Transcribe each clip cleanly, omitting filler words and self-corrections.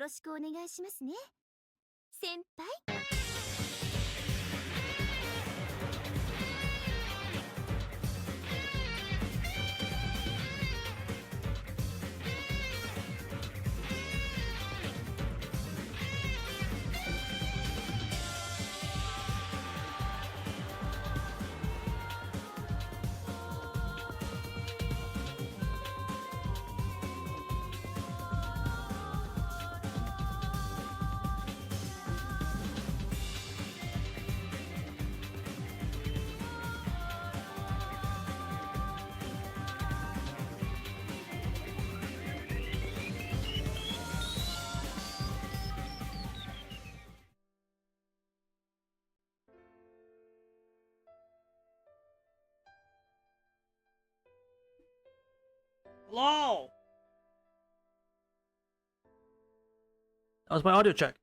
ろしくお願いしますね。先輩。Hello! That was my audio check.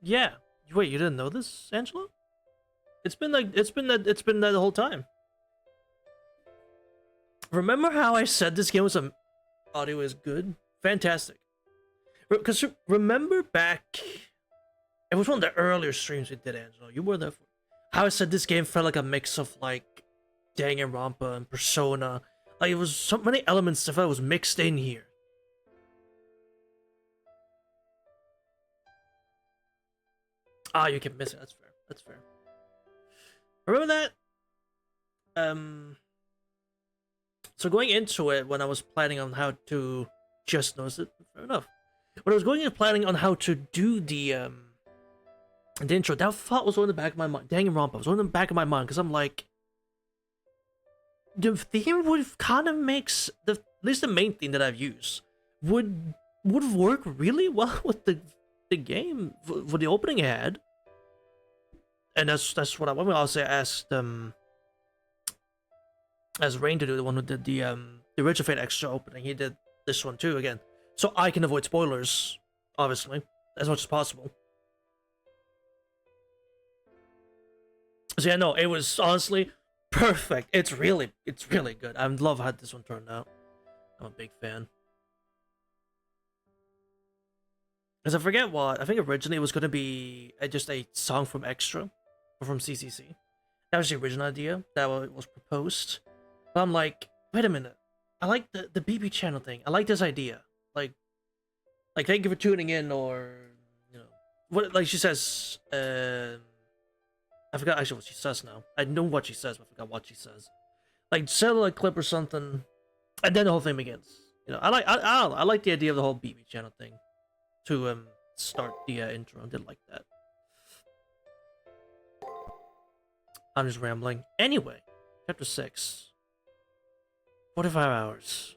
Yeah. Wait, you didn't know this, Angelo? It's been that the whole time. Remember how I said this game was audio is good? Fantastic. Because remember back, it was one of the earlier streams we did, Angelo. You were there for how I said this game felt like a mix of like Danganronpa and Persona. Like it was so many elements that was mixed in here. Ah, you can miss it. That's fair. That's fair. Remember that? So going into it, when I was planning on how to just notice it, fair enough. When I was going into planning on how to do the intro, that thought was on the back of my mind. Danganronpa was on the back of my mind because I'm like, the theme would kind of makes at least the main theme that I've used would work really well with the game for the opening it had, and that's what I also asked as Rain to do, the one who did the Original Fate extra opening. He did this one too again, so I can avoid spoilers, obviously, as much as possible. So yeah, no, it was honestly perfect. It's really good. I love how this one turned out. I'm a big fan. Because I forget what, I think originally it was going to be just a song from Extra, or from CCC. That was the original idea that was proposed. But I'm like, wait a minute. I like the BB channel thing. I like this idea. Like thank you for tuning in, or, you know, what, like she says, I forgot actually what she says now. I know what she says, but I forgot what she says. Like, sell a clip or something, and then the whole thing begins. You know, I like the idea of the whole BB channel thing to start the intro. I did like that. I'm just rambling. Anyway, chapter 6. 45 hours.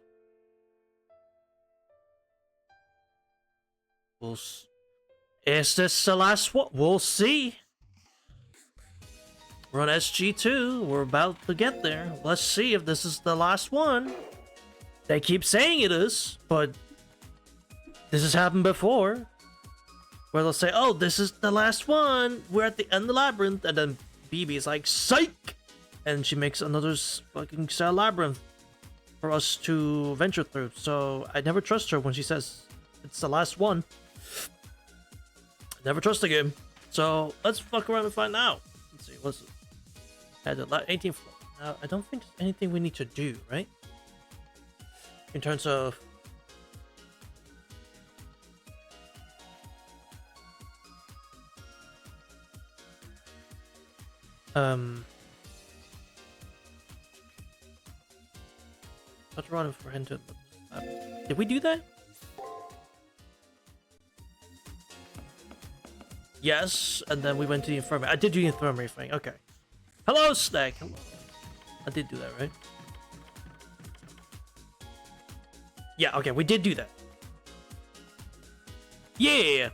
Is this the last one? We'll see. We're on SG2. We're about to get there. Let's see if this is the last one. They keep saying it is, but this has happened before. Where they'll say, oh, this is the last one. We're at the end of the labyrinth. And then BB is like, psych! And she makes another fucking labyrinth for us to venture through. So I never trust her when she says it's the last one. I never trust the game. So let's fuck around and find out. Let's see, what's it? Had the 18th floor. Now, I don't think there's anything we need to do, right? In terms of... Let's run for him to... did we do that? Yes, and then we went to the infirmary. I did do the infirmary thing, okay. Hello, Snake! Hello. I did do that, right? Yeah, okay, we did do that. Yeah!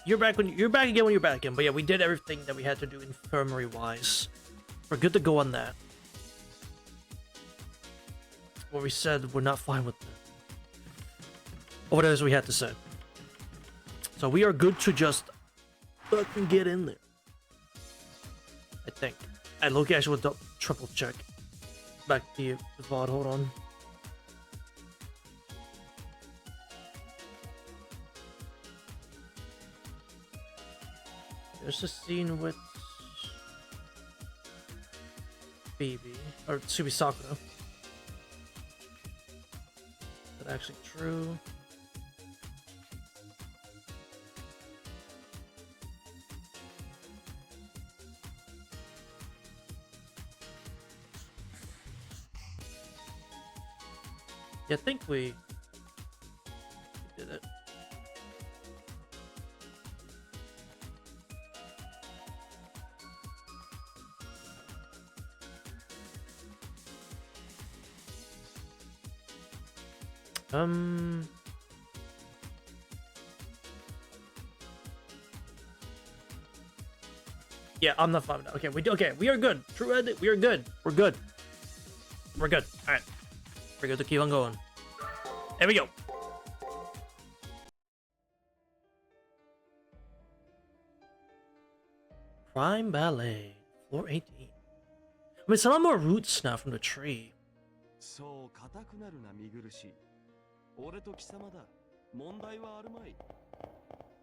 You're back again when you're back again. But yeah, we did everything that we had to do infirmary-wise. We're good to go on that. What we said, we're not fine with that. Or whatever it is we had to say. So we are good to just fucking get in there. I think. And Loki actually will triple check. Back to you, VOD, hold on. There's a scene with Baby or Tsubi Sakura. Is that actually true? Yeah, I think we did it. Yeah, I'm not fine with that. Okay, we are good. True edit, we are good. We're good. We're good. Alright. We're good to keep on going. There we go. Prime Ballet, floor 18. I mean, it's a lot more roots now from the tree.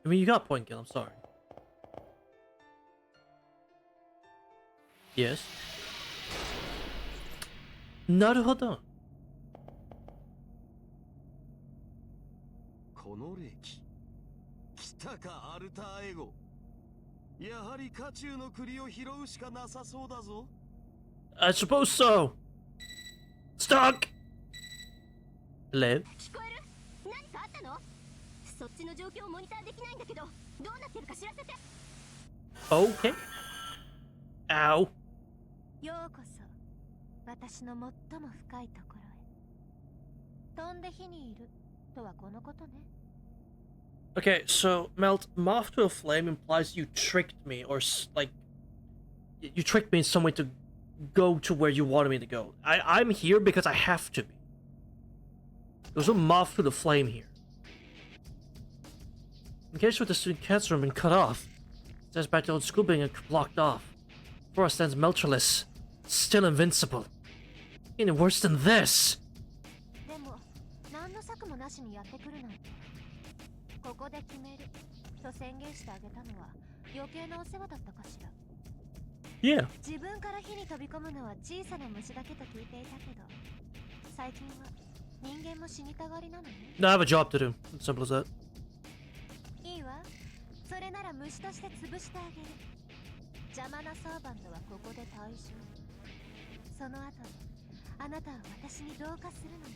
I mean, you got point, Gil. I'm sorry. Yes. Naruhodo. この歴来たかアルターエゴやはり家中の栗を拾うしかなさそうだぞ I suppose so. Stuck. Hello. 聞こえる？何かあったの？そっちの状況をモニターできないんだけど、どうなってるか知らせて。 Okay. Ow. ようこそ私の最も深いところへ。飛んで火にいるとはこのことね。 Okay, so Melt, moth to a flame implies you tricked me, or like you tricked me in some way to go to where you wanted me to go. I'm here because I have to be. There's no moth to the flame here. In case with the student cancer room been cut off, it says back to old school being blocked off. For us stands Melterless, still invincible. Even worse than this. でも何の策もなしにやってくるなんて。ここで決めると宣言してあげたのは余計なお世話だったかしら。 Yeah. 自分から火に飛び込むのは小さな虫だけと聞いていたけど、最近は人間も死にたがりなのね。 No, I have a job to do. Simple as that. いいわ。それなら虫として潰してあげる。邪魔なサーバントはここで退場。その後あなたは私に同化するのね。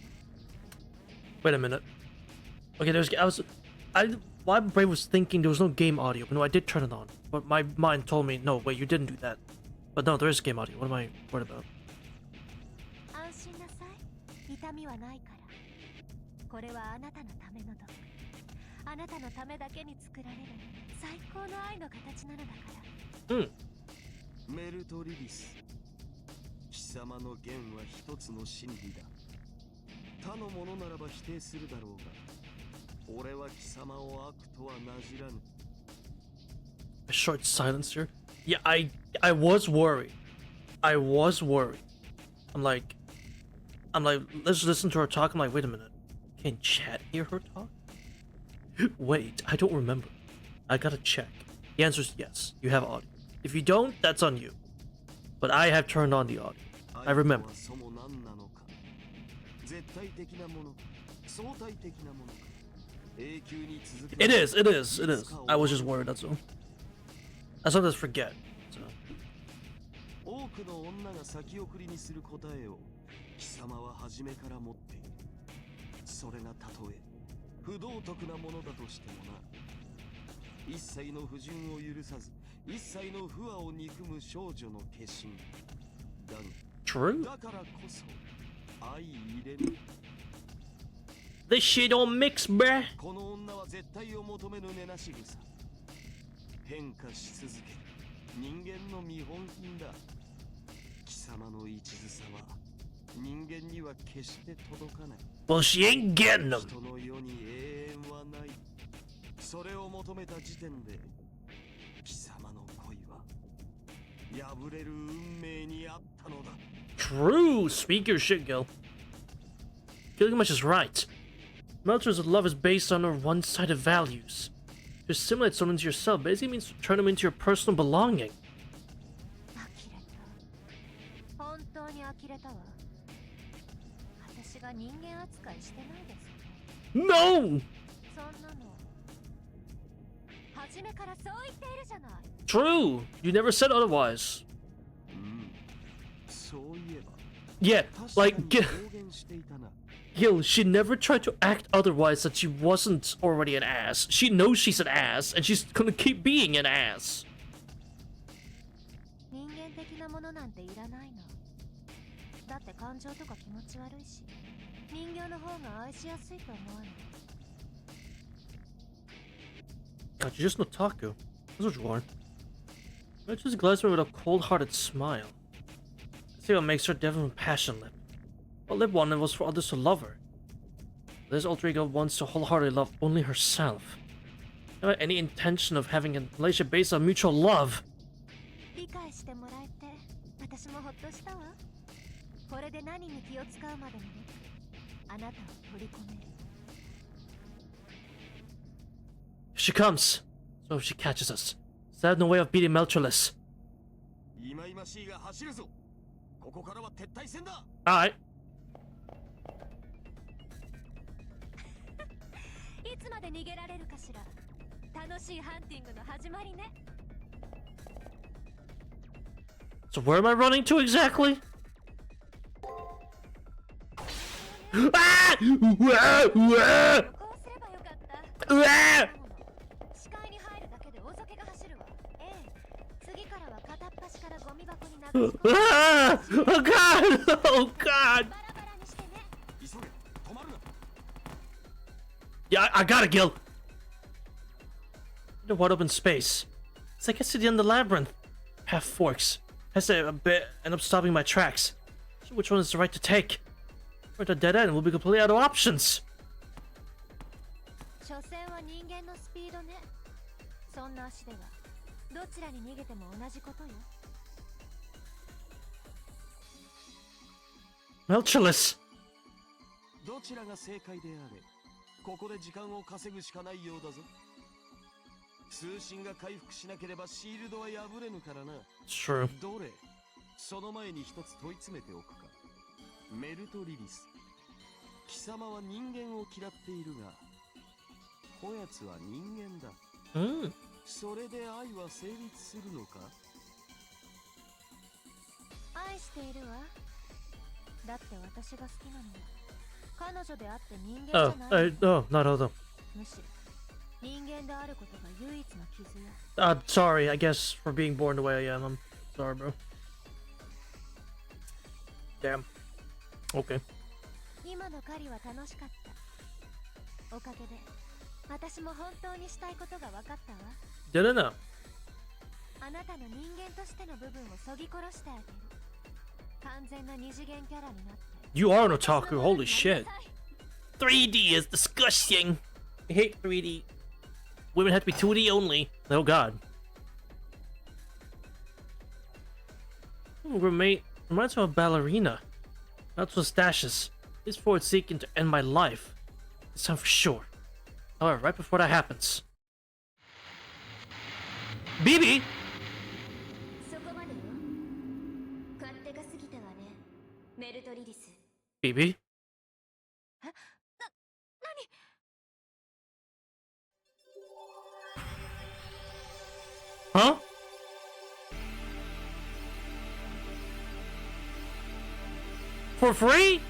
Wait a minute. Okay, my brain was thinking there was no game audio, but no, I did turn it on. But my mind told me, no, wait, you didn't do that. But no, there is game audio. What am I worried about? 安心なさい。痛みはないから。これはあなたのための毒。あなたのためだけに作られる最高の愛の形なのだから。メルトリリス貴様の言は一つの真理だ。他のものならば否定するだろうが、俺は貴様を悪とはなじらぬ。 A short silence here. Yeah, I was worried. I was worried. I'm like, let's listen to her talk. I'm like, wait a minute. Can chat hear her talk? Wait, I don't remember. I gotta check. The answer is yes. You have audio. If you don't, that's on you. But I have turned on the audio. I remember. It is. I was just worried, that's all. I sometimes forget. So. 多くの女が先送りにする答えを貴様は初めから持っている。それがたとえ不道徳なものだとしてもな。一切の不純を許さず、一切の不和を憎む少女の化身。だが、 True? だからこそ相入れる。 This shit don't mix, bruh. この女は絶対を求めぬ根なし草。変化し続ける人間の見本品だ。貴様の一途さは人間には決して届かない。Well, she ain't getting them. 人の世に永遠はない。それを求めた時点で貴様の恋は破れる運命にあったのだ。 True. Speak your shit, Gil. Gilgamesh is right. Melter's love is based on her one-sided values. To assimilate someone into yourself basically means to turn them into your personal belonging. 呆れた。本当に呆れたわ。私が人間扱いしてないですか？ No! そんなの初めからそう言っているじゃない。 True! You never said otherwise. そういえば Yeah, 確 like, かに公言していたな。 Gil, she never tried to act otherwise that she wasn't already an ass. She knows she's an ass, and she's gonna keep being an ass. 人間的なものなんていらないの。だって感情とか気持ち悪いし、人形の方が愛しやすいと思うの。 God, you're just an otaku. That's what you are. I just glanced at me with a cold-hearted smile. See what makes her devil and passion lip. What lip wanted was for others to love her. This alter ego wants to wholeheartedly love only herself. Never any intention of having a relationship based on mutual love. 理解してもらえて、私もほっとしたわ。これで何に気を使うまでもなく、あなたを取り込める。 She comes. So if she catches us, I have no way of beating maCter. いまいましいが走るぞ。ここからは撤退戦だ。 Alright. いつまで逃げられるかしら。楽しいハンティングの始まりね。 So where am I running to exactly? Ah! こうすればよかった。 Ah! 視界に入るだけでお酒が走るわ。ええ。次からは片っ端からゴミ箱に流し込む。 Ah! Oh god! Oh god! バラバラにしてね。急げ、止まるな。 Yeah, I got it, Gil. The wide open space. It's like I see the end of the labyrinth. Path forks. I say a bit end up stopping my tracks. So which one is the right to take? We're at a dead end. We'll be completely out of options. 所詮は人間のスピードね。そんな足ではどちらに逃げても同じことよ。 maCter. どちらが正解であれ、ここで時間を稼ぐしかないようだぞ。通信が回復しなければシールドは破れぬからな。 It's true. どれ、その前に一つ問い詰めておくか。メルトリリス、貴様は人間を嫌っているが、こやつは人間だ。それで愛は成立するのか？愛しているわ。だって私が好きなのは彼女であって人間じ Oh, ゃない。 oh, not although. むしろ人間であることが唯一の傷よ。 Sorry, I guess, for being born the way I am. I'm sorry, bro. Damn. Okay. 今の狩りは楽しかった。おかげで私も本当にしたいことが分かったわ。 Didn't know. あなたの人間としての部分をそぎ殺してあげる。完全な二次元キャラになって。 You are an otaku, holy shit. 3D is disgusting. I hate 3D. Women have to be 2D only. Oh god. Roommate reminds me of a ballerina. That's what stashes. He's forward seeking to end my life. This time for sure. However, right before that happens. BB! そこまでよ。勝手が過ぎたわね。メルトリリス。 BB? 何？ Huh? For free?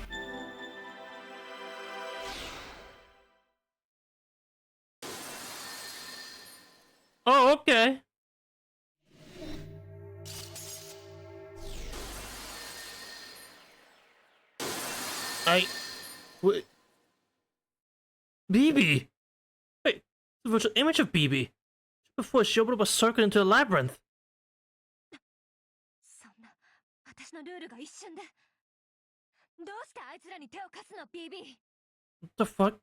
Oh, okay. Wait. BB! Wait, the virtual image of BB. Before she opened up a circle into a labyrinth. そんな私のルールが一瞬で。どうしてあいつらに手を貸すの BB？ What the fuck?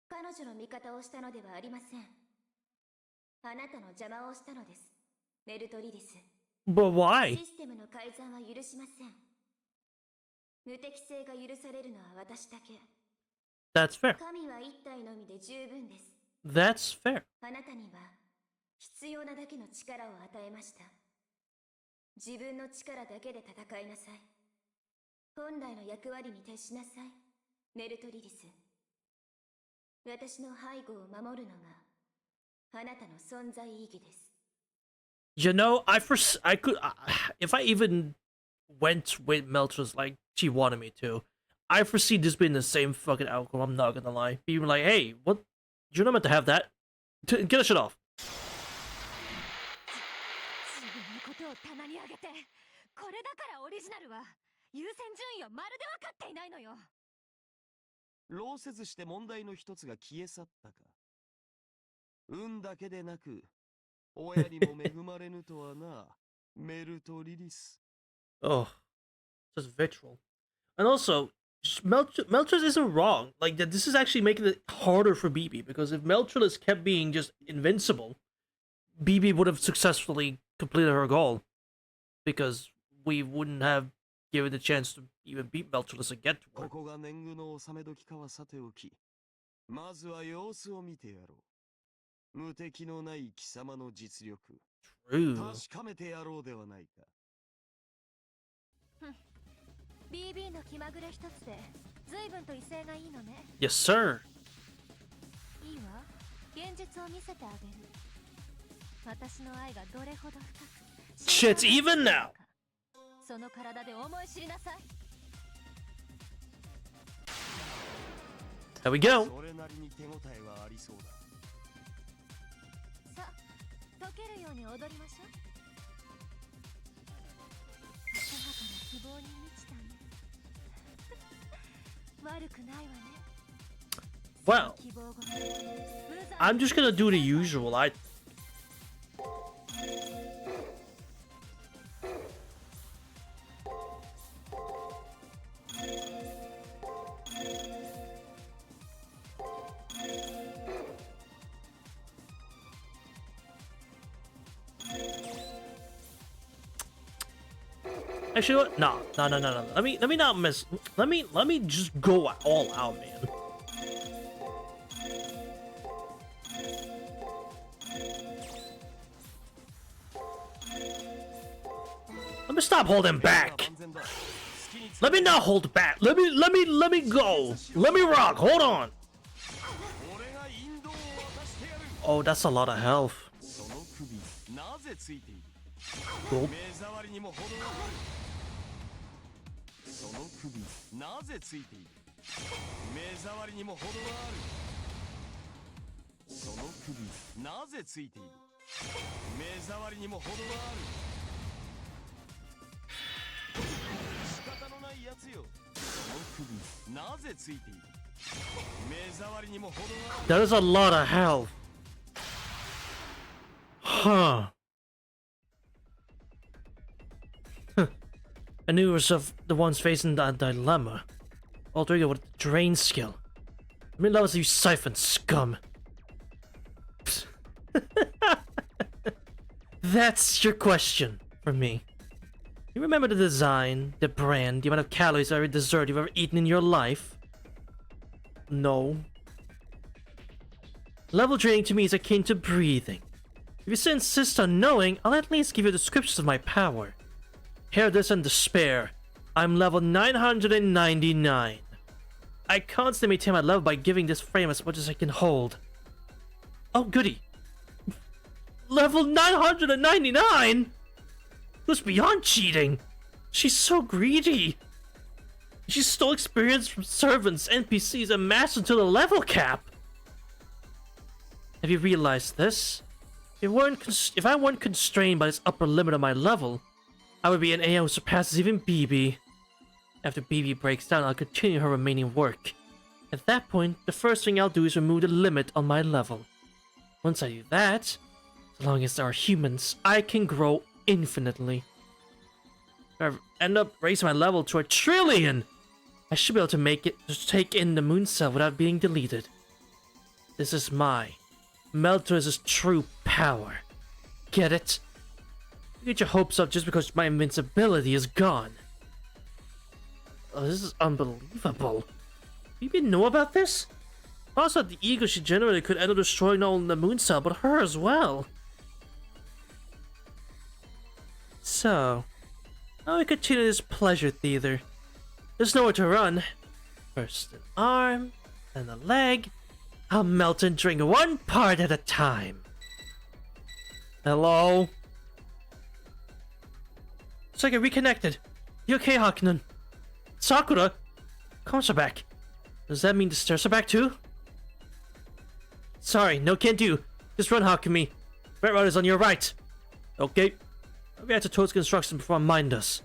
彼女の味方をしたのではありません。あなたの邪魔をしたのです。メルトリリス。 But why? システムの改ざんは許しません。無敵性が許されるのは私だけ。 That's fair. 神は一体のみで十分です。That's fair. あなたには必要なだけの力を与えました。自分の力だけで戦いなさい。本来の役割に徹しなさい、メルトリリス。私の背後を守るのがあなたの存在意義です。You know, I could if I even went with maCter's like she wanted me to, I foresee this being the same fucking outcome. I'm not gonna lie. Being like, hey, what? You're not meant to have that. Get that shit off. 自分のことを棚に上げて、これだからオリジナルは優先順位をまるで分かっていないのよ。労せずして問題の一つが消え去ったか。運だけでなく、親にも恵まれぬとはな、メルトリリス。Oh, just vitriol. And also, maCter isn't wrong. Like that, this is actually making it harder for BB because if maCter kept being just invincible, BB would have successfully completed her goal because we wouldn't have given the chance to even beat maCter and get to her. ここが年貢の納め時かはさておき、まずは様子を見てやろう。無敵のない貴様の実力。True. 確かめてやろうではないか。BB の気まぐれ一つで随分と威勢がいいのね。 Yes, sir. いいわ、現実を見せてあげる。私の愛がどれほど深く Shit's even now. その体で思い知りなさい。 There we go. それなりに手応えはありそうだ。さあ、溶けるように踊りましょう。浅はかな希望に満ちたね。悪くないわね。 Well, 希望ごと I'm just gonna do the usual. Actually, what? No. Let me not miss. Let me just go all out, man. Let me stop holding back. Let me not hold back. Let me go. Let me rock. Hold on. Oh, that's a lot of health. Cool. その首なぜついている。目障りにも程がある。その首なぜついている。目障りにも程がある。仕方のないやつよ。その首なぜついている。目障りにも程がある。 That is a lot of health. Huh. I knew it was of the ones facing that dilemma. All three with the drain skill. I mean, that was you siphon scum. That's your question for me. You remember the design, the brand, the amount of calories every dessert you've ever eaten in your life? No. Level training to me is akin to breathing. If you still insist on knowing, I'll at least give you descriptions of my power. Hear this and despair. I'm level 999. I constantly maintain my level by giving this frame as much as I can hold. Oh goody. Level 999? That's beyond cheating. She's so greedy. She stole experience from servants, NPCs, and mastered to the level cap. Have you realized this? If I weren't constrained by this upper limit of my level, I would be an AI who surpasses even BB. After BB breaks down, I'll continue her remaining work. At that point, the first thing I'll do is remove the limit on my level. Once I do that, as long as there are humans, I can grow infinitely. If I end up raising my level to 1 trillion, I should be able to make it to take in the moon cell without being deleted. This is maCter's true power. Get it? You get your hopes up just because my invincibility is gone. Oh, this is unbelievable. You didn't know about this? Also, the ego she generated could end up destroying not only the moon cell, but her as well. So, now we continue this pleasure theater. There's nowhere to run. First an arm, then a leg. I'll melt and drink one part at a time. Hello? So I get reconnected. You okay, Hakunen? Sakura? Comments are back. Does that mean the stairs are back too? Sorry, no can do. Just run, Hakumi. Red Rider's on your right. Okay. We have to towards construction before mine does.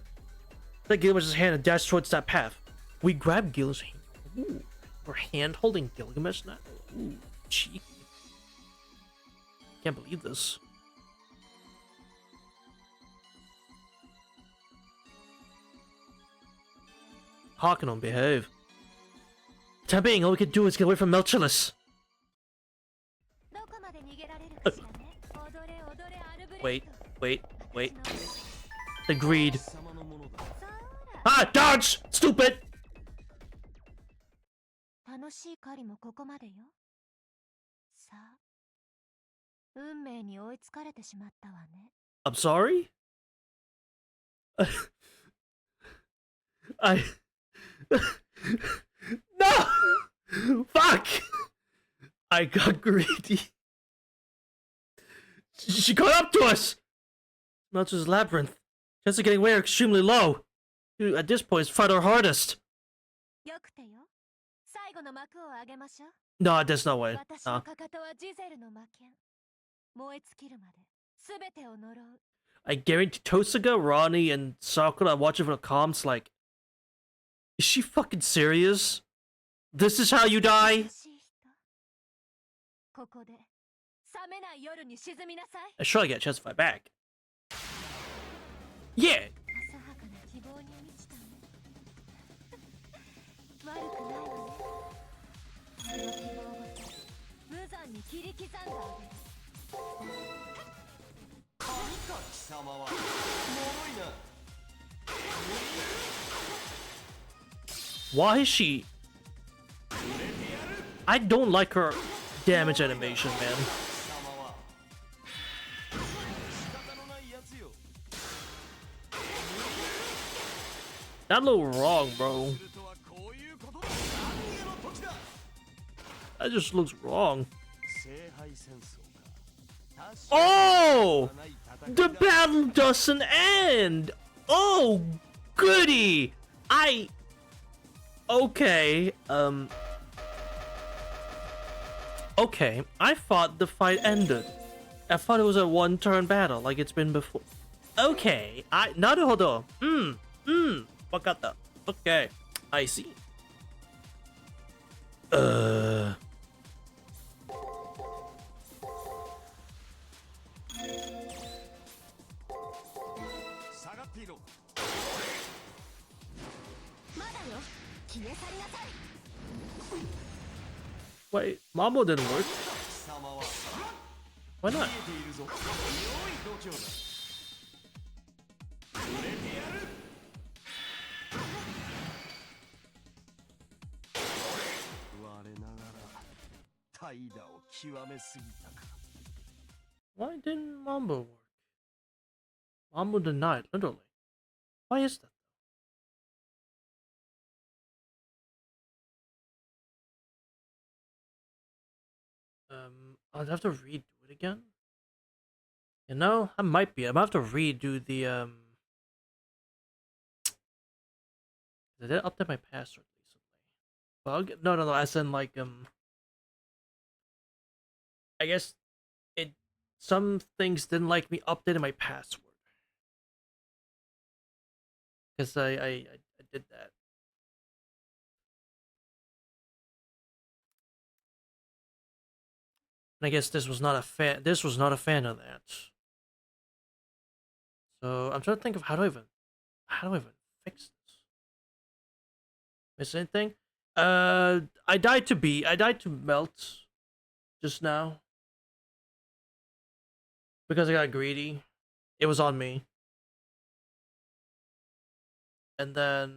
Let Gilgamesh hand and dash towards that path. We grab Gilgamesh hand. Ooh, we're hand holding Gilgamesh now. Ooh, cheeky. Can't believe this. Hakunen, behave. Time being, all we can do is get away from Melchilus. Wait. Agreed. Ah, dodge! Stupid! 楽しい狩りもここまでよ。さあ、運命に追いつかれてしまったわね。I'm sorry? I... No! Fuck! I got greedy. She caught up to us! Melchor's labyrinth. Chances of getting away are extremely low. At this point, let's fight our hardest. よくてよ。最後の幕を上げましょう。 No, there's no way. 私のかかとはジゼルの魔剣。燃え尽きるまで、すべてを呪う。I guarantee Tosuga, Ronnie, and Sakura are watching from the comms like, is she fucking serious? This is how you die? ここで冷めない夜に沈みなさい。 I surely get a chance to fight back. Yeah! 浅はかな希望に満ちたね。悪くないわね。その希望ごと無残に切り刻んであげる。神か貴様は。もろいな。Why is she... I don't like her damage animation, man. That looked wrong, bro. That just looks wrong. Oh! The battle doesn't end! Oh, goody! Okay, okay, I thought the fight ended. I thought it was a one-turn battle, like it's been before. Okay, naruhodo. Wakata. Okay, I see. Wait, Mambo didn't work. Why not? Why didn't Mambo work? Mambo denied, literally. Why is that? I'd have to redo it again. You know, I might be. I'm gonna have to redo the Did it update my password recently? Bug? No. As in like I guess some things didn't like me updating my password. Because I did that. And I guess this was not a fan of that. So I'm trying to think of how do I even fix this? Miss anything? I died to melt just now. Because I got greedy. It was on me. And then...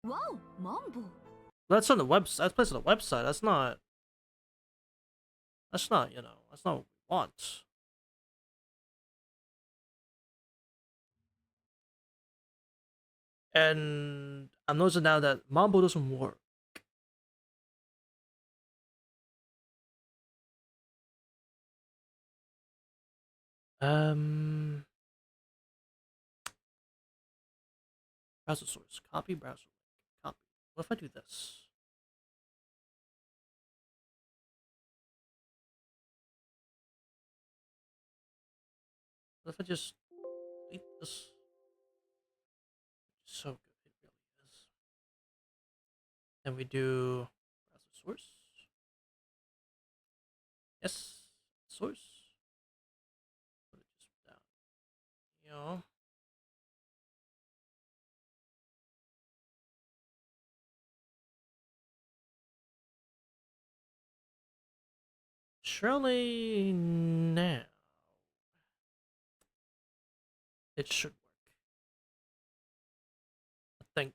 Wow, Mambo! That's on the website. That's placed on the website. That's not. That's not. You know. That's not what we want. And I'm noticing now that Mambo doesn't work. Um. Browser source. Copy browser. Copy. What if I do this? What if I just delete this? So good, it really is. And we do browser source. Yes, source. Put it just down. You know. Surely now it should work. I think.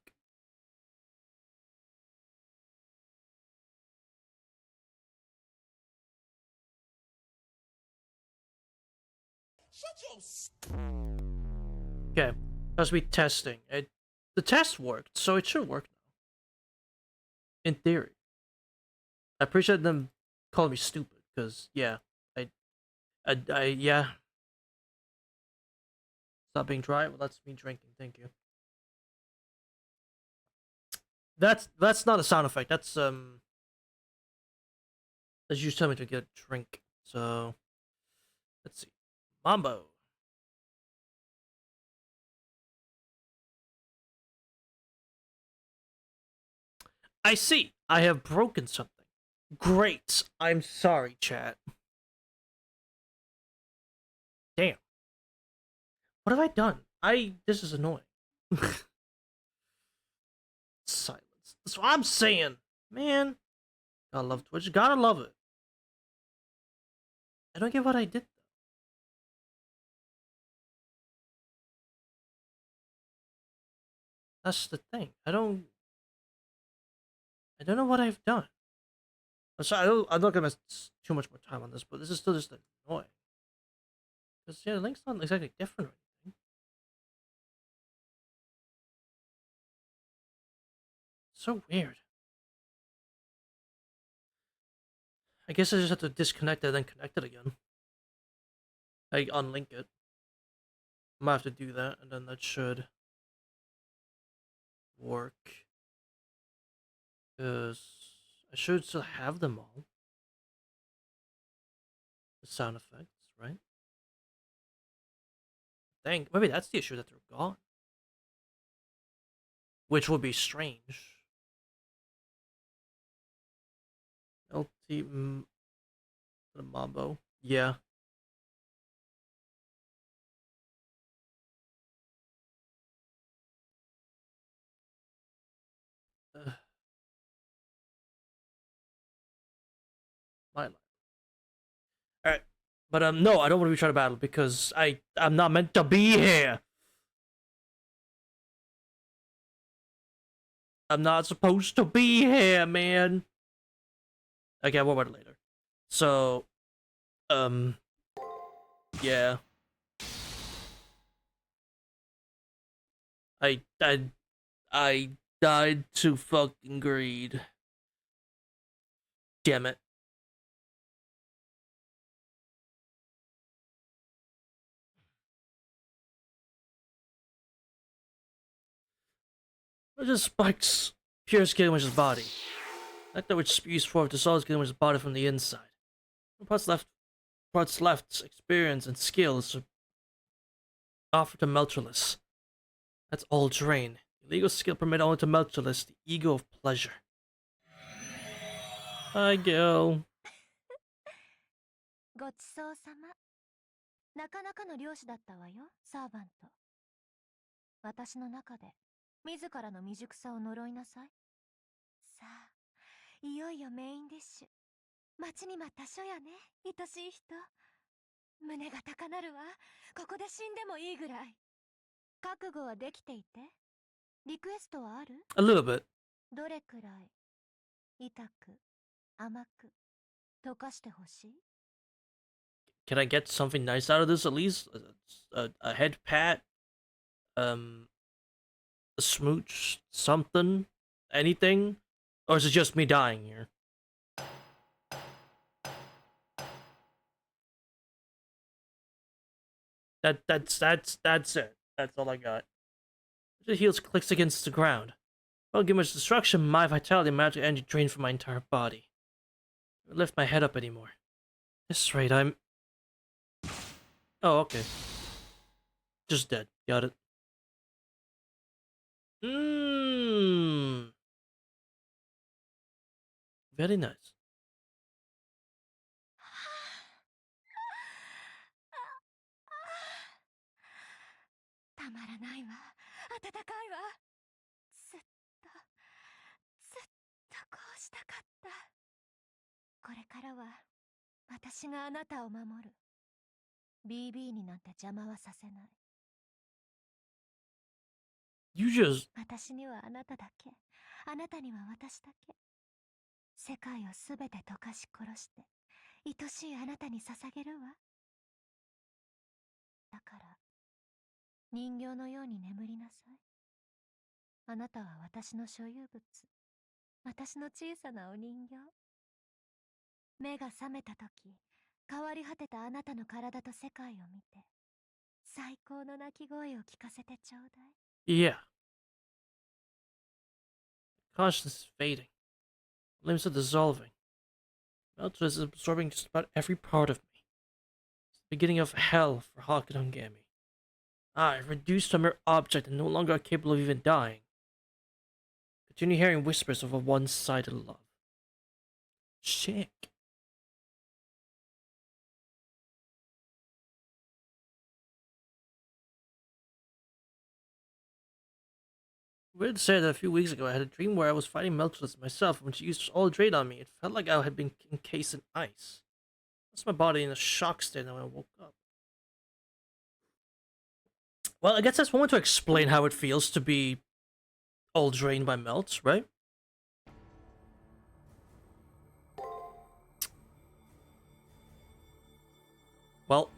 Okay, as we testing it, the test worked, so it should work now. In theory, I appreciate them calling me stupid because yeah, yeah. Stop being dry. Well, that's me drinking. Thank you. That's not a sound effect. That's you just tell me to get a drink. So let's see, Mambo. I see. I have broken something. Great. I'm sorry, chat. Damn. What have I done? This is annoying. Silence. That's what I'm saying. Man. Gotta love Twitch. Gotta love it. I don't get what I did though. That's the thing. I don't know what I've done. I'm sorry, I'm not gonna spend too much more time on this, but this is still just annoying. Because yeah, the link's not exactly different or anything. So weird. I guess I just have to disconnect it and then connect it again. I unlink it. I might have to do that, and then that should work. Because I should still have them all. The sound effects, right? Dang, maybe that's the issue that they're gone. Which would be strange. LT the Mambo. Yeah. My life. Alright. But no, I don't want to retry the battle because I'm not meant to be here. I'm not supposed to be here, man. Okay, we'll about it later. So, yeah. I I died to fucking greed. Damn it. It just spikes pure Skidwish's body. Nectar which spews forth to solid Skidwish's body from the inside. Parts left, experience and skills offered to Meltreless. That's all drain. Illegal skill permitted only to Meltreless, the ego of pleasure. Hi, Gil. ごちそうさま。なかなかの漁師だったわよ、サーバント。私の中で自らの未熟さを呪いなさい。さあ、いよいよメインディッシュ。待ちに待った書やね、愛しい人。胸が高鳴るわ。ここで死んでもいいぐらい。覚悟はできていて。リクエストはある？ A little bit. どれくらい痛く、甘く、溶かしてほしい。 Can I get something nice out of this at least? A head pat? A smooch? Something? Anything? Or is it just me dying here? That's it. That's all I got. The heels clicks against the ground. Won't give much destruction, my vitality and magic energy drained from my entire body. I can't lift my head up anymore. At this rate, I'm... Oh, okay. Just dead. Got it. Mmm. Very nice. たまらないわ。暖かいわ。ずっとこうしたかった。これからは私があなたを守る。BB になんて邪魔はさせない。You just... 私にはあなただけ、あなたには私だけ。世界をすべて溶かし殺して、愛しいあなたに捧げるわ。だから、人形のように眠りなさい。あなたは私の所有物。私の小さなお人形。目が覚めたとき、変わり果てたあなたの体と世界を見て、最高の鳴き声を聞かせてちょうだい。Yeah. Consciousness is fading. Limbs are dissolving. maCter is absorbing just about every part of me. It's the beginning of hell for haC and Hungami. I've reduced to a mere object and no longer capable of even dying. Continue hearing whispers of a one-sided love. Shit. Weird to say that a few weeks ago I had a dream where I was fighting maCter myself when she used all drain on me. It felt like I had been encased in ice. I lost my body in a shock state when I woke up. Well, I guess that's one way to explain how it feels to be all drained by maCter, right? Well,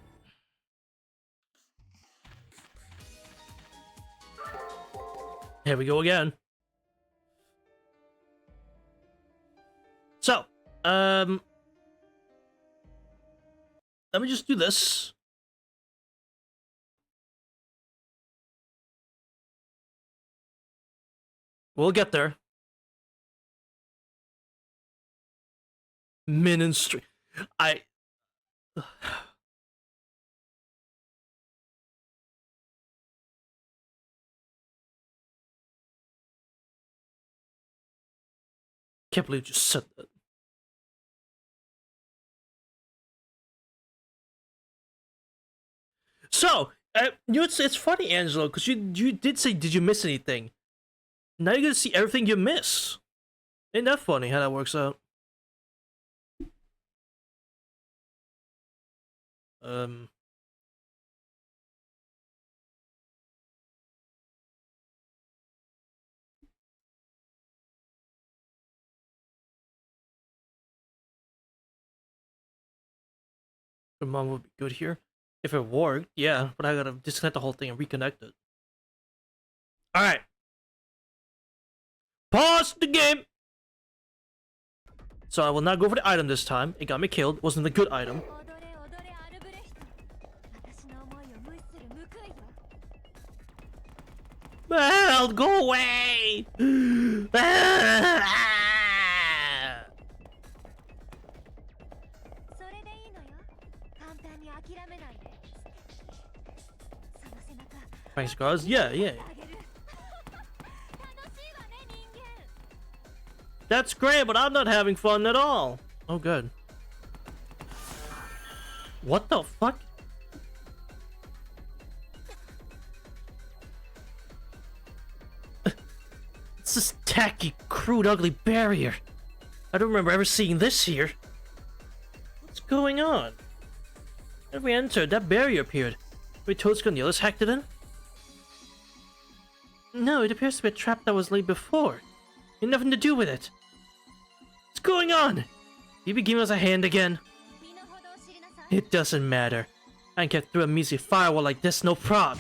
here we go again. So, let me just do this. We'll get there. Ministry. Can't believe you just said that. So, you know, it's funny, Angelo, because you did say, did you miss anything? Now you're gonna see everything you miss. Ain't that funny how that works out? The mom would be good here. If it worked, yeah, but I gotta disconnect the whole thing and reconnect it. Alright. Pause the game! So I will not go for the item this time. It got me killed. It wasn't a good item. Well, go away! Thanks, guys. Yeah. That's great, but I'm not having fun at all. Oh, good. What the fuck? It's this tacky, crude, ugly barrier. I don't remember ever seeing this here. What's going on? When we entered, that barrier appeared. We Toadska and the others hacked it in? No, it appears to be a trap that was laid before. It had nothing to do with it. What's going on? You be giving us a hand again? 身の程を知りなさい。 It doesn't matter. I can get through a measly firewall like this, no prob.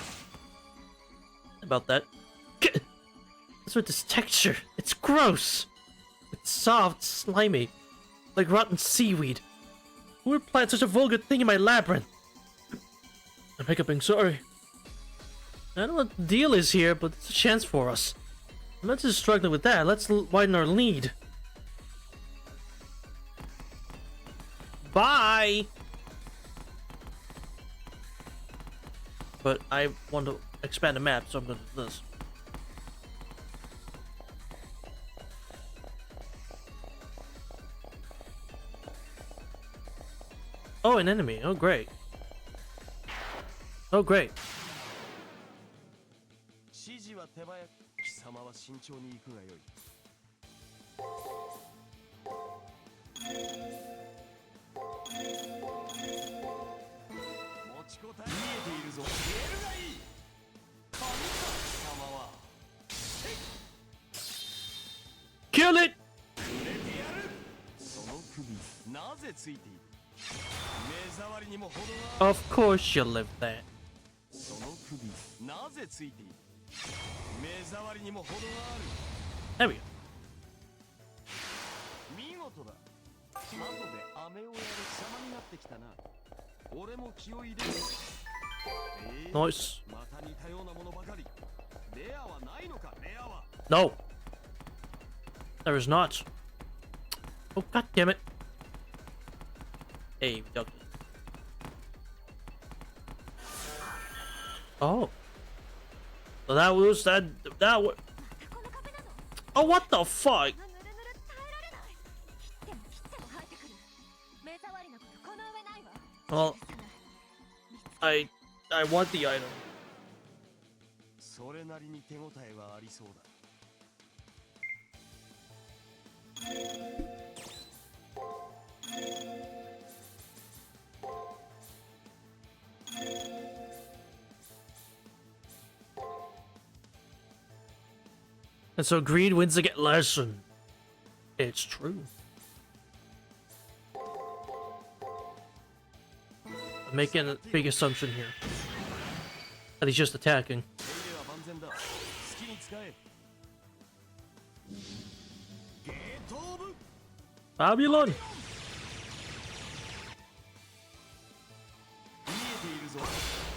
About that. What's with this texture? It's gross. It's soft, slimy, like rotten seaweed. Who would plant such a vulgar thing in my labyrinth? I'm hiccuping, sorry. I don't know what the deal is here, but it's a chance for us. I'm not just struggling with that. Let's widen our lead. Bye! But I want to expand the map, so I'm going to do this. Oh, an enemy. Oh, great. Oh, great. 指示は手早く、貴様は慎重に行くがよい。持ちこたえ見えているぞ。言えるがいい。神か貴様は。Kill it! 触れてやる。その首、なぜついている。目障りにも程がある。 Of course you live there. その首、なぜついている。目障りにも程がある。 There we go. 見事だ。後で飴をやる様になってきたな。俺も気を入れる。Nice. また似たようなものばかり。レアはないのか、レアは。No. There is not. Oh, god damn it. Hey, we ducked it. Oh. So that was that. That was. この壁なの。 Oh, what the fuck? ぬるぬる耐えられない。でも切っても生えてくる。目障りなことこの上ないわ。 Well, I want the item. それなりに手応えはありそうだ。And so greed wins against lesson. It's true. I'm making a big assumption here. That he's just attacking. 手入れは万全だ。好きに使え。ゲートオブ。 Babylon! 見えているぞ。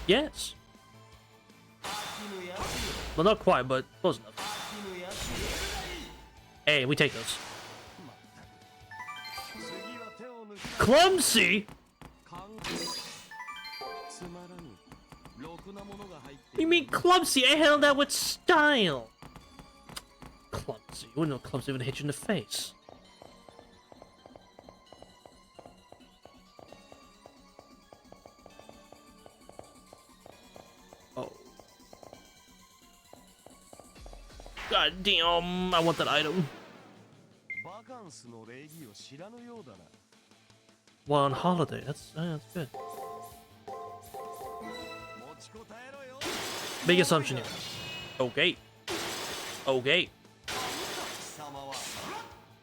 Yes. 絹やつよ。 Well, not quite, but close enough. 絹やつよ。 Hey, we take those. まったく。次は手を抜きな。 Clumsy? 勘つまらぬ。ろくなものが入ってい You る。 mean clumsy? I handled that with style. Clumsy. You wouldn't know clumsy when it hit you in the face. Oh. God damn. I want that item. バカンスの礼儀を知らぬようだな。 While on holiday. That's good. 持ちこたえろよ。 Big assumption here. Okay. Okay. 貴様は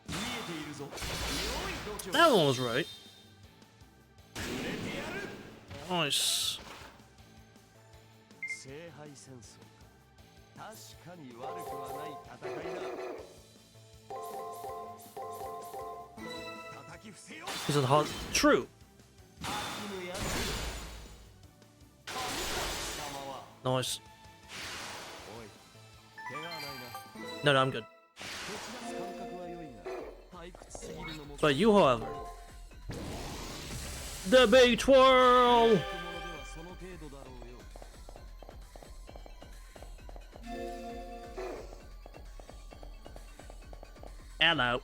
見えているぞ。良い度胸。 That one was right. 触れてやる。 Nice. 聖杯戦争か。確かに悪くはない戦いだ。叩き伏せよ。 He said hot. True. 絹やつよ。貴様は。 Nice. おい、怪我はないな。 No, no, I'm good. 蹴散らす感覚は良いが、退屈すぎるのも。 But you, however. The big twirl! ものではその程度だろうよ。 Hello.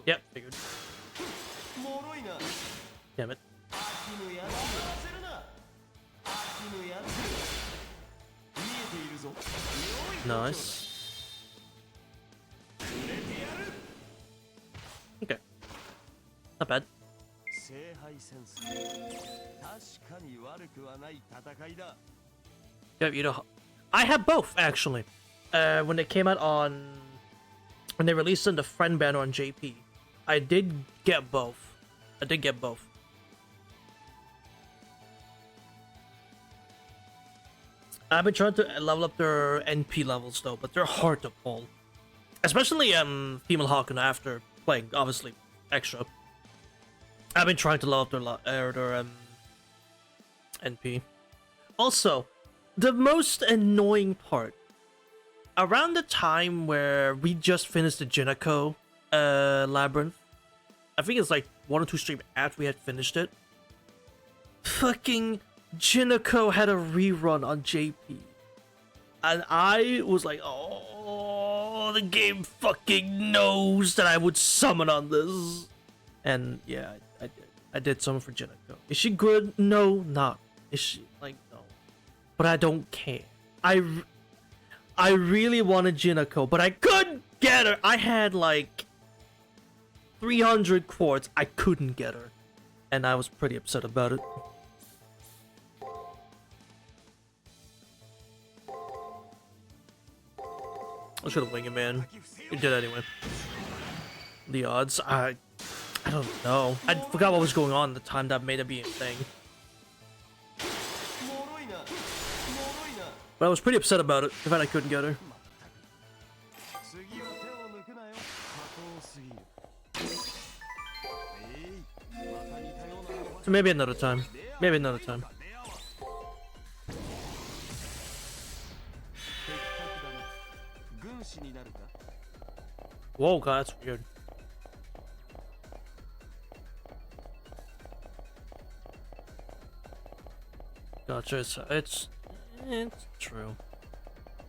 Yep, figured. もろいな。 Damn it. 絹やつよ。せるな。絹やつよ。見えているぞ。良い度胸だ。 Nice. 触れてやる。Not bad. 聖杯戦争確かに悪くはない戦いだ Yeah, you know, I have both actually. When they came out on, when they released in the friend banner on JP, I did get both. I did get both. I've been trying to level up their NP levels though, but they're hard to pull. Especially female Haku after playing obviously extra. I've been trying to level up their NP. Also, the most annoying part, around the time where we just finished the Jinako Labyrinth, I think it's like 1 or 2 streams after we had finished it, fucking Jinako had a rerun on JP. And I was like, oh, the game fucking knows that I would summon on this. And yeah, I did. I did summon for Jinako. Is she good? No, not. Is she, like, no. But I don't care. I really wanted Jinako, but I couldn't get her. I had like 300 quartz. I couldn't get her. And I was pretty upset about it. I should have winged him, man. He did anyway. The odds, I don't know. I forgot what was going on at the time that made it be a thing. But I was pretty upset about it, the fact I couldn't get her. So maybe another time. Maybe another time. Whoa, God, that's weird. Gotcha, it's true.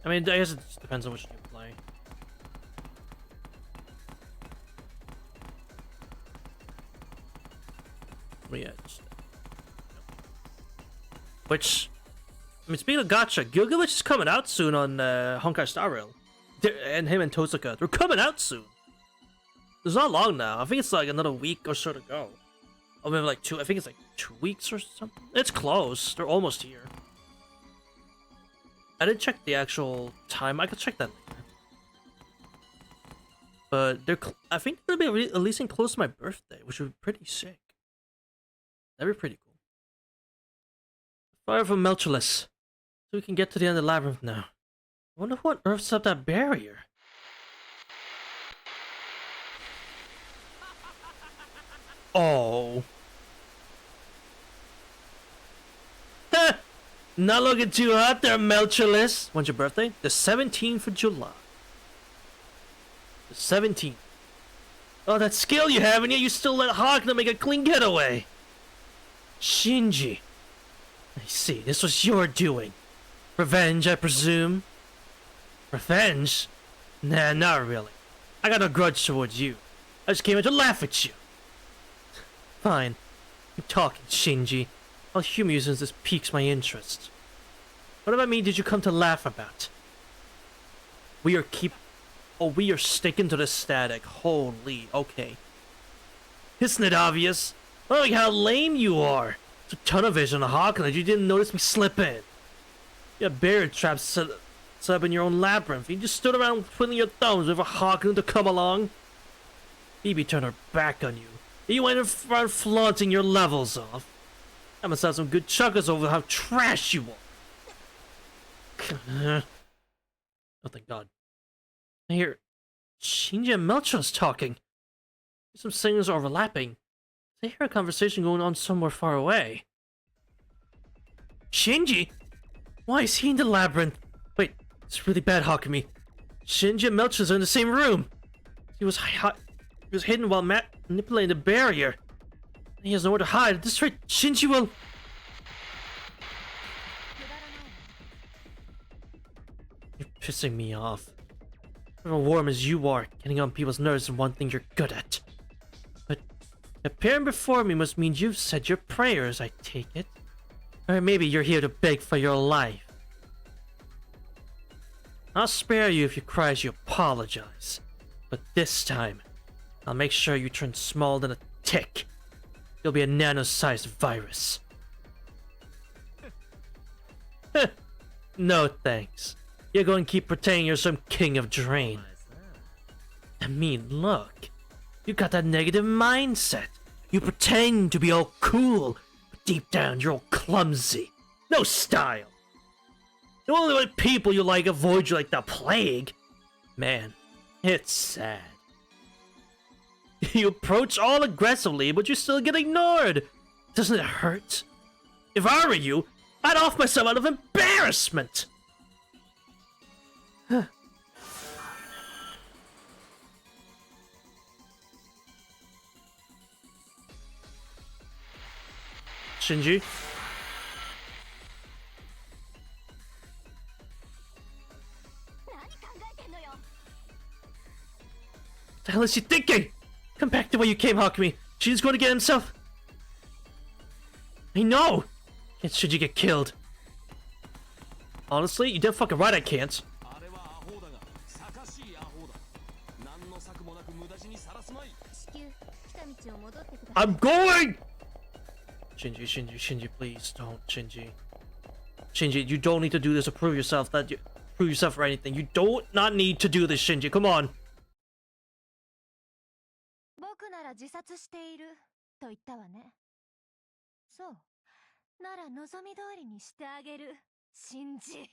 I mean, I guess it just depends on which you play. But yeah, which, I mean, speaking of gacha, Gilgamesh is coming out soon on Honkai Star Rail. And him and Tosaka, they're coming out soon. It's not long now. I think it's like another week or so to go. Or maybe like 2, I think it's like 2 weeks or something. It's close. They're almost here. I didn't check the actual time. I could check that later. But they're, I think they're gonna be releasing close to my birthday, which would be pretty sick. That'd be pretty cool. Fire from Melchulus. So we can get to the end of the labyrinth now. I wonder what earths up that barrier. Oh. Not looking too hot there, Melchulus. When's your birthday? The 17th of July. The 17th. Oh, that skill you have, and yet you still let Hawkna make a clean getaway. Chinji. I see, this was your doing. Revenge, I presume? Revenge? Nah, not really. I got no grudge towards you. I just came here to laugh at you. Fine. Keep talking, Shinji. I'll humor you since this piques my interest. What about me did you come to laugh about? We are sticking to the static. Holy, okay. Isn't it obvious? Look how lame you are. It's a ton of vision on Hawk that you didn't notice me slip in. You had barrier traps set up in your own labyrinth. You just stood around twiddling your thumbs waiting for Hawkins to come along. Phoebe turned her back on you. You went around flaunting your levels off. I must have some good chuckles over how trash you are. Oh, thank God. I hear Shinji and Melcho's talking. Some signals are overlapping. I hear a conversation going on somewhere far away. Shinji? Why is he in the labyrinth? Wait, it's really bad, Hakumi. Shinji and Melchus are in the same room. He was hidden while manipulating the barrier. He has nowhere to hide. At this rate, Shinji will... You're pissing me off. However warm as you are, getting on people's nerves is one thing you're good at. But appearing before me must mean you've said your prayers, I take it. Or maybe you're here to beg for your life. I'll spare you if you cry as you apologize. But this time, I'll make sure you turn smaller than a tick. You'll be a nano-sized virus. No thanks. You're going to keep pretending you're some king of drain. I mean, look. You got that negative mindset. You pretend to be all cool, but deep down you're all clumsy. No style. The only way people you like avoid you like the plague. Man, it's sad. You approach all aggressively, but you still get ignored. Doesn't it hurt? If I were you, I'd off myself out of embarrassment. Shinji? What the hell is she thinking? Come back the way you came, Hakumi. Shinji's going to get himself. I know! Can't Shinji get killed? Honestly, you dead fucking right I can't. I'm going! Shinji, please don't, Shinji. Shinji, you don't need to do this to prove yourself for anything. You don't not need to do this, Shinji. Come on. 僕なら自殺していると言ったわね。そう。なら望み通りにしてあげる、シンジ。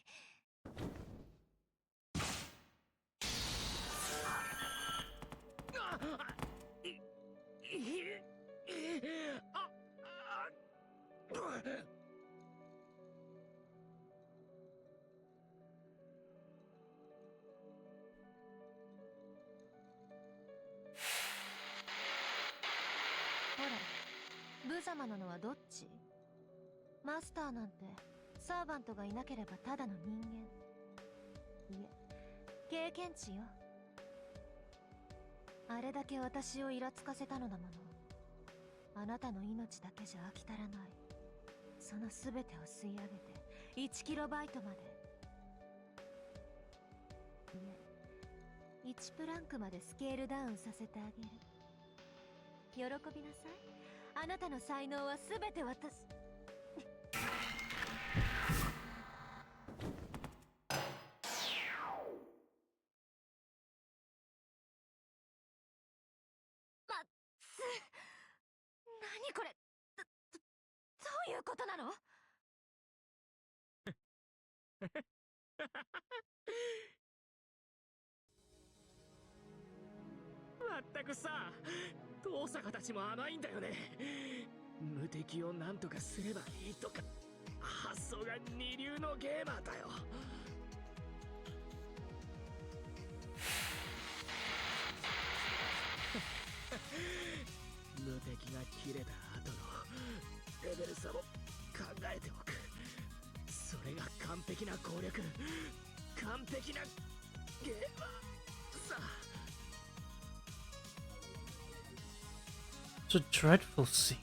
ほら、無様なのはどっち？マスターなんてサーバントがいなければただの人間。いえ、経験値よ。あれだけ私をイラつかせたのだもの。あなたの命だけじゃ飽き足らない。その全てを吸い上げて1キロバイトまで。いえ、1プランクまでスケールダウンさせてあげる。喜びなさい。あなたの才能は全て私。何これ。どういうことなの？まったくさ、遠坂たちも甘いんだよね。無敵を何とかすればいいとか、発想が二流のゲーマーだよ。無敵が切れた後のレベル差を考えておく。それが完璧な攻略、完璧なゲーマーさ。It's a dreadful scene.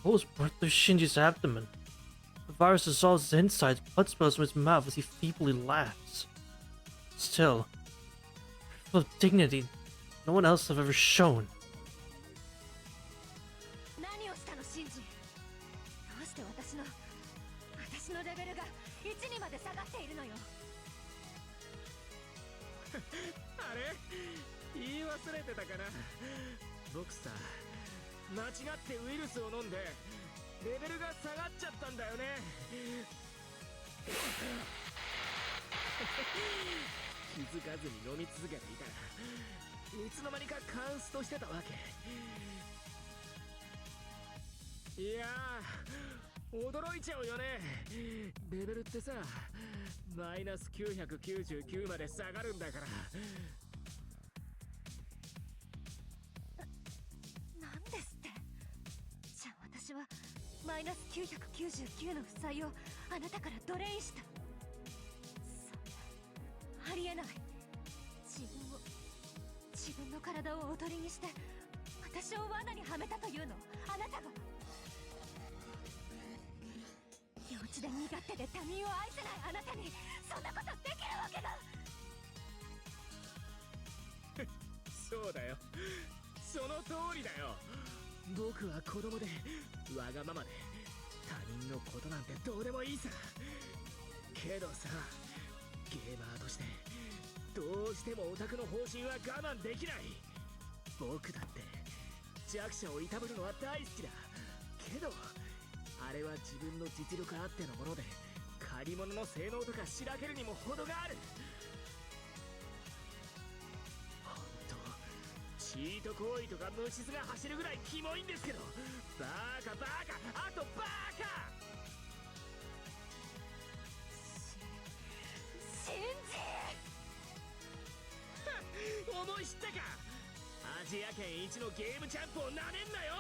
What was burnt through Shinji's abdomen? The virus dissolves his insides, blood spills from his mouth as he feebly laughs. Still, full of dignity no one else have ever shown. 何をしたの、シンジ？どうして私のレベルが1にまで下がっているのよ。あれ、言い忘れてたかな。僕さ、間違ってウイルスを飲んでレベルが下がっちゃったんだよね。気づかずに飲み続けていたらいつの間にかカンストしてたわけ。いやー、驚いちゃうよね。レベルってさ、マイナス999まで下がるんだから。なんですって。じゃあ私はマイナス999の負債をあなたから奴隷した。ありえない。自分の体を囮にして私を罠にはめたというの、あなたが。幼稚で身勝手で他人を愛せないあなたにそんなことできるわけが。そうだよ。その通りだよ。僕は子供でわがままで他人のことなんてどうでもいいさ。けどさ、ゲーマーとしてどうしてもオタクの方針は我慢できない。僕だって弱者をいたぶるのは大好きだけど、あれは自分の実力あってのもので、借り物の性能とかしらけるにも程がある。ほんとチート行為とか虫唾が走るぐらいキモいんですけど、バカバカあとバカ。シンジ思い知ったか。アジア圏一のゲームチャンプをなめんなよ。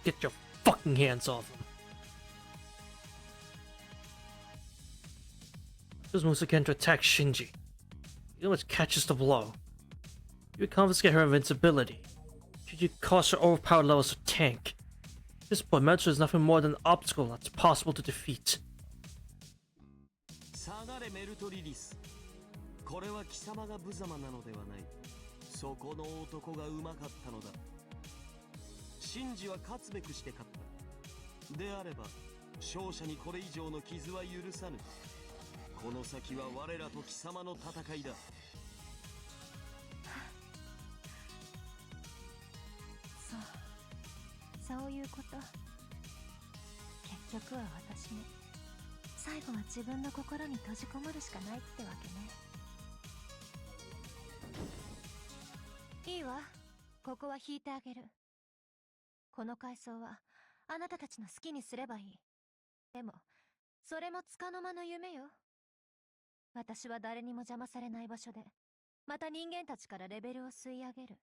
Get your fucking hands off him. Just moves again to attack Shinji. He almost catches the blow. You would confiscate her invincibility. Should you cause her overpowered levels to tank? At this point, maCter is nothing more than an obstacle that's possible to defeat. 下がれメルトリリス。これは貴様が無様なのではない。そこの男がうまかったのだ。シンジは勝つべくして勝った。であれば勝者にこれ以上の傷は許さぬ。この先は我らと貴様の戦いだ。そういうこと。結局は私も最後は自分の心に閉じこもるしかないってわけね。いいわ、ここは引いてあげる。この階層はあなたたちの好きにすればいい。でもそれも束の間の夢よ。私は誰にも邪魔されない場所でまた人間たちからレベルを吸い上げる。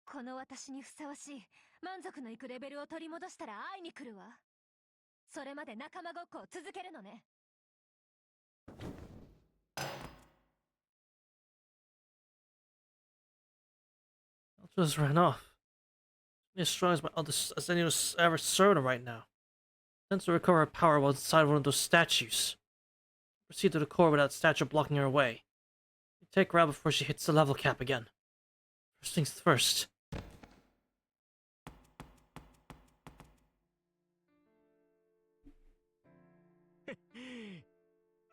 この私にふさわしい満足のいくレベルを取り戻したら会いに来るわ。それまで仲間ごっこを続けるのね。Just ran off. As strong as anyone's ever served him right now. Attempts to recover her power while inside one of those statues. Proceed to the core without the statue blocking her way. You take her out before she hits the level cap again. First things first.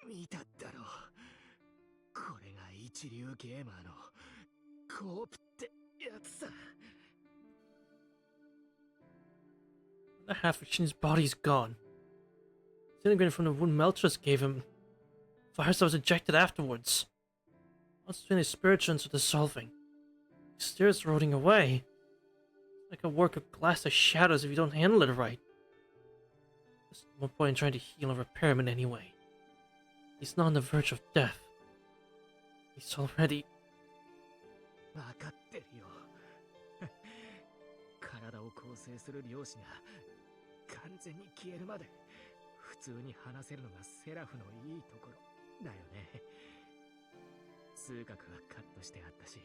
見ただろう。これが一流ゲーマーのコープってやつさ。The half of Shin's body is gone. Disintegrated from the wound maCter gave him. Virus that was injected afterwards. Once between his spirituals are dissolving. His stairs rotting away. It's like a work of glass that shatters if you don't handle it right. There's no point in trying to heal or repair him in any way. He's not on the verge of death. He's already... 分かってるよ。体を構成する粒子が完全に消えるまで普通に話せるのがセラフのいいところだよね。痛覚はカットしてあったし、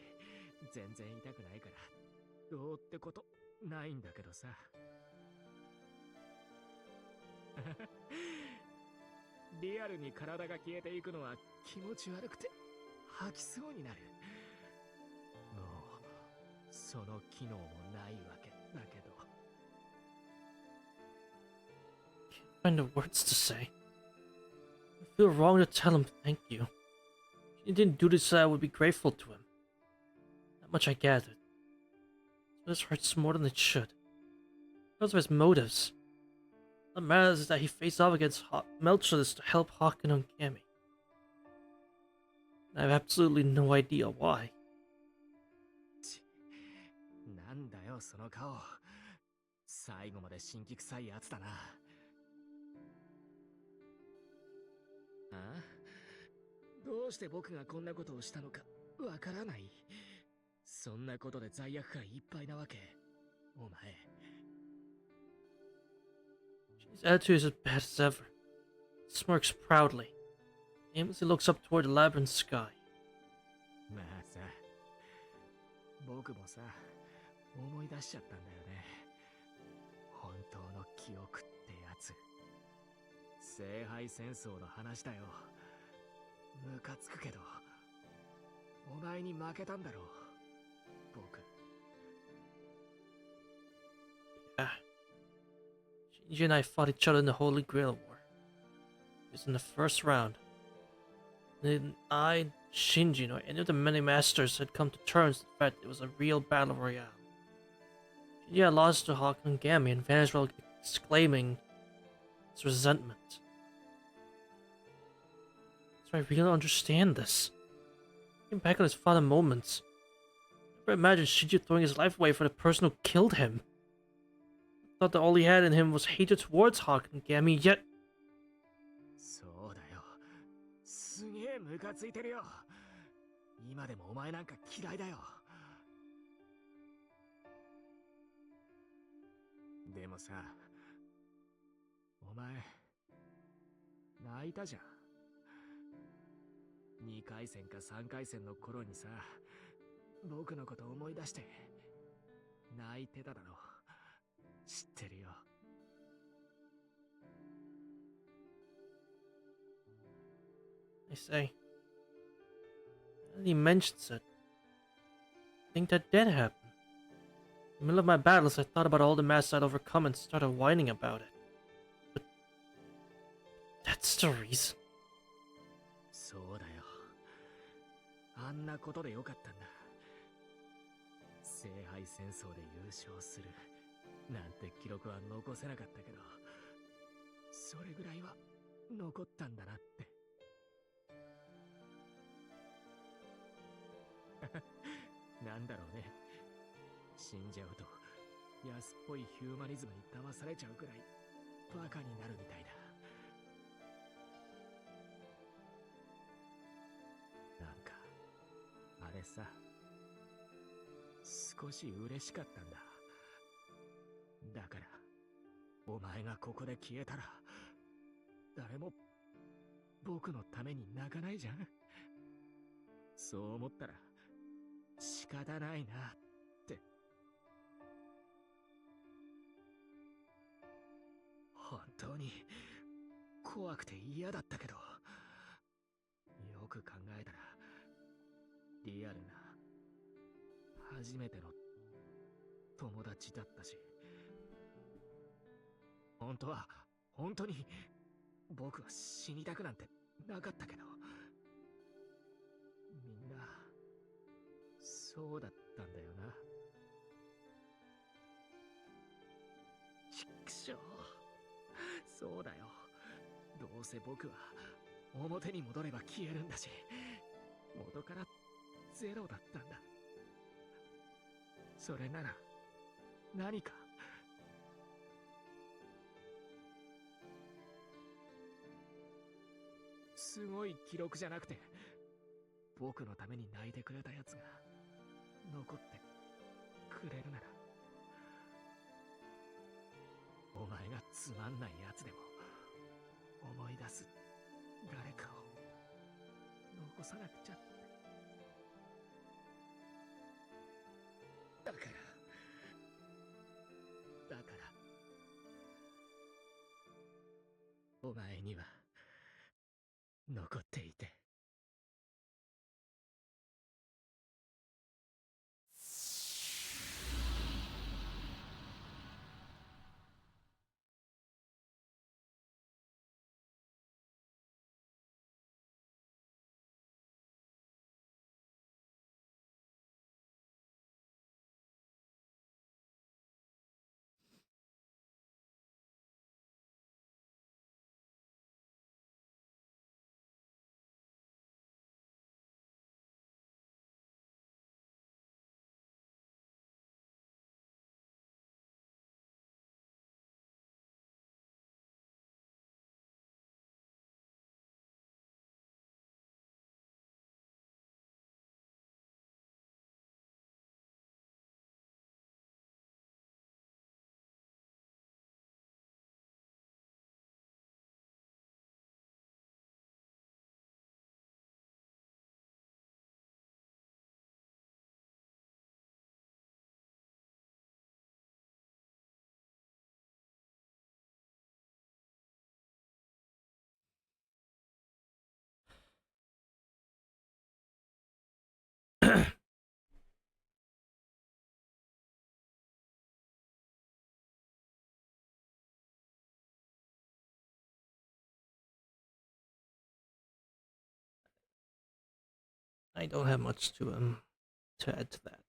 全然痛くないからどうってことないんだけどさ。リアルに体が消えていくのは気持ち悪くて吐きそうになる。もうその機能もないわけだけど。Can't find the words to say. I feel wrong to tell him thank you. He didn't do this so I would be grateful to him. That much I gathered. So this hurts more than it should. Because of his motives. What matters is that he faced off against maCter to help haC and Okami. I have absolutely no idea why. なんだよその顔。最後まで神気臭いやつだな。ああ、どうして僕がこんなことをしたのかわからない。そんなことで罪悪感いっぱいなわけ。お前。His attitude is as bad as ever. He smirks proudly. Aimlessly looks up toward the labyrinth sky. まあさ、僕もさ、思い出しちゃったんだよね。本当の記憶ってやつ。聖杯戦争の話だよ。ムカつくけど、お前に負けたんだろう、僕。Yeah. Shinji and I fought each other in the Holy Grail War. It was in the first round. Then I, Shinji, nor any of the many masters had come to terms with the fact it was a real battle royale. Shinji had lost to haC and Gami and vanished while exclaiming his resentment. So I really don't understand this. Looking back on his final moments, I never imagined Shinji throwing his life away for the person who killed him. I thought that all he had in him was hatred towards haC and Gami, yet そうだよ。すげえムカついてるよ。今でもお前なんか嫌いだよ。でもさ、お前、泣いたじゃん。2回戦か3回戦の頃にさ、僕のこと思い出して、泣いてただろ。知ってるよ。I say. And he mentions it. I think that did happen. In the middle of my battles, I thought about all the masks I'd overcome and started whining about it. But that's the reason. そうだよ。あんなことでよかったんだ。聖杯戦争で優勝するなんて記録は残せなかったけど、それぐらいは残ったんだなって。なんだろうね。死んじゃうと安っぽいヒューマニズムに騙されちゃうくらいバカになるみたいだ。なんかあれさ、少し嬉しかったんだ。だからお前がここで消えたら誰も僕のために泣かないじゃん。そう思ったら仕方ないなって。本当に怖くて嫌だったけど、よく考えたらリアルな初めての友達だったし、本当に僕は死にたくなんてなかったけど、みんなそうだったんだよな。ちくしょう。そうだよ。どうせ僕は表に戻れば消えるんだし、元からゼロだったんだ。それなら何かすごい記録じゃなくて、僕のために泣いてくれたやつが残ってくれるなら、お前がつまんないやつでも思い出す誰かを残さなくちゃって。だからお前には残っていて。I don't have much to add to that.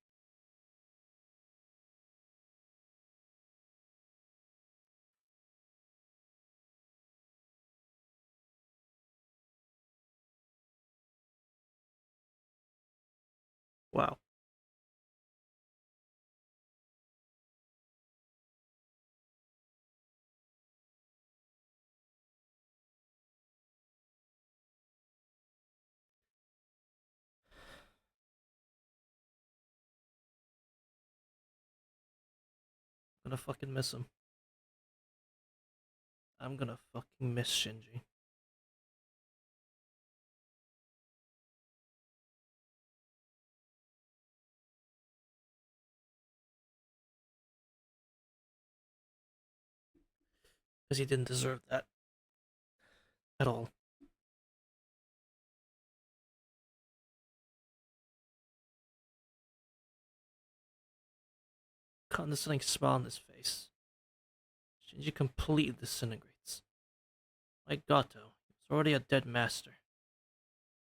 Wow. I'm gonna fucking miss him. I'm gonna fucking miss Shinji. Because he didn't deserve that. At all. Condescending smile on his face. Shinji completely disintegrates. My Gato was already a dead master.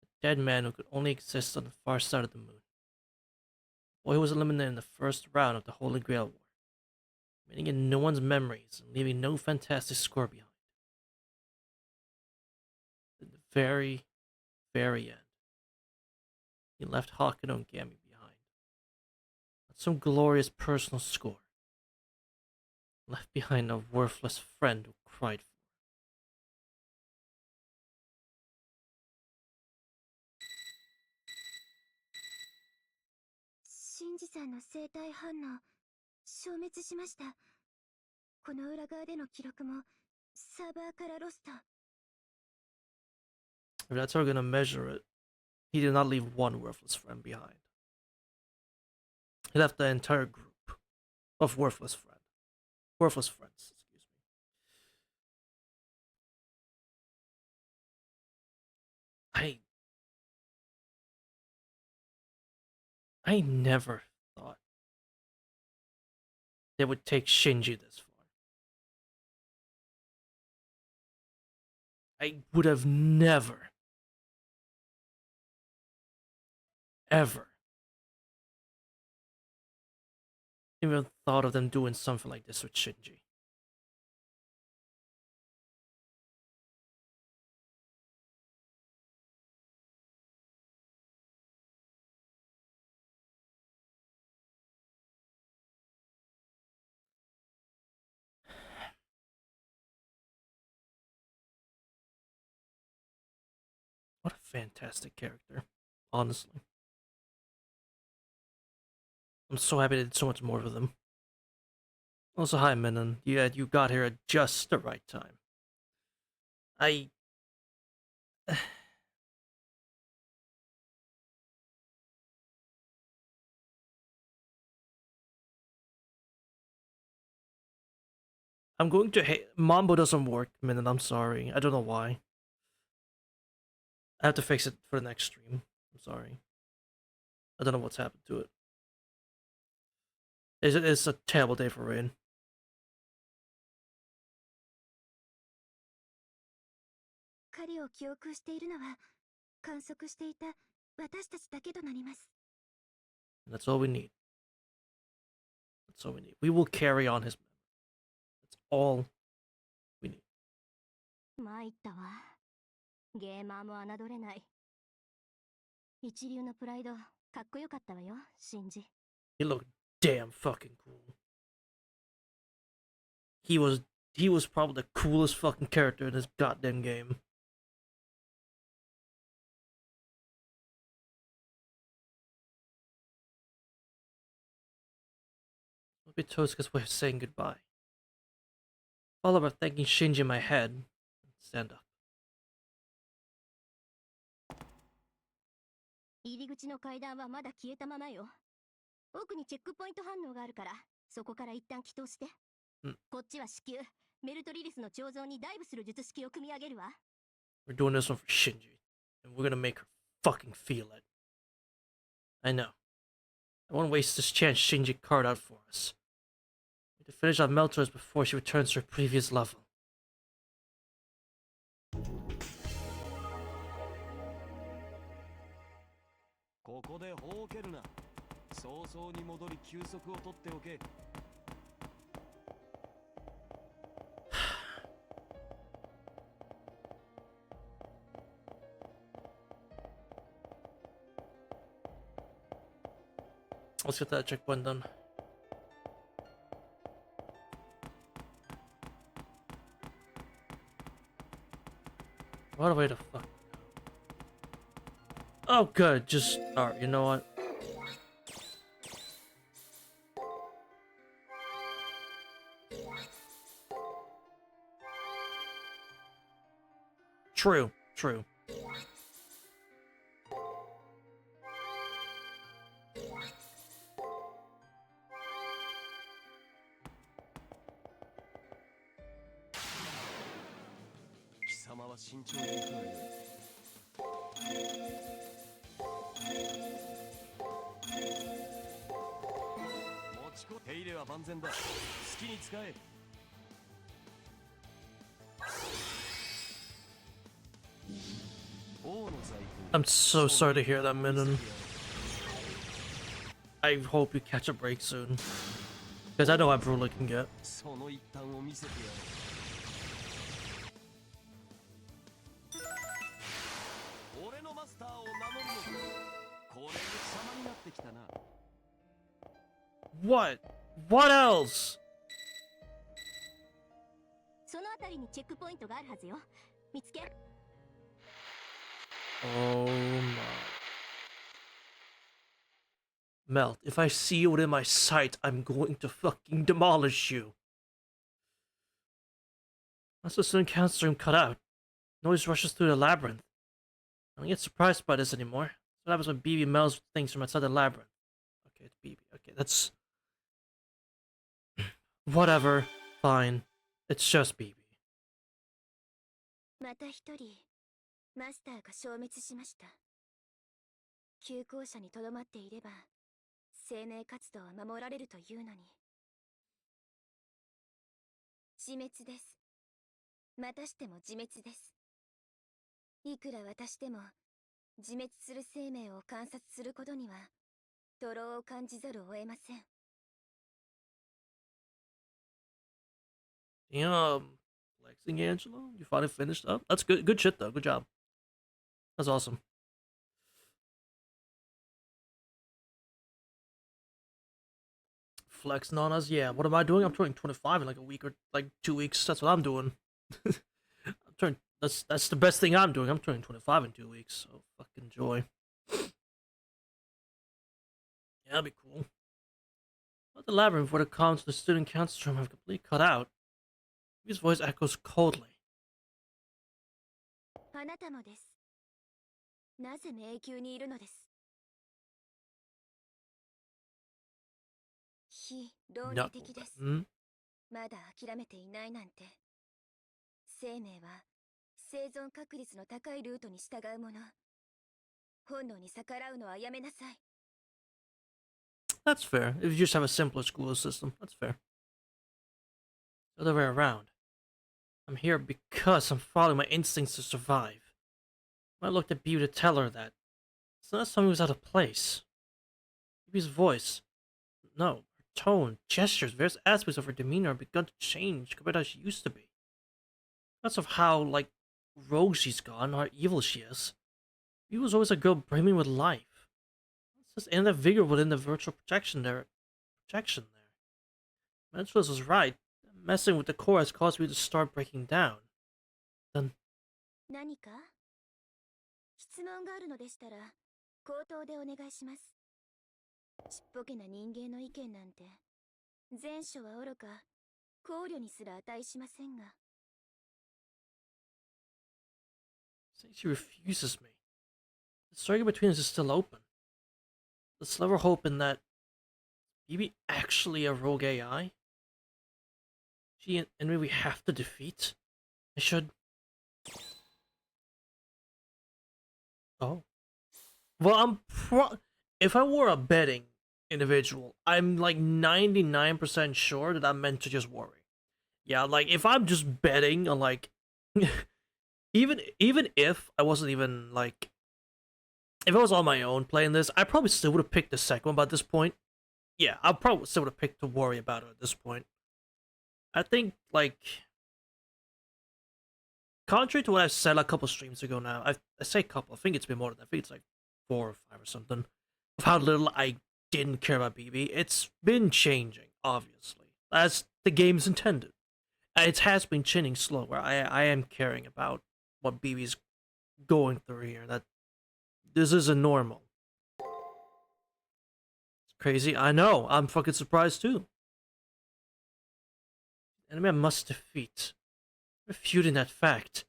A dead man who could only exist on the far side of the moon. The boy who was eliminated in the first round of the Holy Grail War, remaining in no one's memories and leaving no fantastic score behind. At the very, very end, he left Hakuno and Gami behind. Not some glorious personal score. Left behind a worthless friend who cried for. シンジさんの生体反応消滅しました。この裏側での記録もサーバーからロスト。 If that's how we're gonna measure it, he did not leave one worthless friend behind. He left the entire group of worthless friends. Excuse me. I never thought they would take Shinji this far. I would have never, ever, even thought of them doing something like this with Shinji. What a fantastic character, honestly. I'm so happy they did so much more with him. Also, hi, Menon. Yeah, you got here at just the right time. I'm going to hate. Mambo doesn't work, Menon. I'm sorry. I don't know why. I have to fix it for the next stream. I'm sorry. I don't know what's happened to it. It's a terrible day for Rain. 彼を記憶しているのは観測していた私たちだけとなります。 That's all we need. That's all we need. We will carry on his memory. That's all we need. 参ったわ。ゲーマーも侮れない。一流のプライド、かっこよかったわよ、シンジ。 He looked damn fucking cool. He was probably the coolest fucking character in this goddamn game. It'll be Tosuke's way of saying goodbye. All about thanking Shinji in my head. Stand up. 入り口の階段はまだ消えたままよ。奥にチェックポイント反応があるから、そこから一旦祈祷して。こっちは至急、メルトリリスの彫像にダイブする術式を組み上げるわ。We're doing this one for Shinji, and we're gonna make her fucking feel it. I know. I won't waste this chance Shinji carved out for us. We have to finish our maCters before she returns to her previous level. 場に戻り休息を取っておけ。 Let's get that checkpoint done. What a way to fuck. Oh, good. Just, alright, you know what? True, true. 貴様は慎重に行くがよい。持ちこ手入れは万全だ。好きに使え。王の財宝。 I'm so sorry to hear that, Minun. I hope you catch a break soon. Because I know how brutal it can get. その一端を見せてやる。 俺のマスターを名乗るのか。これで貴様になってきたな。 What? What else? そのあたりにチェックポイントがあるはずよ。見つけ。 Oh my. Melt, if I see you within my sight, I'm going to fucking demolish you. That's the student council room cut out. Noise rushes through the labyrinth. I don't get surprised by this anymore. That's what happens when BB melts things from outside the labyrinth. Okay, it's BB. Okay, that's... Whatever. Fine. It's just BB. また一人マスターが消滅しました。旧校舎に留まっていれば生命活動は守られるというのに。自滅です。またしても自滅です。いくら渡しても自滅する生命を観察することには徒労を感じざるを得ません。 Damn. Flexing Angelo? You finally finished up? That's good. Good shit, though. Good job. That's awesome. Flexing on us? Yeah. What am I doing? I'm turning 25 in like a week or like 2 weeks. That's what I'm doing. That's the best thing I'm doing. I'm turning 25 in 2 weeks. So fucking joy. Yeah, that'd be cool. But the labyrinth where the comms to the student council room have completely cut out. His voice echoes coldly. あなたもです。なぜ迷宮にいるのです。非論理的です。まだ諦めていないなんて。生命は生存確率の高いルートに従うもの。本能に逆らうのはやめなさい。 That's fair. If you just have a simpler school system, that's fair. The other way around. I'm here because I'm following my instincts to survive. I looked at Beauty to tell her that. It's not something was out of place. Beauty's voice, no, her tone, gestures, various aspects of her demeanor have begun to change compared to how she used to be. Because of how, like, rogue she's gone, how evil she is. Beauty was always a girl brimming with life. And that vigor within the virtual protection there. Mentress was right. Messing with the core has caused me to start breaking down. Then... 何か質問があるのでしたら口頭でお願いします。ちっぽけな人間の意見なんて前書はおろか考慮にすら値しませんが。 Saying she refuses me. The struggle between us is still open. The sliver hope in that maybe actually a rogue AI? She and enemy we have to defeat? I should... Oh. Well, if I were a betting individual, I'm like 99% sure that I'm meant to just worry. Yeah, like if I'm just betting on like... even if I wasn't even like... If I was on my own playing this, I probably still would have picked the second one by this point. yeah, I'll probably still would have picked to worry about it at this point. I think, like, contrary to what I said a couple streams ago now, I say couple, I think it's been more than that. I think it's like 4 or 5 or something, of how little I didn't care about BB. It's been changing, obviously, as the game's intended. It has been changing slower. I am caring about what BB's going through here. That this isn't normal. It's crazy. I know. I'm fucking surprised too. Enemy I must defeat. Refuting that fact.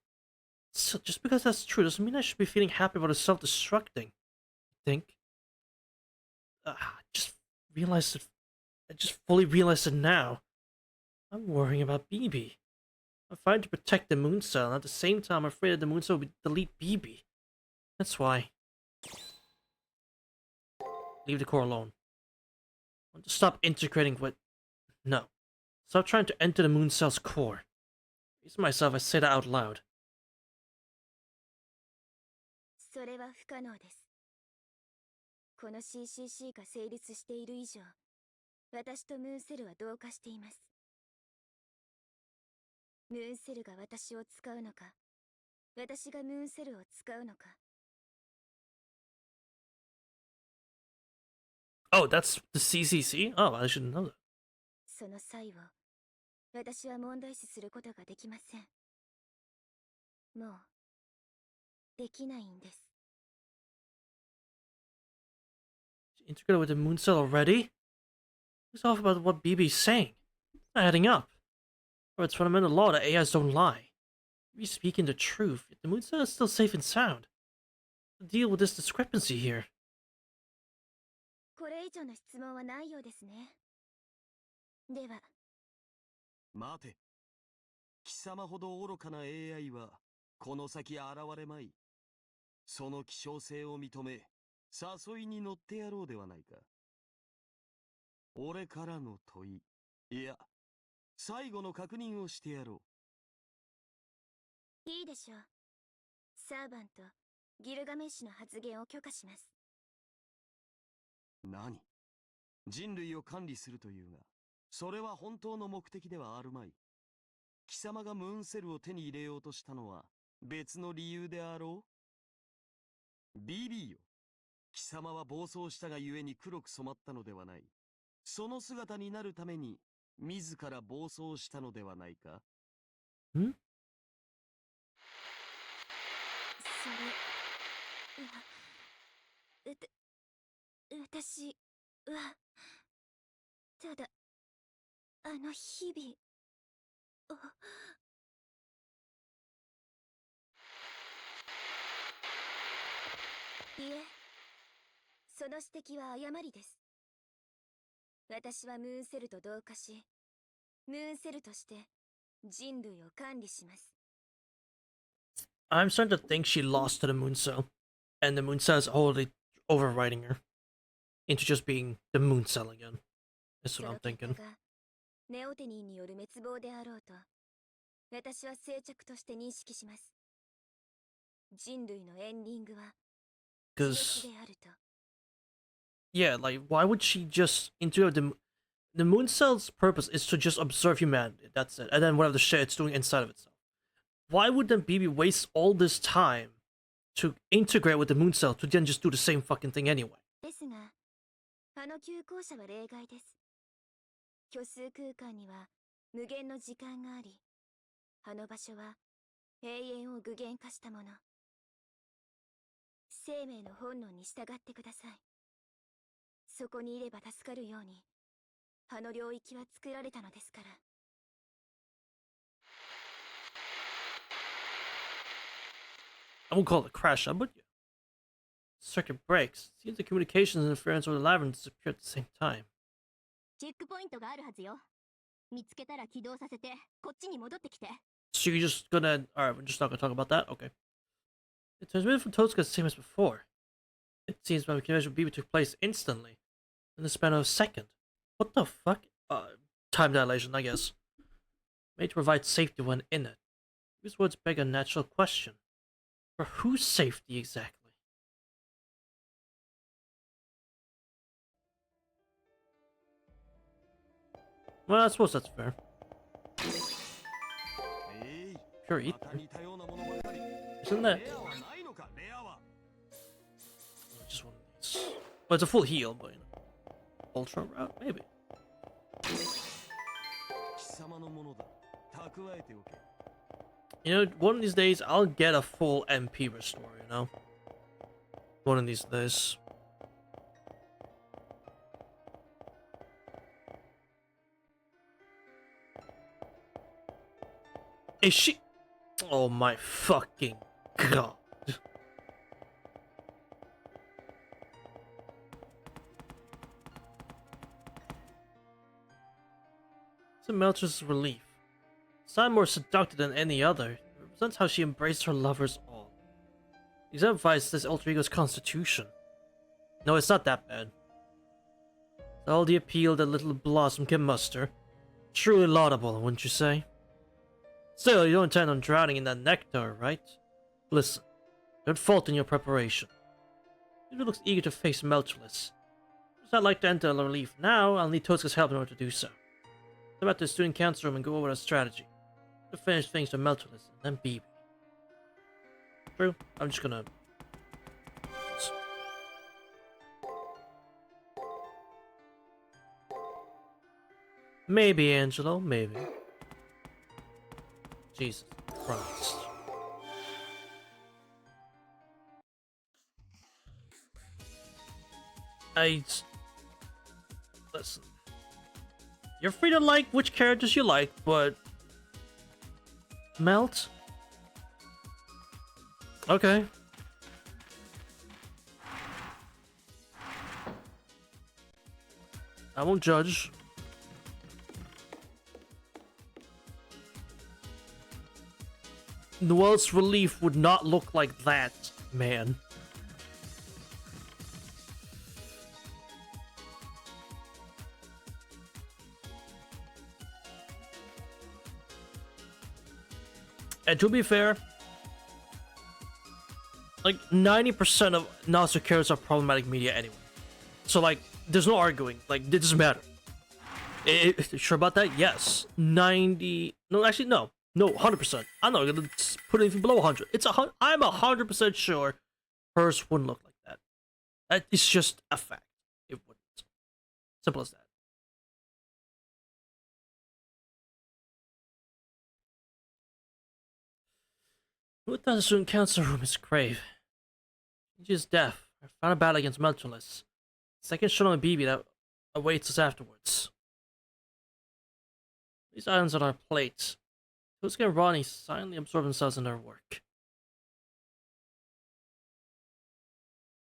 So just because that's true doesn't mean I should be feeling happy about it self-destructing. I think. Just realized it. I just fully realized it now. I'm worrying about BB. I'm trying to protect the moon cell, and at the same time, I'm afraid that the moon cell will delete BB. That's why. Leave the core alone. I want to stop integrating with. No. Stop trying to enter the moon cell's core. Reason myself, I say that out loud. それは不可能です。この CCC が成立している以上、私とムーンセルは同化しています。ムーンセルが私を使うのか、私がムーンセルを使うのか。Oh, that's the CCC? Oh, I shouldn't know that. その際を、私は問題視することができません。もう、できないんです。Integrated with the moon cell already? Who's off about what BB's saying? It's not adding up. Or it's fundamental law that AIs don't lie. BB's speaking the truth, yet the moon cell is still safe and sound. To deal with this discrepancy here. これ以上の質問はないようですね。では。待て。貴様ほど愚かな AI はこの先現れまい。その希少性を認め、誘いに乗ってやろうではないか。俺からの問い、いや、最後の確認をしてやろう。いいでしょう。サーバント、ギルガメッシュの発言を許可します。何？人類を管理するというが、それは本当の目的ではあるまい。貴様がムーンセルを手に入れようとしたのは別の理由であろう？ BB よ。貴様は暴走したがゆえに黒く染まったのではない。その姿になるために自ら暴走したのではないか？ん？それは、私は、ただ、あの日々を。いえ、その指摘は誤りです。私はムーンセルと同化し、ムーンセルとして人類を管理します。I'm starting to think she lost to the moon cell, and the moon cell is already overriding her into just being the moon cell again. That's what I'm thinking. ネオテニーによる滅亡であろうと、私は静着として認識します。人類のエンディングは、Because, であると。yeah, like, why would she just integrate the moon cell's purpose is to just observe humanity, that's it, and then whatever the shit it's doing inside of itself. Why would then BB waste all this time to integrate with the moon cell to then just do the same fucking thing anyway? ですが、あの急行車は例外です。虚数空間には無限の時間があり、あの場所は永遠を具現化したもの。生命の本能に従ってください。そこにいれば助かるように、あの領域は作られたのですから。I won't call it a crash up, but yeah. Circuit breaks. Seems the communications interference with the labyrinth disappear at the same time. チェックポイントがあるはずよ。見つけたら起動させて、こっちに戻ってきて。So you're just gonna... Alright, we're just not gonna talk about that? Okay. It transmitted from Toadska the same as before. It seems my communication with BB took place instantly. In the span of a second. What the fuck? Time dilation, I guess. Made to provide safety when in it. These words beg a natural question. For whose safety exactly? Well, I suppose that's fair. えい Pure ま ether. た似たようなものばかり Isn't that レアはないのかレアは just one of these? Well, it's a full heal, but you know. Ultra route? Maybe. 貴様のものだ蓄えておけ You know, one of these days I'll get a full MP restore, you know? One of these days. Is she? Oh my fucking god. It's a maCter's relief. Sound more seductive than any other. It represents how she embraced her lover's all. Exemplifies this alter ego's constitution. No, it's not that bad. It's all the appeal that little blossom can muster. Truly laudable, wouldn't you say? Still, you don't intend on drowning in that nectar, right? Listen, don't fault in your preparation. You looks eager to face maCterless. Does not like to enter the relief now, I'll need Tosuke's help in order to do so. Step out to the student council room and go over a strategy. To finish things to maCterless, and then BB. True, I'm just gonna... Maybe, Angelo, maybe. Jesus Christ. Listen. You're free to like which characters you like, but... Melt? Okay. I won't judge. Noel's relief would not look like that, man. And to be fair, like 90% of Nasu characters are problematic media anyway. So like, there's no arguing. Like, it doesn't matter. Sure about that? Yes. 90. No, actually, no. No, 100%. I'm not gonna put anything below 100. I'm 100% sure hers wouldn't look like that. That is just a fact. It wouldn't. Simple as that. Who does the student council room is grave? Chinji is deaf. I found a battle against maCterless. Second Shonen BB that awaits us afterwards. These items on our plates. Tosuke and Ronnie silently absorb themselves in their work.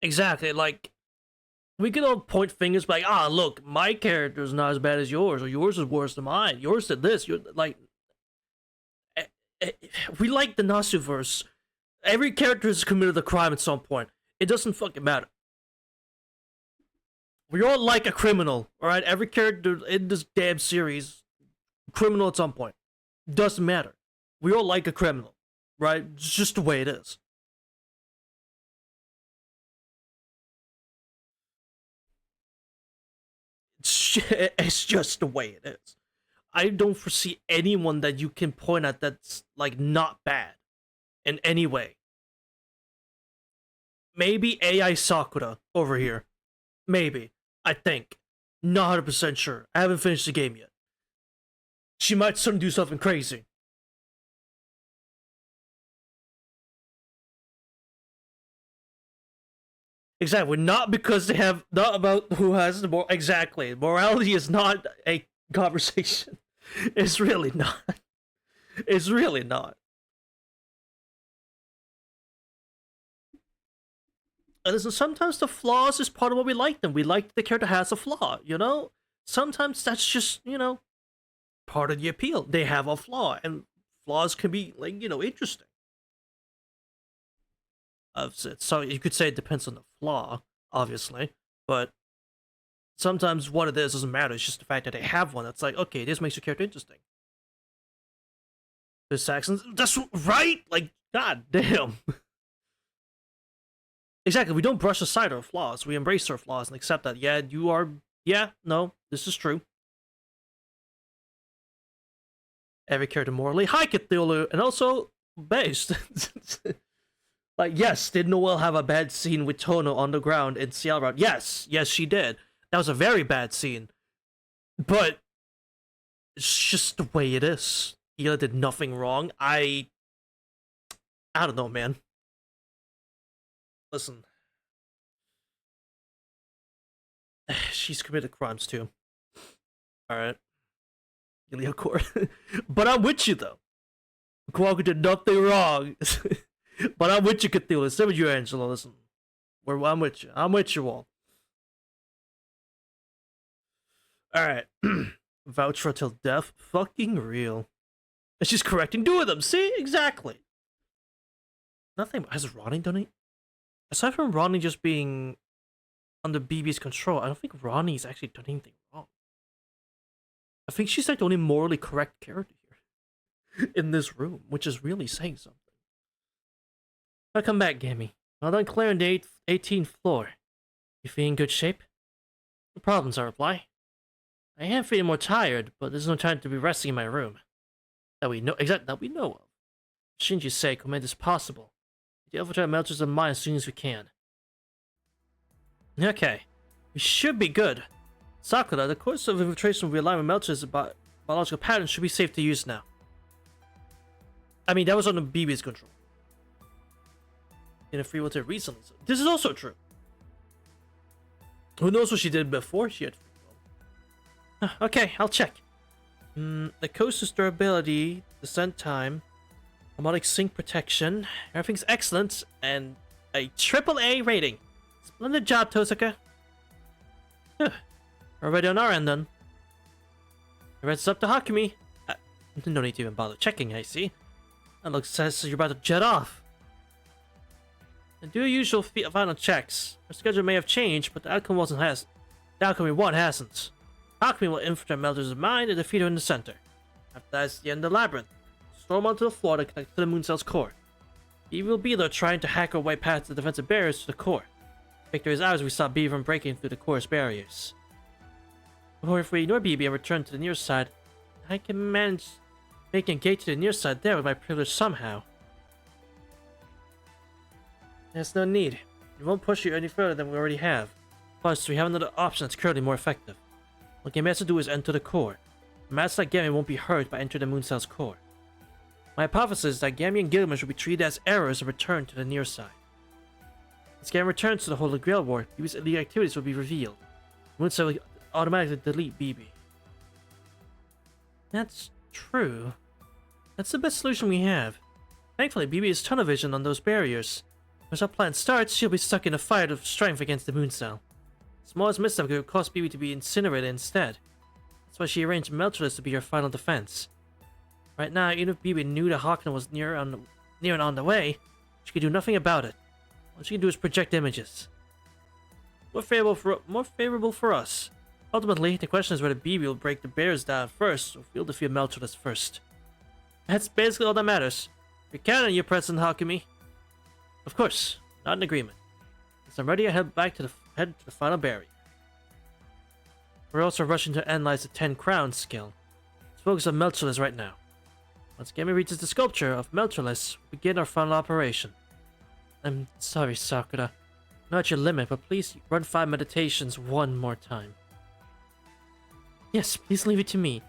Exactly, like, we can all point fingers like, ah, look, my character's not as bad as yours, or yours is worse than mine, yours did this, you're like... We like the Nasuverse. Every character has committed a crime at some point. It doesn't fucking matter. We all like a criminal, alright? Every character in this damn series, criminal at some point. Doesn't matter. We all like a criminal, right? It's just the way it is. It's just the way it is. I don't foresee anyone that you can point at that's, like, not bad in any way. Maybe AI Sakura over here. Maybe. I think. Not 100% sure. I haven't finished the game yet. She might suddenly do something crazy. Exactly. Not because they have... Not about who has the more... Exactly. Morality is not a conversation. It's really not. It's really not. And listen, sometimes the flaws is part of what we like them. We like the character has a flaw, you know? Sometimes that's just, you know, part of the appeal. They have a flaw, and flaws can be, like, you know, interesting. So you could say it depends on the flaw, obviously, but sometimes what it is doesn't matter. It's just the fact that they have one. That's like, okay, this makes your character interesting. The Saxons, that's right. Like, god damn. Exactly. We don't brush aside our flaws. We embrace our flaws and accept that. Yeah, you are. Yeah, no, this is true. every character morally. Hi, Cthulhu, and also based. Like, yes, did Noelle have a bad scene with Tono on the ground in Ciel Route? Yes, she did. That was a very bad scene. But it's just the way it is. Hila did nothing wrong. I don't know, man. Listen. She's committed crimes too. Alright. Hila Court. But I'm with you though. Kwaku did nothing wrong. But I'm with you, Cthulhu. Same with you, Angela. Listen. I'm with you. I'm with you all. Alright. Vouch for till death. Fucking real. And she's correcting two of them. See? Exactly. Nothing. Has Ronnie done it? Aside from Ronnie just being under BB's control, I don't think Ronnie's actually done anything wrong. I think she's like the only morally correct character here in this room, which is really saying something. Welcome back, Gammy. Well done clearing the 18th floor. You feeling in good shape? No problems, I reply. I am feeling more tired, but there's no time to be resting in my room. That we know of. Shinji's sake, we'll make this possible. The infiltrate melters of mine as soon as we can. Okay, we should be good. Sakura, the course of infiltration of realignment melters about biological patterns should be safe to use now. I mean, that was under BB's control. In a free will to recently. So this is also true. Who knows what she did before she had free will? Okay, I'll check. The coaster's durability, descent time, harmonic sync protection, everything's excellent, and a AAA rating. Splendid job, Tosaka. We're ready on our end then. The rest is up to Hakumi. No need to even bother checking, I see. That looks as you're about to jet off. And do your usual final checks. Our schedule may have changed, but the outcome hasn't. Hakumi will infiltrate Melter's mind and defeat her in the center. After that, it's the end of the labyrinth. Storm onto the floor to connect to the moon cell's core. Beaver will be there trying to hack her way past the defensive barriers to the core. Victory is ours. We stop Beaver from breaking through the core's barriers. Or if we ignore BB and return to the near side, I can manage making a gate to the near side there with my privilege somehow. There's no need. We won't push you any further than we already have. Plus, we have another option that's currently more effective. What Game has to do is enter the core. A master like Gammy won't be hurt by entering the moon cell's core. My hypothesis is that Gammy and Gilgamesh will be treated as errors and returned to the near side. As Gammy returns to the Holy Grail War, BB's illegal activities will be revealed. The moon cell will automatically delete BB. That's true. That's the best solution we have. Thankfully, BB has tunnel vision on those barriers. Once our plan starts, she'll be stuck in a fight of strength against the moon cell. The smallest misstep could cause BB to be incinerated instead. That's why she arranged Melterless to be her final defense. Right now, even if BB knew that Hawkins was near and on the way, she could do nothing about it. All she can do is project images. More favorable for us. Ultimately, the question is whether BB will break the barriers down first, or if we'll defeat Melterless first. That's basically all that matters. We count on you, President Hakumi. Of course, not an agreement. As I'm ready, I head back to the final barrier. We're also rushing to analyze the 10 crowns skill. Let's focus on Melterless right now. Once Gammy reaches the sculpture of Melterless, we begin our final operation. I'm sorry, Sakura. Not at your limit, but please run 5 meditations one more time. Yes, please leave it to me.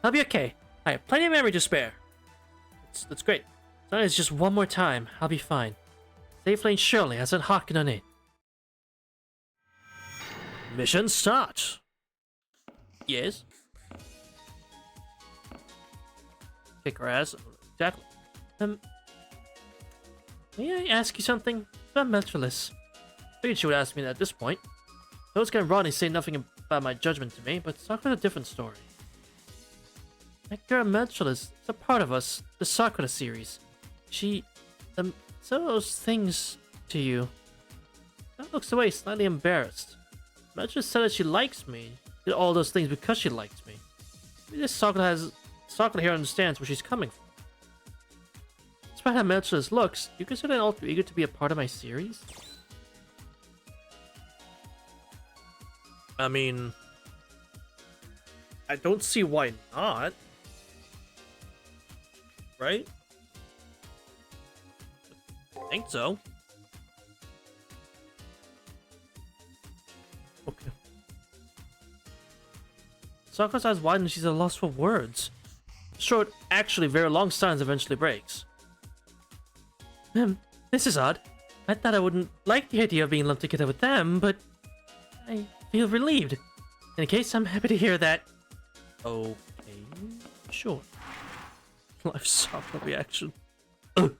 I'll be okay. I have plenty of memory to spare. That's great. As long as it's just one more time, I'll be fine. Safely and surely, I sent Hawken on it. Mission start. Yes. Kick her ass. Exactly. May I ask you something? About Melterless. Figured she would ask me that at this point. Those and Ronnie say nothing about my judgment to me, but Sakura's a different story. maCter and Melterless is a part of us, the Sakura series. She, said those things to you. That looks away, slightly embarrassed. Melterless said that she likes me. Did all those things because she likes me. Maybe this Sakura here understands where she's coming from. Despite how Melterless looks, do you consider an alter ego to be a part of my series? I mean, I don't see why not. right? I think so. Okay. Sakura's eyes widen and she's at a loss for words. Short, actually very long silence eventually breaks. This is odd. I thought I wouldn't like the idea of being lumped together with them, but I feel relieved. In case, I'm happy to hear that. Okay, sure. Live Sakura reaction. Ugh.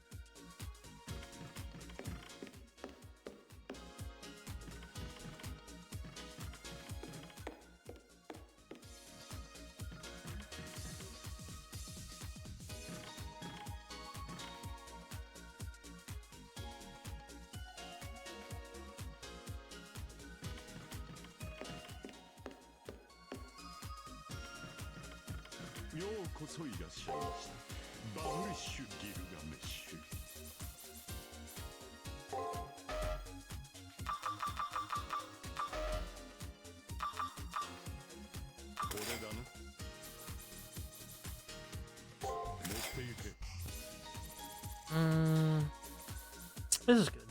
This is good.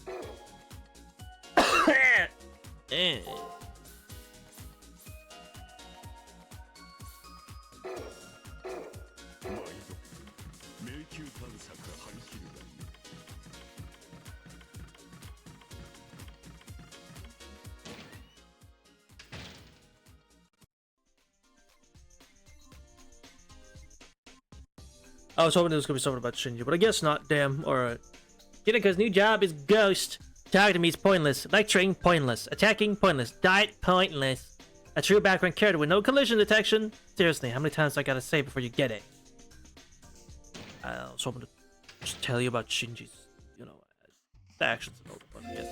Eh. I was hoping it was gonna be something about Shinji, but I guess not. Damn. Alright. Get it, cause new job is ghost. Talking to me is pointless. Lecturing, pointless. Attacking, pointless. Diet, pointless. A true background character with no collision detection. Seriously, how many times do I gotta say before you get it? I was hoping to just tell you about Shinji's, you know, the actions and all the fun. Yes,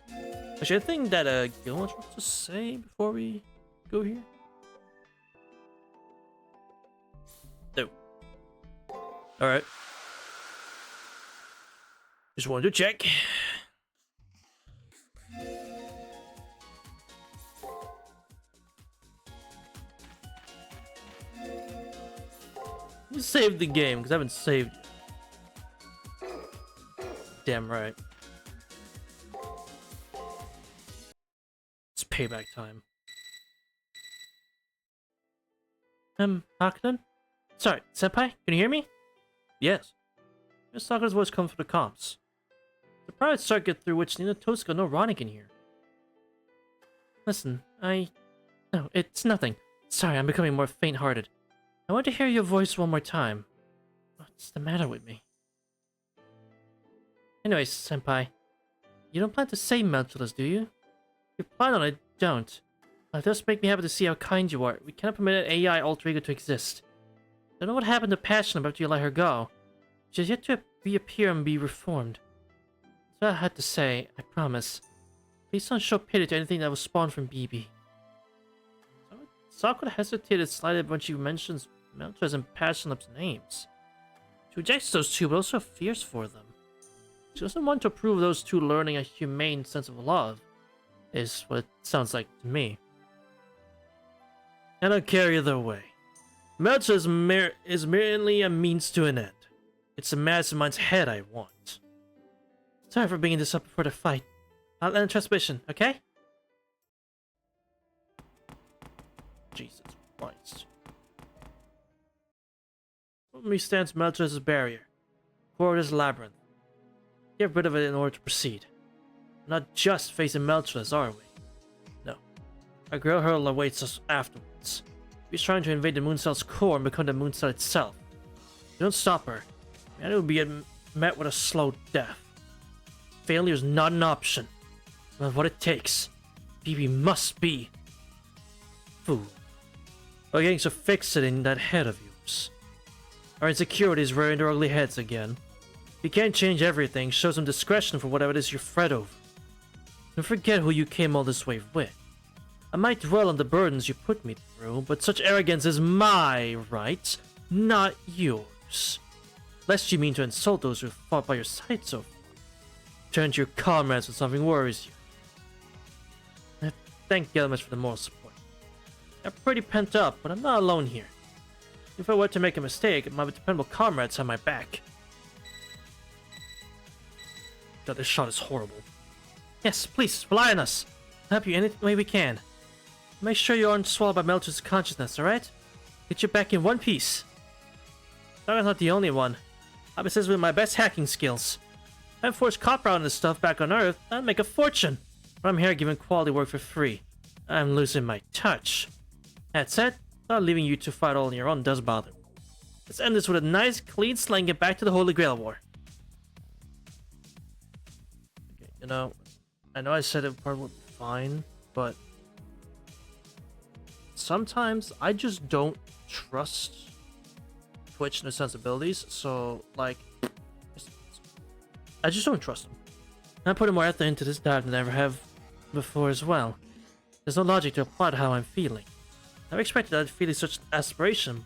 that's actually, I think that Gilmore wants to say before we go here. No. Alright. Just wanted to check. Let's save the game, because I haven't saved it. Damn right. It's payback time. Hakunen? Sorry, senpai? Can you hear me? Yes. Miss Sakura's voice comes from the comms. The private circuit through which Nina Tosuka no Ronnie can hear. Listen, no, it's nothing. Sorry, I'm becoming more faint-hearted. I want to hear your voice one more time. What's the matter with me? Anyways, senpai. You don't plan to save maCter, do you? If you plan on it, don't. It does make me happy to see how kind you are. We cannot permit an AI alter ego to exist. Don't know what happened to Passion after you let her go. She has yet to reappear and be reformed. That's what I had to say, I promise. Please don't show pity to anything that was spawned from BB. Sakura hesitated slightly when she mentions maCter's and Passion's names. She rejects those two, but also fears for them. She doesn't want to prove those two learning a humane sense of love, is what it sounds like to me. I don't care either way. maCter is merely a means to an end. It's the mastermind's head I want. Sorry for bringing this up before the fight. I'll end transmission, okay? Jesus Christ. Before me stands maCter's barrier. Corridor's labyrinth. Get rid of it in order to proceed. We're not just facing maCter's, are we? No. A girl hurdle awaits us afterwards. She's trying to invade the Mooncell's core and become the Mooncell itself. If you don't stop her, man, it will be met with a slow death. Failure is not an option. No matter what it takes, BB must be food. By getting so fixated in that head of yours. Our insecurities rearing their ugly heads again. You can't change everything, show some discretion for whatever it is you fret over. Don't forget who you came all this way with. I might dwell on the burdens you put me through, but such arrogance is my right, not yours. Lest you mean to insult those who fought by your side so far. Turn to your comrades when something worries you. Thank Gelmus for the moral support. I'm pretty pent up, but I'm not alone here. If I were to make a mistake, my dependable comrades have my back. God, this shot is horrible. Yes, please, rely on us. I'll help you any way we can. Make sure you aren't swallowed by maCter's consciousness, alright? Get you back in one piece. I'm not the only one. I've been says with my best hacking skills. If I force copper out of this stuff back on Earth, I'd make a fortune. But I'm here giving quality work for free. I'm losing my touch. That said, not leaving you to fight all on your own does bother me. Let's end this with a nice, clean slay and get back to the Holy Grail War. Okay, you know, I know I said it probably would be fine, but sometimes I just don't trust Twitch and their sensibilities, so, like, I just don't trust them. I'm putting more effort into this dive than I ever have before as well. There's no logic to apply to how I'm feeling. I never expected I'd feel such aspiration,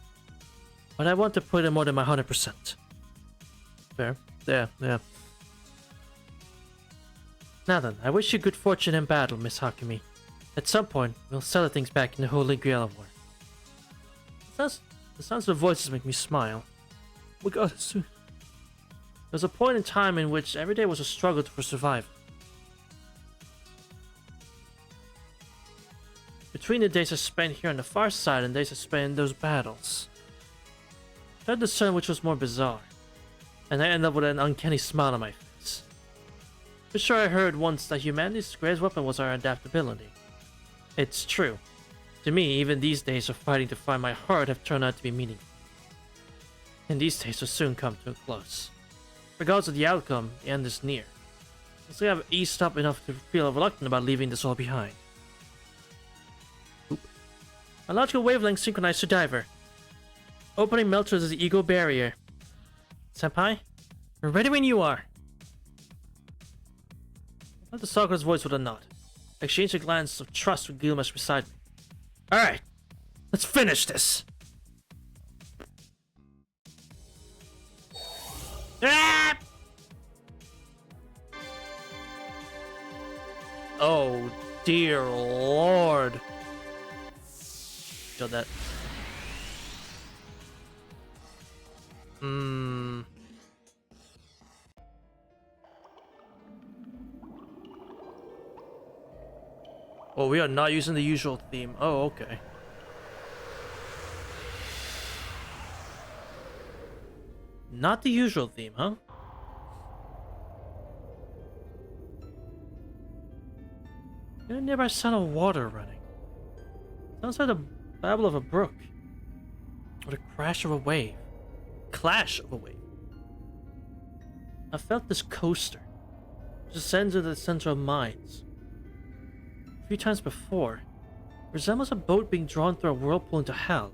but I want to put in more than my 100%. Fair. Yeah. Now then, I wish you good fortune in battle, Miss Hakumi. At some point, we'll settle things back in the Holy Grail War. The sounds of the voices make me smile. We got it soon. There was a point in time in which every day was a struggle for survival. Between the days I spent here on the far side and days I spent in those battles, I tried to discern which was more bizarre, and I ended up with an uncanny smile on my face. For sure, I heard once that humanity's greatest weapon was our adaptability. It's true. To me, even these days of fighting to find my heart have turned out to be meaningful. And these days will soon come to a close. Regardless of the outcome, the end is near. Looks like I've eased up enough to feel reluctant about leaving this all behind. Oop. My logical wavelength synchronized to diver. Opening maCter is the ego barrier. Senpai, we're ready when you are. I left the stalker's voice with a nod. I exchanged a glance of trust with Gilgamesh beside me. Alright, let's finish this! Ah! Oh dear lord. Got that. Oh, we are not using the usual theme. Oh, okay. Not the usual theme, huh? There's a nearby sound of water running. Sounds like the babble of a brook. Or the crash of a wave. Clash of a wave. I felt this coaster. It descends into the center of mines. A few times before, it resembles a boat being drawn through a whirlpool into hell.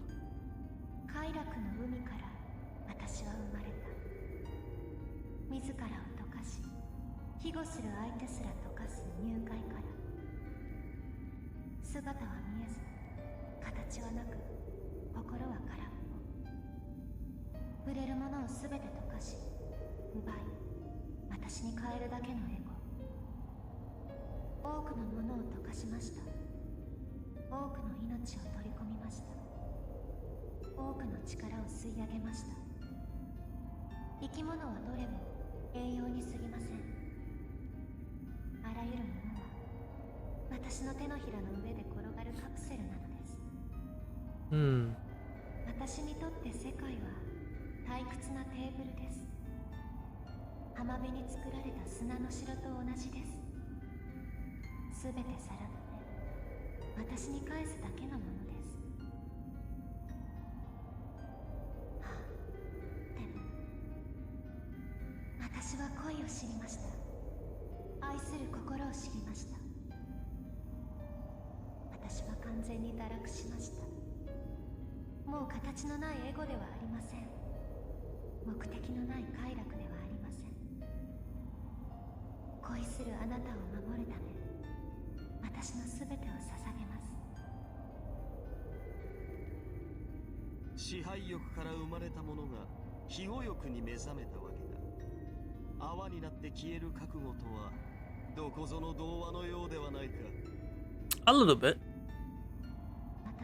支配欲から生まれたものが庇護欲に目覚めたわけだ。泡になって消える覚悟とはどこぞの童話のようではないか。A little bit.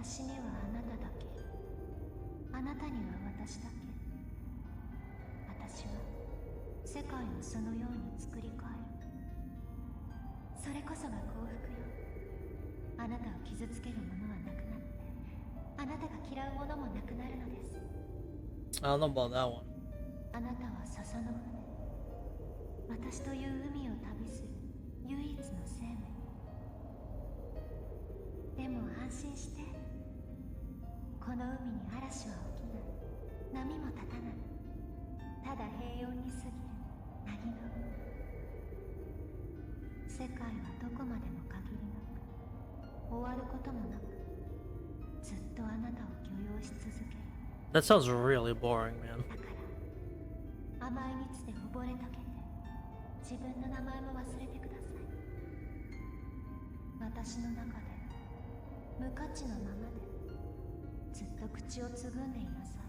私にはあなただけ、あなたには私だけ。私は世界をそのように作り変える。それこそが幸福よ。あなたを傷つけるものはなくなって、あなたが嫌うものもなくなるのです。 I don't know about that one. あなたは笹の船、私という海を旅する唯一の生命。でも安心して、この海に嵐は起きない、波も立たない。ただ平穏に過ぎる凪の海。世界はどこまでも限りなく、終わることもなく、ずっとあなたを許容し続ける。 That sounds really boring, man. だから甘い蜜で溺れたけて、自分の名前も忘れてください。私の中で無価値のままでずっと口をつぐんでいなさい。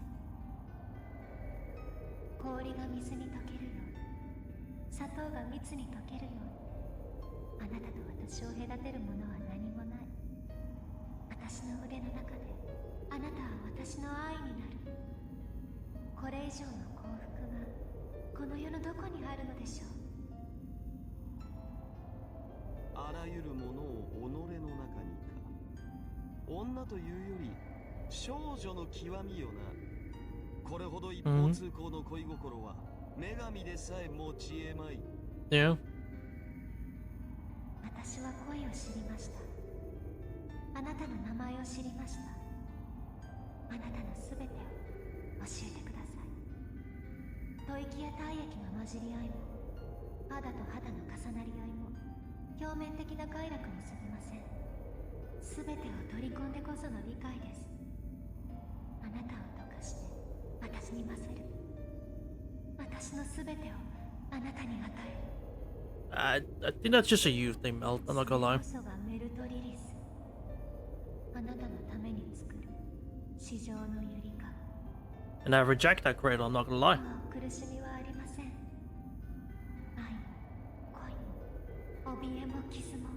氷が水に溶けるように、砂糖が蜜に溶けるように、あなたと私を隔てるものは何もない。私の腕の中であなたは私の愛になる。これ以上の幸福がこの世のどこにあるのでしょう。あらゆるものを己の中にか。女というより少女の極みよな。これほど一方通行の恋心は女神でさえ持ち得まい。Yeah. 私は恋を知りました。あなたの名前を知りました。あなたのすべてを教えてください。吐息や体液の混じり合いも、肌と肌の重なり合いも表面的な快楽に過ぎません。すべてを取り込んでこその理解です。あなたを溶かして私に混ぜる。私のすべてをあなたに与える。I think that's just a you thing, Melt. I'm not gonna lie. それこそがメルトリリス。あなたのために作る至上のゆりか。 And I reject that cradle, I'm not gonna lie. もう苦しみはありません。愛も恋も怯えも傷も、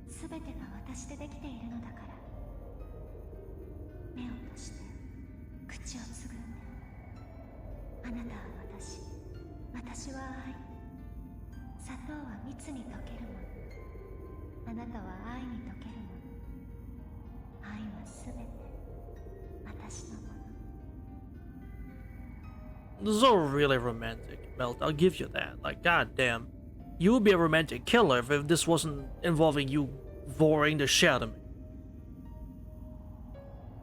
すべてが私でできているのだから。目を閉じて口をつぐんで、あなたは私、私は愛。砂糖は蜜に溶けるもの、あなたは愛に溶けるもの。愛はすべて私のもの。 This is all really romantic, Melt. I'll give you that. Like, goddamn. You would be a romantic killer if this wasn't involving you boring the shit out of me.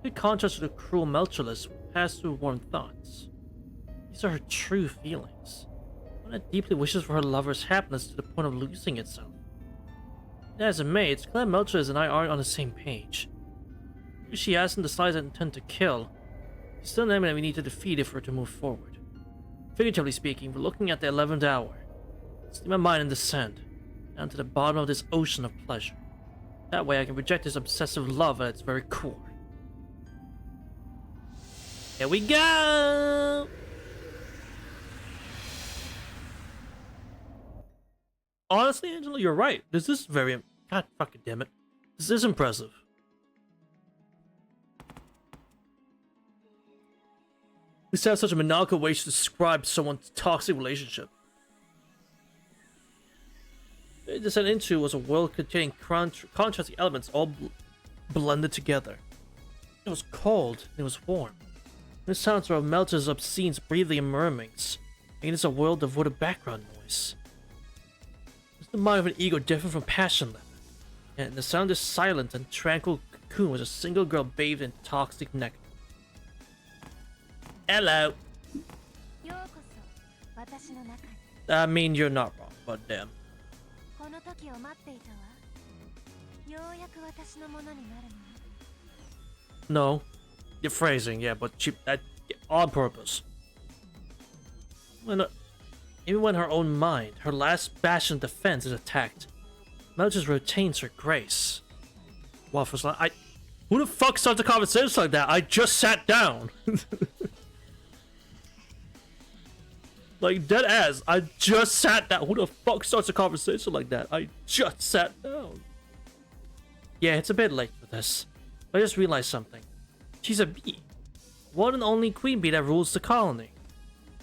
In contrast to the cruel Melchulus who passed through warm thoughts, these are her true feelings. One that deeply wishes for her lover's happiness to the point of losing itself. As it may, it's glad Melchulus and I aren't on the same page. If she hasn't decided to intend to kill, she's still an enemy that we need to defeat if we're to move forward. Figuratively speaking, we're looking at the 11th hour. Steam my mind and descend down to the bottom of this ocean of pleasure. That way I can reject this obsessive love at its very core. Here we go! Honestly, Angela, you're right. This is very... God fucking damn it. This is impressive. This has such a maniacal way to describe someone's toxic relationship. What it descended into was a world containing contrasting elements all blended together. It was cold, and it was warm. The sounds were of Melchor's obscene breathing and murmurings, making this a world devoid of background noise. It was the mind of an ego different from passion, and the sound of silent and tranquil cocoon was a single girl bathed in toxic nectar. Hello. I mean, you're not wrong, but damn. No, you're phrasing, yeah, but on purpose. Even when her own mind, her last bastion of defense, is attacked, Melchor retains her grace. Waffles, who the fuck starts a conversation like that? I just sat down. Like, dead ass, I just sat down. Who the fuck starts a conversation like that? I just sat down. Yeah, it's a bit late for this. I just realized something. She's a bee. One and only queen bee that rules the colony.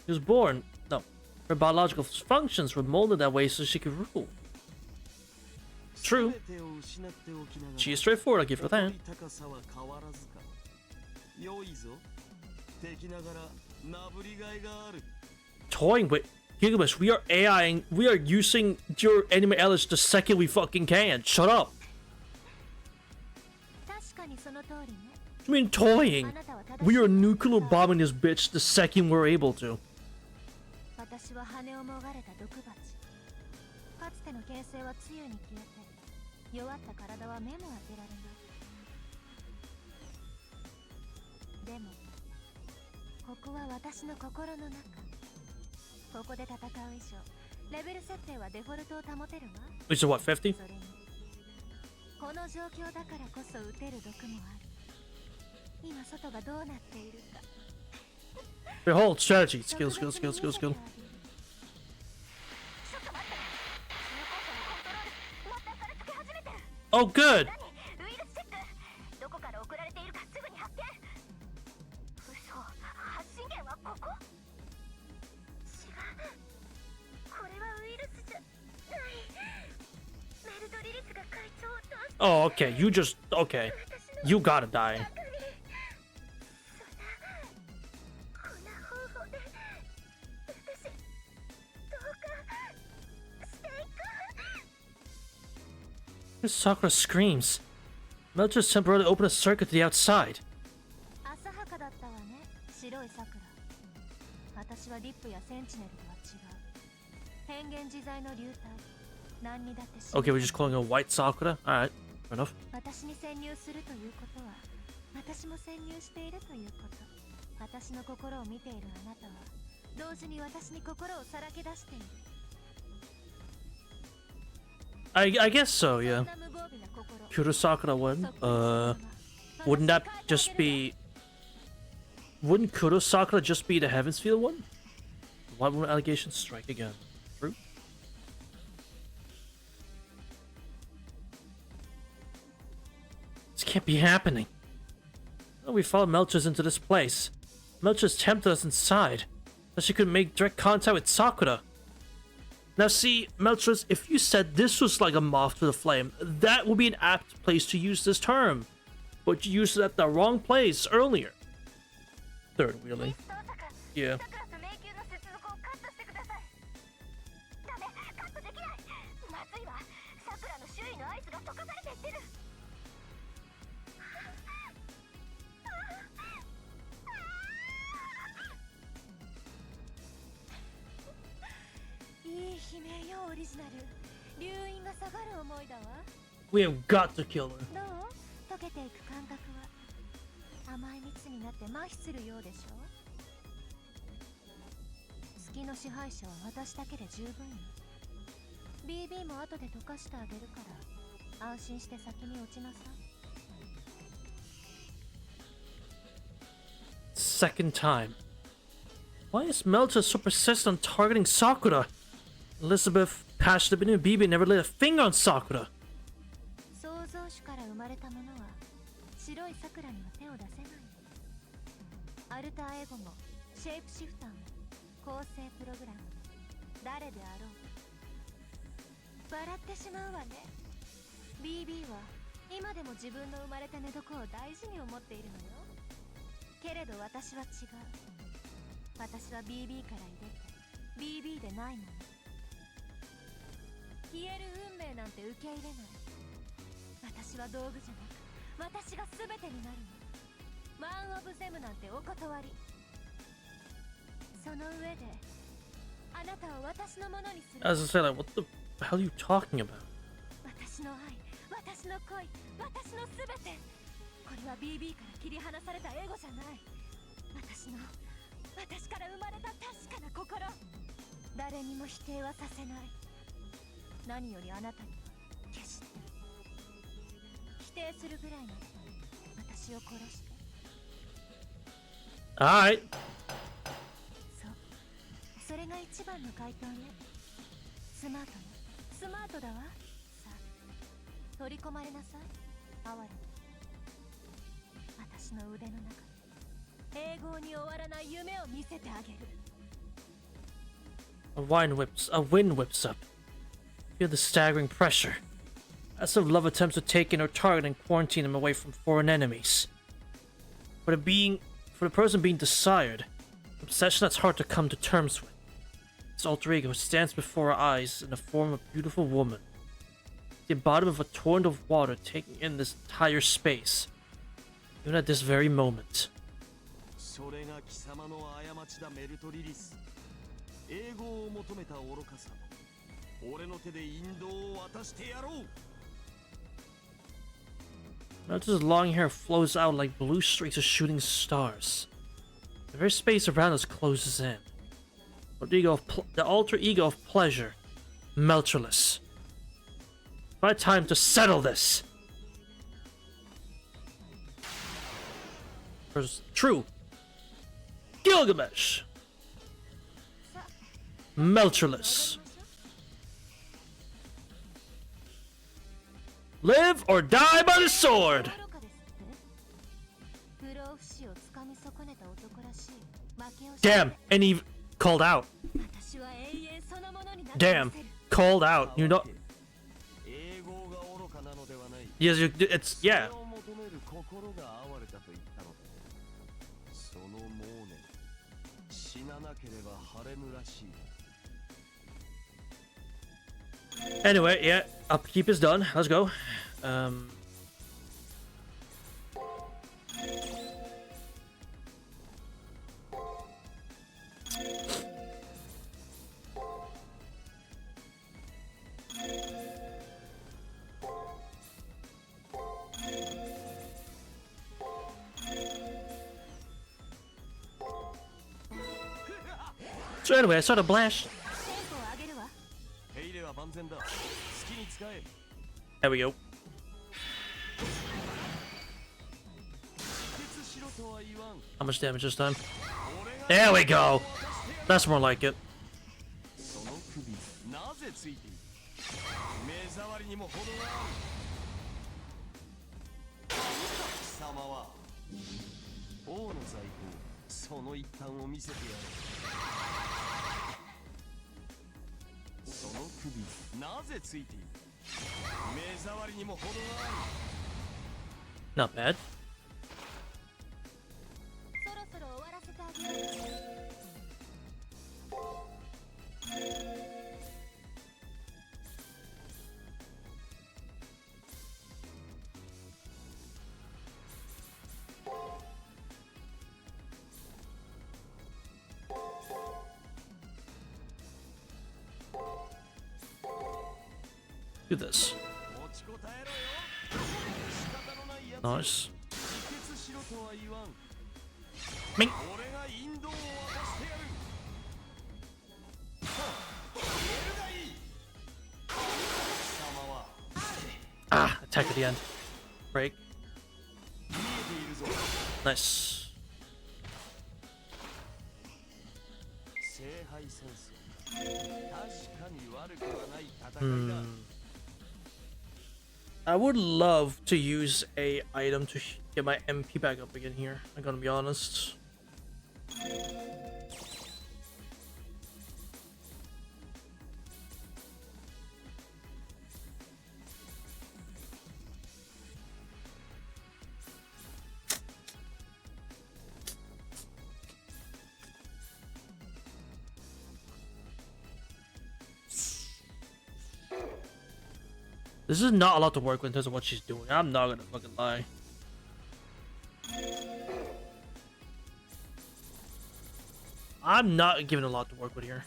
She was born. No. Her biological functions were molded that way so she could rule. True. She is straightforward, I'll give her that. Toying with Gilgamesh, we are AIing, we are using your anime Elish the second we fucking can. Shut up. I mean toying. We are nuclear bombing this bitch the second we're able to. Which is what, 50? Behold, strategy. Skill, skill, skill, skill, skill. Oh, good! Oh, okay. You just... Okay. You gotta die. Sakura screams. Melchor's temporarily opened a circuit to the outside. Okay, we're just calling her White Sakura? Alright, fair enough. I guess so, yeah. Kuro Sakura would. Wouldn't that just be... Wouldn't Kuro Sakura just be the Heaven's Field one? Why wouldn't allegations strike again? True. This can't be happening. Oh, we followed Melchor's into this place. Melchor's tempted us inside, so she could make direct contact with Sakura. Now see, Melchor's, if you said this was like a moth to the flame, that would be an apt place to use this term. But you used it at the wrong place earlier. Third wheeling. Yeah. We have got to kill her. Second time. Why is Melchor so persistent on targeting Sakura? Elizabeth, passionate and BB never laid a finger on Sakura. As I said, like, what the hell are you talking about? Alright. 私の腕の中で永劫に終わらない夢を見せてあげる。 A wind whips up. Feel the staggering pressure. As if love attempts to take in or target and quarantine him away from foreign enemies. For the person being desired, an obsession that's hard to come to terms with. His alter ego stands before our eyes in the form of a beautiful woman. The embodiment of a torrent of water taking in this entire space. Even at this very moment. それが貴様の過ちだ、メルトリリス。永劫を求めた愚かさ。俺の手で引導を渡してやろう。 Naruto's long hair flows out like blue streaks of shooting stars. The very space around us closes in. The alter ego of pleasure, maCterless. My time to settle this. True. Gilgamesh. maCterless. Live or die by the sword. Damn, and he called out. Damn, called out. You know. Yes, it's yeah. Anyway, yeah, upkeep is done. Let's go. So anyway, I saw the blast. There we go. How much damage this time? There we go. That's more like it. Not bad. Do this. Nice. Mink. Ah, attack at the end. Break. Nice. I would love to use a item to get my MP back up again here. I'm gonna be honest. This is not a lot to work with in terms of what she's doing. I'm not gonna fucking lie. I'm not giving a lot to work with here.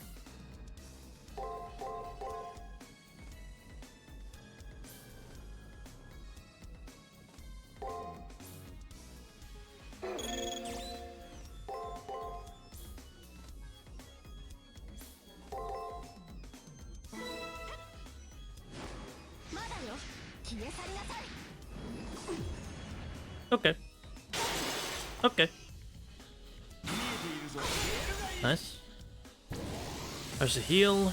Okay. Okay. Nice. There's a heal.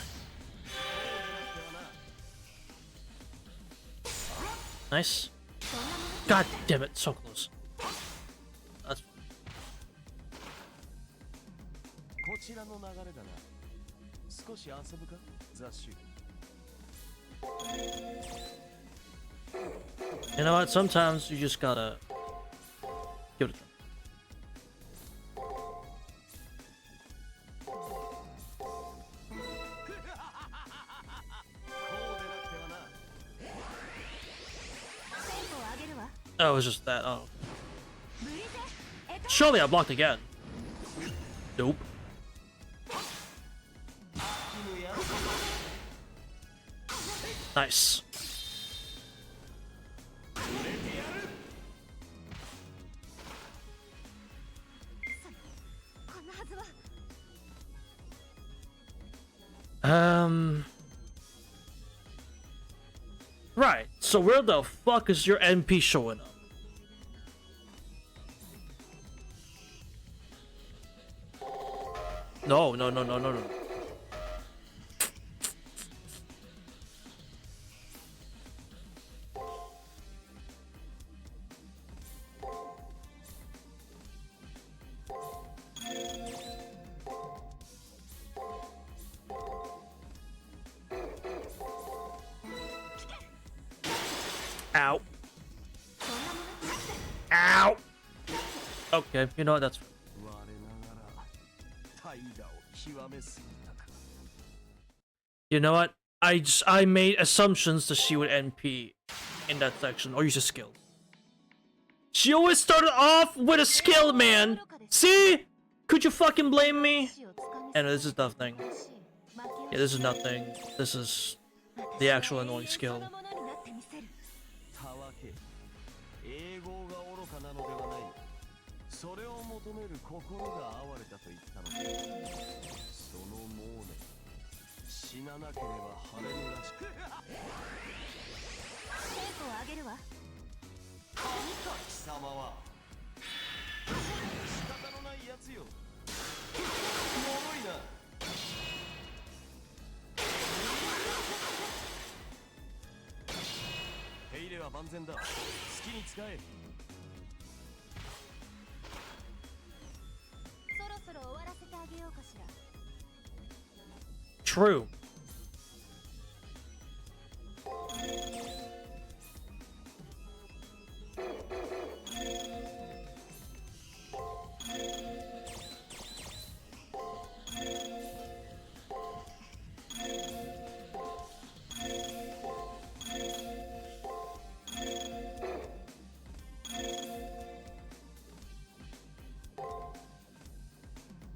Nice. God damn it, so close. ちらの流れだな。少し遊ぶか、雑種。 You know what? Sometimes you just gotta give it a try. テンポを上げるわ。 Oh, it was just that. Oh. Surely I blocked again. Nope. Nice. こんなはずは。 Right. So where the fuck is your NP showing up? No, no, no, no, no, no. Ow. Ow. Okay, you know what? That's fine. 我ながら大河を極めすぎたか。 You know what? I made assumptions that she would NP in that section or use a skill. She always started off with a skill, man. See? Could you fucking blame me? And this is nothing. Yeah, this is nothing. This is the actual annoying skill. たわけ、英語が愚かなのではない。それを求める心が哀れだと言ったのだ。そのモーネ、死ななければ晴れるらしく。テンポを上げるわ。貴様は仕方のないやつよ。脆いな。手入れは万全だ。好きに使え。そろそろ終わらせてあげようかしら。 True.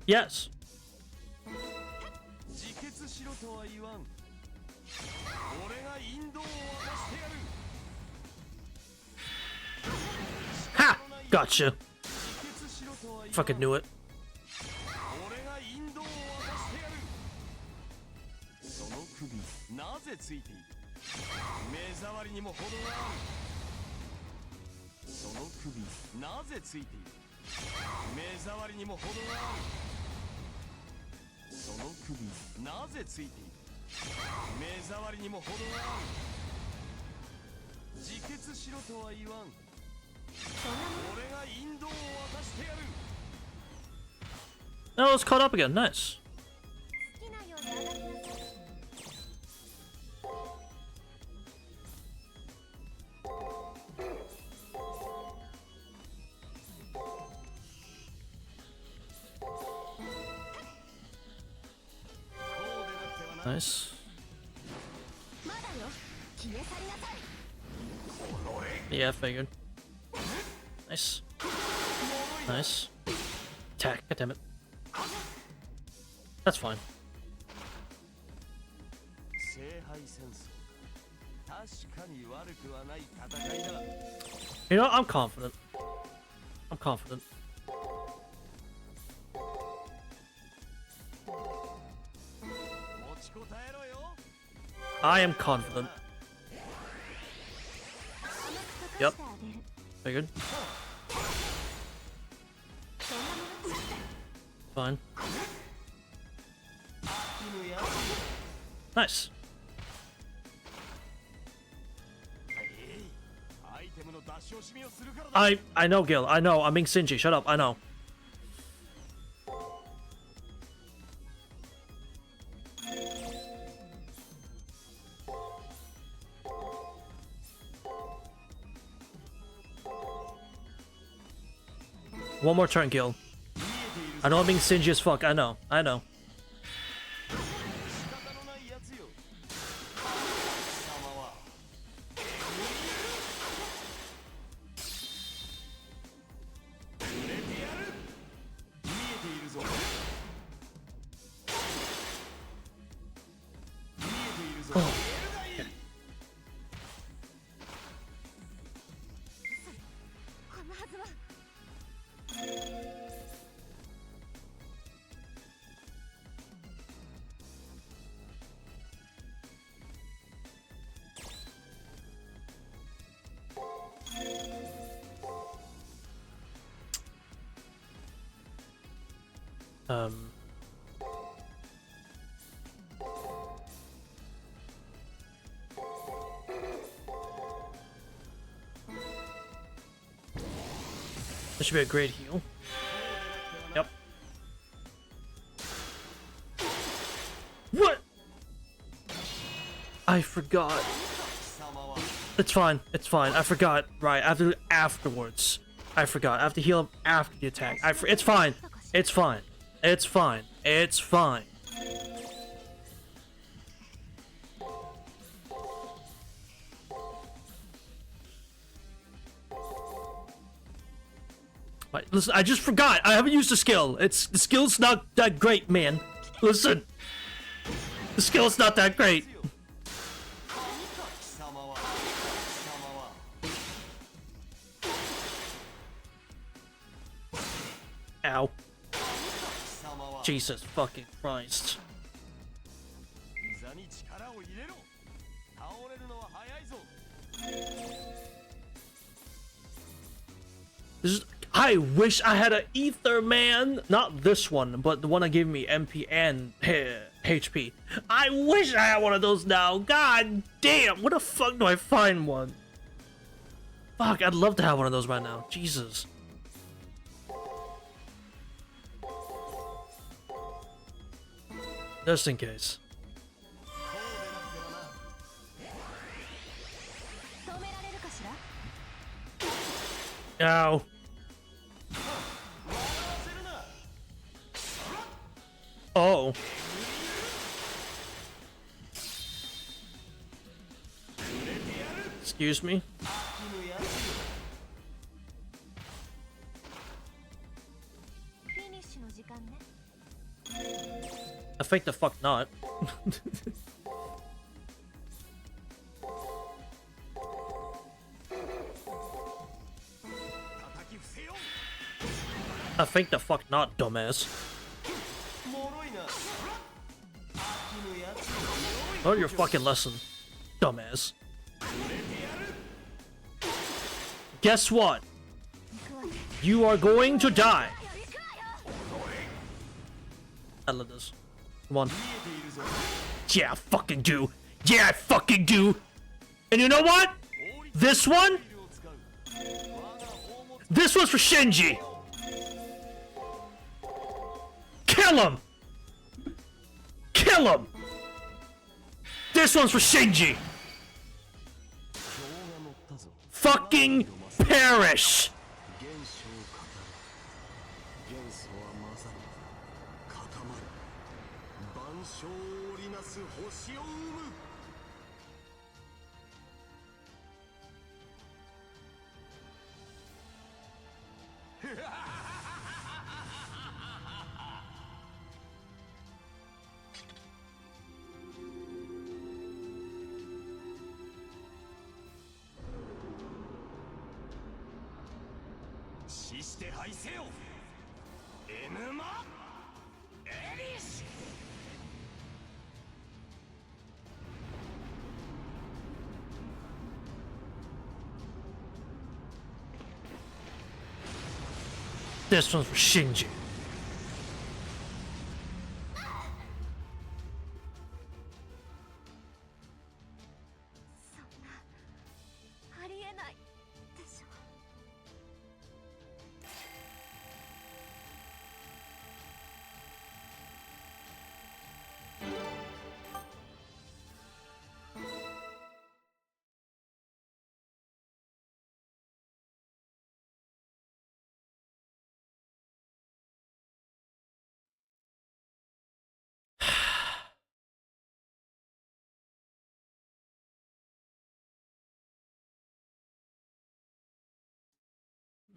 Yes. 自決しろとは言わん。俺が引導を渡してやる。 Ha! Gotcha. 自決しろとは言わん。 Fucking knew it. 俺が引導を渡してやる。その首なぜついている。目障りにも程がある。その首なぜついている。目障りにも程がある。その首なぜついている。目障りにも程がある。自決しろとは言わん。俺が引導を渡してやる。 Oh, it's caught up again. Nice. 好きなようにあがきなさい。 Nice. まだよ。消え去りなさい。 Yeah, I figured. Nice. Nice. Attack. God damn it. That's fine. 聖杯戦争。確かに悪くはない戦いだ。 You know, I'm confident. I'm confident. 持ちこたえろよ。 I am confident. Yep. Figured. Fine. Nice. アイテムの出し惜しみをするからだ。 I know, Gil. I know. I'm being Chinji. Shut up. I know. One more turn kill. I know I'm being stingy as fuck. I know. I know. 仕方のないやつよ。貴様は触れてやる。見えているぞ。見えているぞ。見えるがいい。こんなはずは。This should be a great heal. Yep. What? I forgot. It's fine. It's fine. I forgot. Right. I have to do it afterwards. I forgot. I have to heal up after the attack. It's fine. It's fine. It's fine. It's fine. Right, listen, I just forgot. I haven't used the skill. The skill's not that great, man. Listen. The skill's not that great. Ow. Jesus fucking Christ. 膝に力を入れろ。倒れるのは早いぞ。 I wish I had an ether, man. Not this one, but the one that gave me MP and HP. I wish I had one of those now. God damn. Where the fuck do I find one? Fuck, I'd love to have one of those right now. Jesus. Just in case. Ow. Oh. Excuse me? I think the fuck not. I think the fuck not, dumbass. Learn your fucking lesson, dumbass. Guess what? You are going to die. I love this. Come on. Yeah, I fucking do. Yeah, I fucking do. And you know what? This one? This one's for Chinji. Kill him! Kill him! This one's for Chinji. Fucking perish! This one's for Shinji.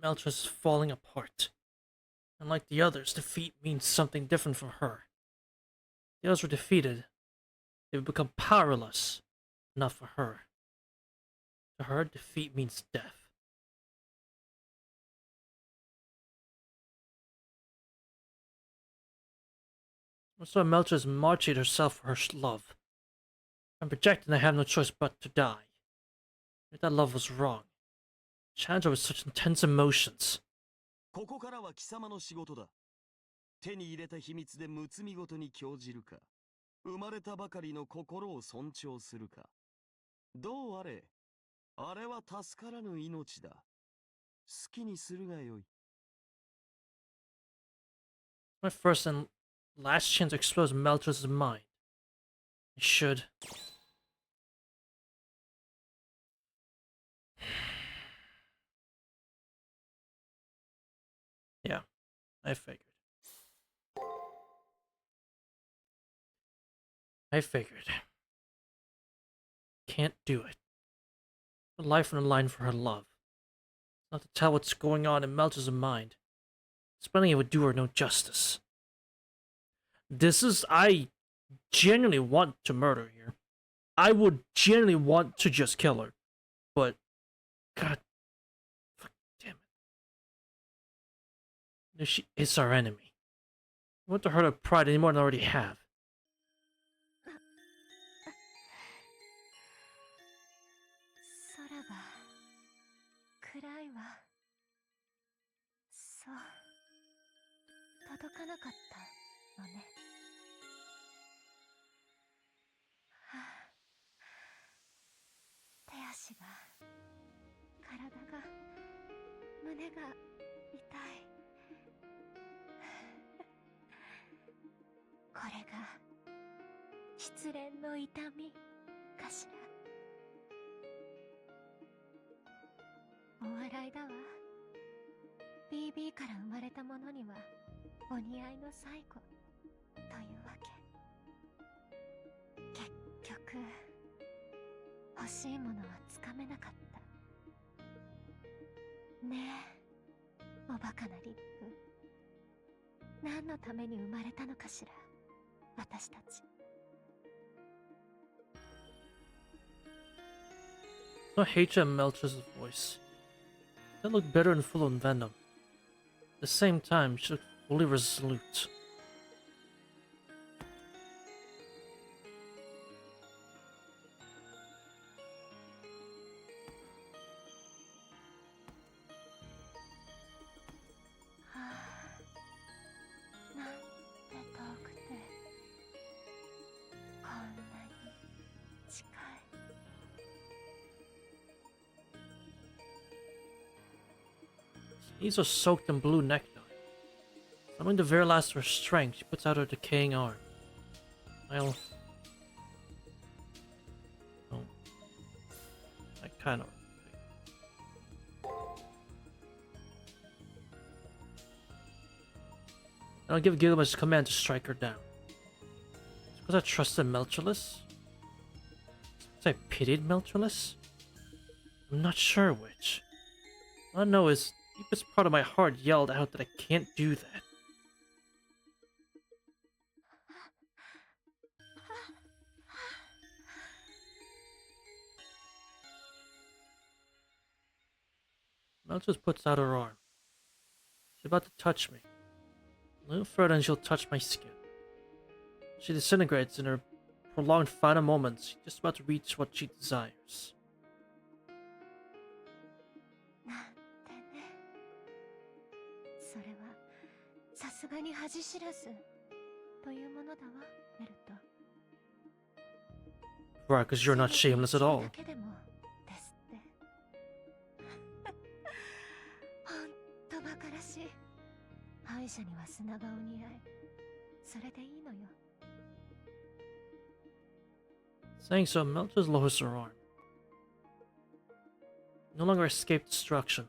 Melchor is falling apart. Unlike the others, defeat means something different for her. The others were defeated. They've become powerless. Not for her. To her, defeat means death. So Melchor is marching herself for her love. I'm projecting I have no choice but to die. If that love was wrong. Chandra with such intense emotions. ここからは貴様の仕事だ。手に入れた秘密でむつみごとに興じるか、生まれたばかりの心を尊重するか。どうあれ、あれは助からぬ命だ。好きにするがよい。My first and last chance to expose Melchor's mind. I should. Yeah, I figured. Can't do it. Put life on the line for her love. Not to tell what's going on in Melchor's mind. Explaining it would do her no justice. I genuinely want to murder here. I would genuinely want to just kill her. But, God, fuck, damn it. She is our enemy. I want to hurt her pride any more than I already have. 空が暗いわ。そう、届かなかったのね。はあ、手足が、体が、胸が痛い。これが失恋の痛みかしら。お笑いだわ。BB から生まれたものにはお似合いの最後というわけ。結局欲しいものはつかめなかった。ねえ、おバカなリップ。何のために生まれたのかしら、私たち。No hatred in Melchor's voice. That looked bitter and full of venom. At the same time, she looked fully resolute. These are soaked in blue nectar. Summoning the very last of her strength, she puts out her decaying arm. Well... Oh. I kind of... I'll give Gilgamesh a command to strike her down. It's because I trusted Melchorless? Because I pitied Melchorless? I'm not sure which. All I know is the deepest part of my heart yelled out that I can't do that. Melchor puts out her arm. She's about to touch me. A little further and she'll touch my skin. She disintegrates in her prolonged final moments, just about to reach what she desires. それはさすがに恥知らずというものだわ、メルト。 Right, because you're not shameless at all. だけでもですって。ほんとバカらしい。敗者には砂がお似合い。それでいいのよ。 Saying so, Melchor lowers her arm. No longer escape destruction.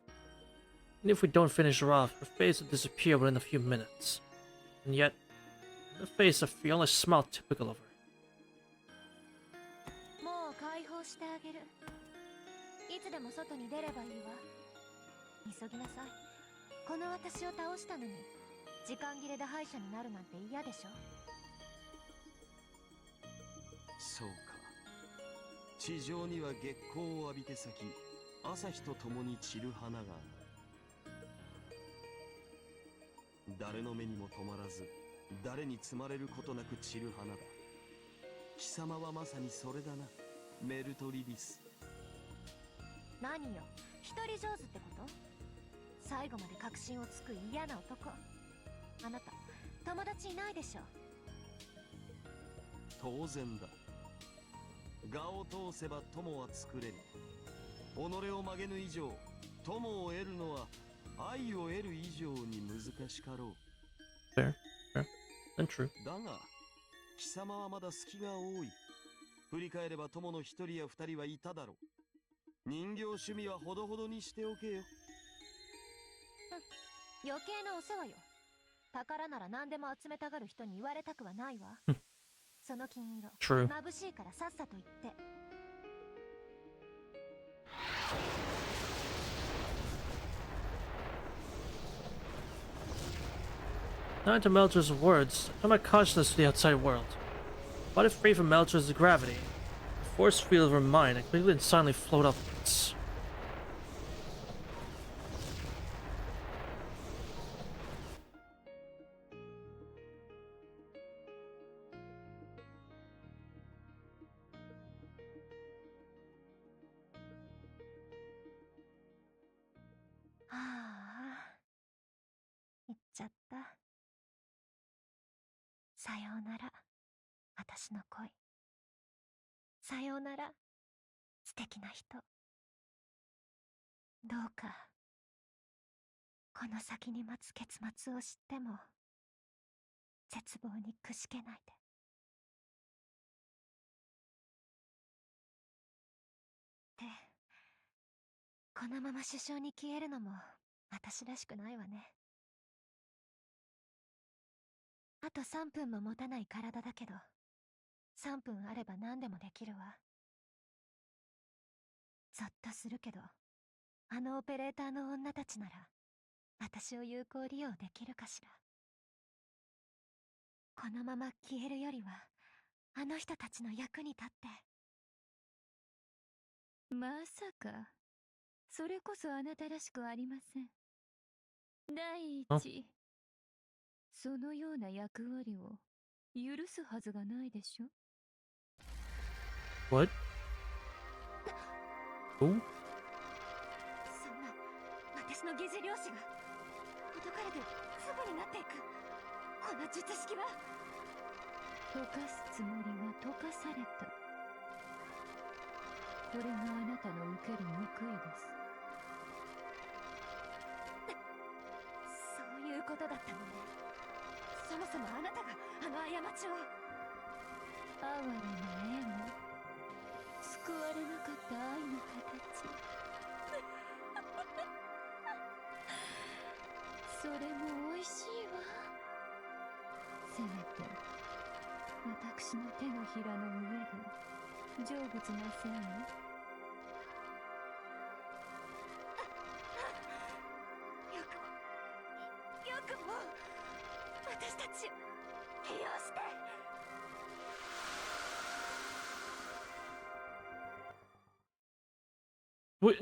And if we don't finish her off, her face will disappear within a few minutes. And yet, the face I feel is smell typical of her. もう解放してあげる。いつでも外に出ればいいわ。急ぎなさい。この私を倒したのに時間切れで敗者になるなんて嫌でしょ。そうか。地上には月光を浴びて咲き、朝日と共に散る花がある。誰の目にも止まらず、誰に摘まれることなく散る花だ。貴様はまさにそれだな、メルトリリス。何よ、一人上手ってこと？最後まで確信をつく嫌な男。あなた友達いないでしょ。当然だ。我を通せば友は作れる。己を曲げぬ以上、友を得るのは愛を得る以上に難しかろう。 Fair. Fair. And true. だが貴様はまだ隙が多い。振り返れば友の一人や二人はいただろう。人形趣味はほどほどにしておけよ。余計なお世話よ。宝なら何でも集めたがる人に言われたくはないわ。その金色 True. 眩しいからさっさと言って。Not to Melcher's words, turn my consciousness to the outside world. What if free from Melcher's gravity? The force field of her mind, I quickly and silently float upwards.はあ、言っちゃった。さようなら、私の恋。さようなら、素敵な人。どうか、この先に待つ結末を知っても、絶望にくしけないで。で、このまま首相に消えるのも私らしくないわね。あと3分も持たない体だけど、3分あれば何でもできるわ。ゾッとするけど、あのオペレーターの女たちなら私を有効利用できるかしら。このまま消えるよりはあの人たちの役に立って。まさかそれこそあなたらしくありません。第一、そのような役割を許すはずがないでしょ。What? Who? そんな私の疑似漁師がほどかれて粒になっていく。この術式は溶かすつもりが溶かされた。これがあなたの受ける報いです。そういうことだったのね。そもそもあなたがあの過ちを。哀れな絵も救われなかった愛の形それも美味しいわ。せめて私の手のひらの上で成仏なさいね。よくも私たちを利用して。Wait.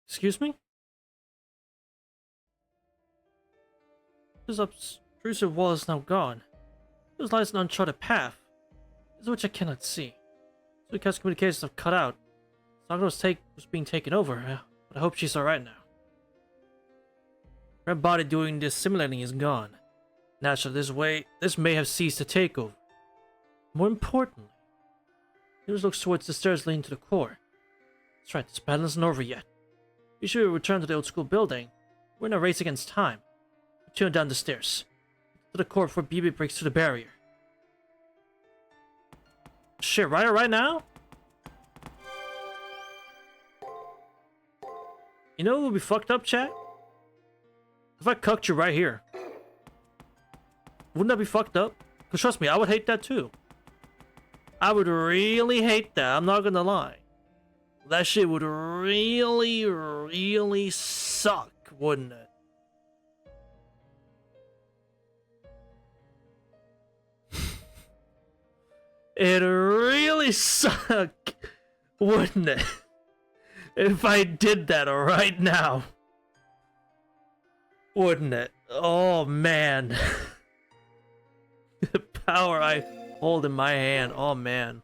Excuse me? This obtrusive wall is now gone. There lies an uncharted path, which I cannot see. So because communications have cut out, Sakura's was being taken over, but I hope she's alright now. Her body doing this simulating is gone. Naturally, this may have ceased to take over. More importantly, News looks towards the stairs leading to the core. That's right, this battle isn't over yet. We should return to the old school building. We're in a race against time. Tune down the stairs to the core before BB breaks through the barrier. Shit, right now? You know what would be fucked up, chat? If I cucked you right here. Wouldn't that be fucked up? Because trust me, I would hate that too. I would really hate that, I'm not gonna lie. That shit would really, really suck, wouldn't it? It'd really suck, wouldn't it? If I did that right now. Wouldn't it? Oh man. The power I hold in my hand, oh man.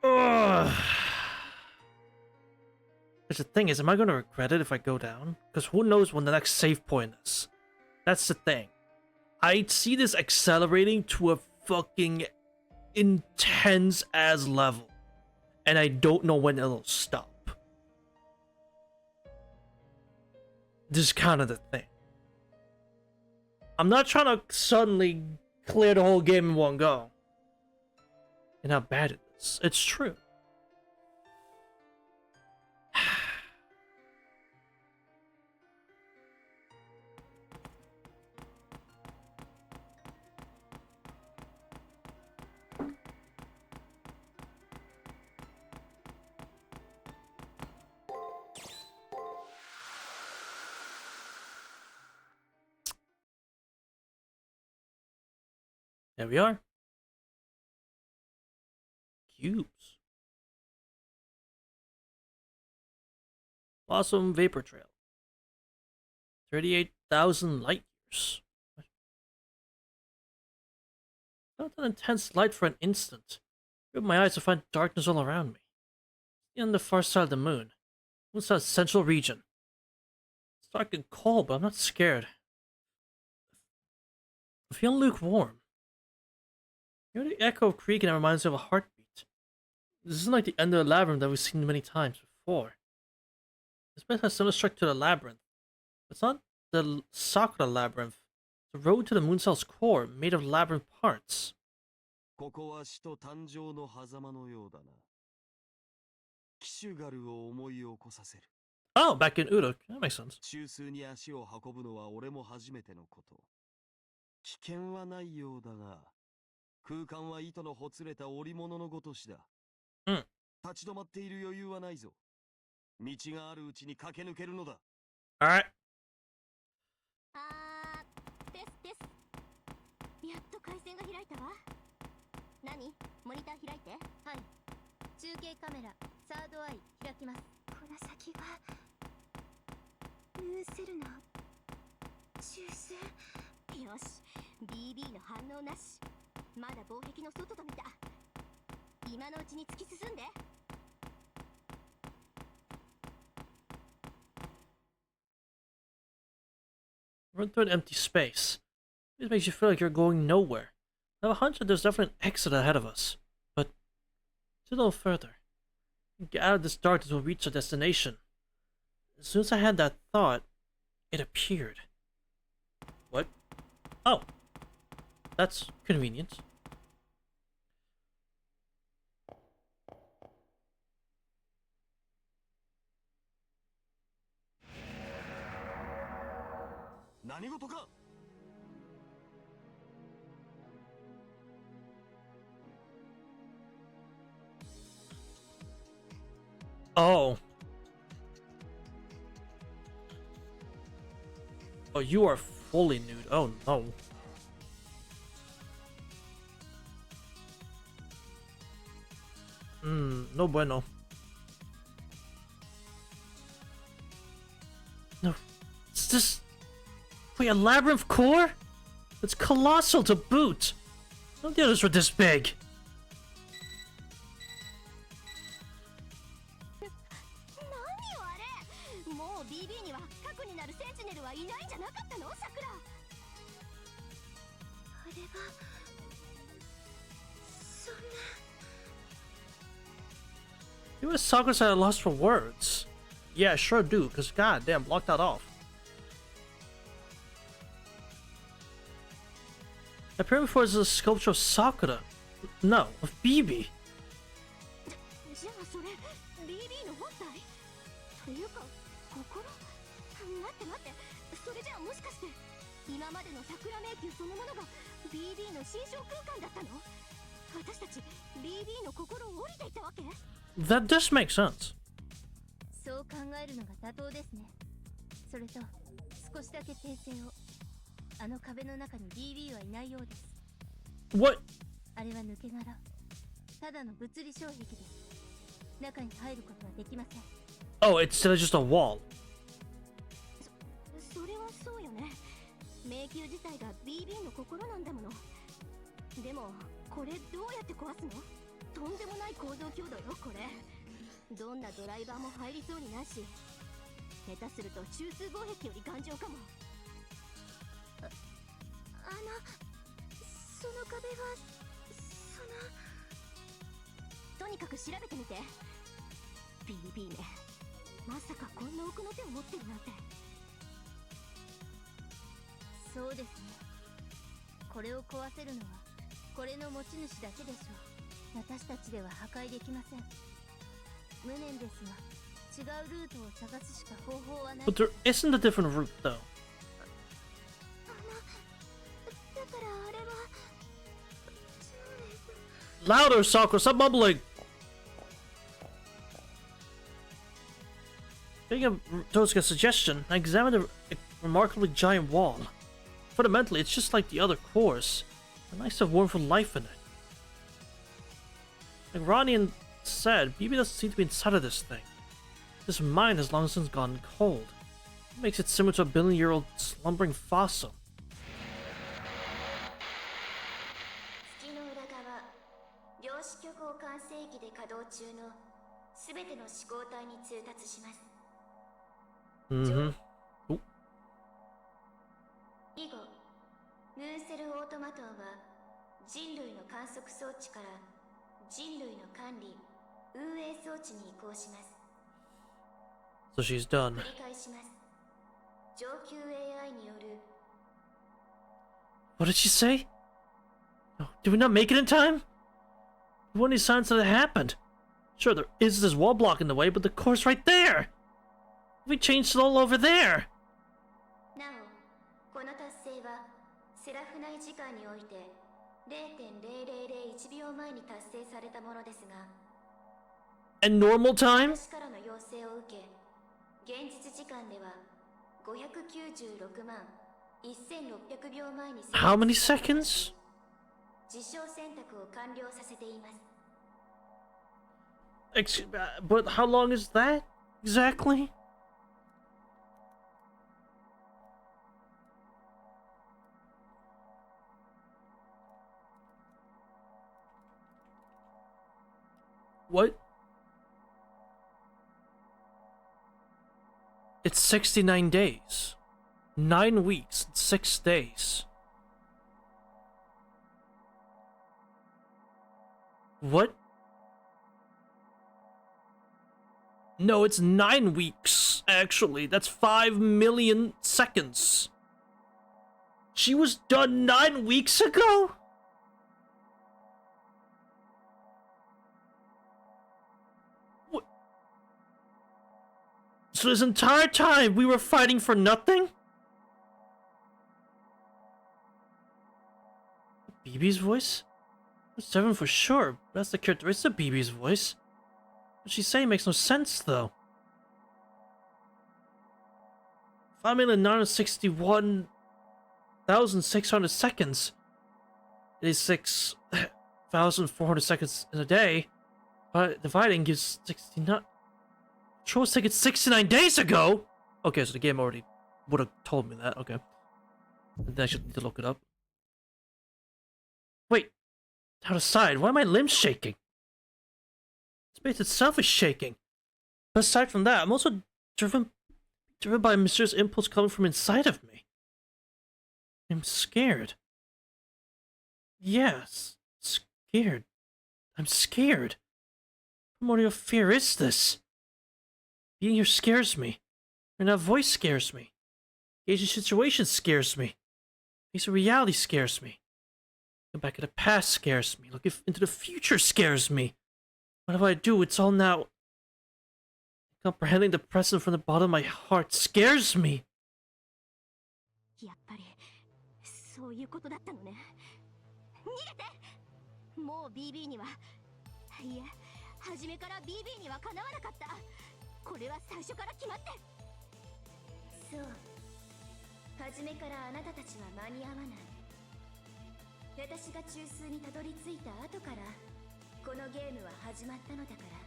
Ugh. The thing is, am I going to regret it if I go down? Because who knows when the next save point is. That's the thing. I see this accelerating to a fucking intense ass level. And I don't know when it'll stop. This is kind of the thing. I'm not trying to suddenly clear the whole game in one go. And how bad it is. It's true. There we are. Cubes. Blossom Vapor Trail. 38,000 light years. Felt an intense light for an instant. I opened my eyes to find darkness all around me. On the far side of the moon. Moon's the central region. It's dark and cold, but I'm not scared. I feel lukewarm. You know the echo of creaking that reminds me of a heartbeat. This isn't like the end of the labyrinth that we've seen many times before. This place has similar structure to the labyrinth. But it's not the Sakura labyrinth. It's a road to the moon cell's core, made of labyrinth parts. ここは死と誕生の狭間のようだな。キシュガルを思い起こさせる。Oh, back in Uruk. That makes sense. 中枢に足を運ぶのは俺も初めてのこと。危険はないようだが、空間は糸のほつれた織物のごとしだ。うん。立ち止まっている余裕はないぞ。道があるうちに駆け抜けるのだ。Alright. です。やっと回線が開いたわ。何？モニター開いて。はい。中継カメラ、サードアイ開きます。この先はムーセルの中枢。よし、BB の反応なし。まだ防壁の外と見た。今のうちに突き進んで。Run through an empty space. It makes you feel like you're going nowhere. I have a hunch that there's definitely an exit ahead of us. But it's a little further. Get out of this darkness, we'll reach our destination. As soon as I had that thought, it appeared. What? Oh. That's convenient. Oh. Oh, you are fully nude. Oh no. No bueno. No. Is this... Wait, a labyrinth core? It's colossal to boot. None of the others were this big. You wish Sakura said I lost for words. Yeah, I sure do, because goddamn, block that off. Appearing before is a sculpture of Sakura. No, of BB. じゃあそれ BB の本体というか心。待って待って、それじゃあもしかして今までの桜迷宮そのものが BB の心象空間だったの？私たち BB の心を降りていたわけ？ That does make sense. そう考えるのが妥当ですね。それと少しだけ訂正を。あの壁の中に BB はいないようです。 What? あれは抜け殻、ただの物理障壁です。中に入ることはできません。 Oh, it's still just a wall. それはそうよね。迷宮自体が BB の心なんだもの。でもこれどうやって壊すの？とんでもない構造強度よこれ。どんなドライバーも入りそうにないし、下手すると中通防壁より頑丈かも。その壁はとにかく調べてみて。 BB ね、まさかこんな奥の手を持ってるなんて。そうですね。これを壊せるのはこれの持ち主だけでしょう。私たちでは破壊できません。無念ですが違うルートを探すしか方法はない。 But there isn't a different route, though. だからあれは Louder, Sakura, stop mumbling! Taking up Tosuke's suggestion, I examined a remarkably giant wall. Fundamentally, it's just like the other cores. A nice warmth of life in it. Like Ronnie said, BB doesn't seem to be inside of this thing. This mine has long since gone cold. It makes it similar to a billion-year-old slumbering fossil. 月の裏側、量子虚構管制器で稼働中のすべての思考体に通達します。Mm-hmm. Oh. 以後、ムーンセルオートマトンは人類の観測装置から人類の管理・運営装置に移行します。 So she's done. 繰り返します。上級 AI による。 What did she say? Oh, did we not make it in time? What any signs that it happened? Sure, there is this wall block in the way, but the core's right there! We changed it all over there! なお、この達成はセラフ内時間において 0.0001 秒前に達成されたものですが、 And normal time? 私からの要請を受け、現実時間では596万1600秒前に How many seconds? 実証選択を完了させています。 But how long is that? Exactly? What? It's 69 days. 9 weeks and 6 days. What? No, it's 9 weeks, actually. That's 5 million seconds. She was done 9 weeks ago? What? So this entire time we were fighting for nothing? BB's voice? That's 7 for sure. That's the characteristic of BB's voice. What she's saying makes no sense, though. 5,961,600 seconds. 86,400 seconds in a day. But dividing gives 69. Sure was taken 69 days ago! Okay, so the game already would have told me that. Okay. Then I should need to look it up. Wait. Out of sight. Why are my limbs shaking? Space itself is shaking. But aside from that, I'm also driven by a mysterious impulse coming from inside of me. I'm scared. Yes, scared. I'm scared. What kind of fear is this? Being here scares me. And that voice scares me. The Asian situation scares me. Face of reality scares me. Looking back at the past scares me. Looking into the future scares me. What do I do? It's all now. Comprehending the present from the bottom of my heart scares me. やっぱりそういうことだったのね。逃げて。もう BB にはいえ、初めから BB にはかなわなかった。これは最初から決まって。そう、初めからあなたたちは間に合わない。私が中枢にたどり着いた後からこのゲームは始まったのだから。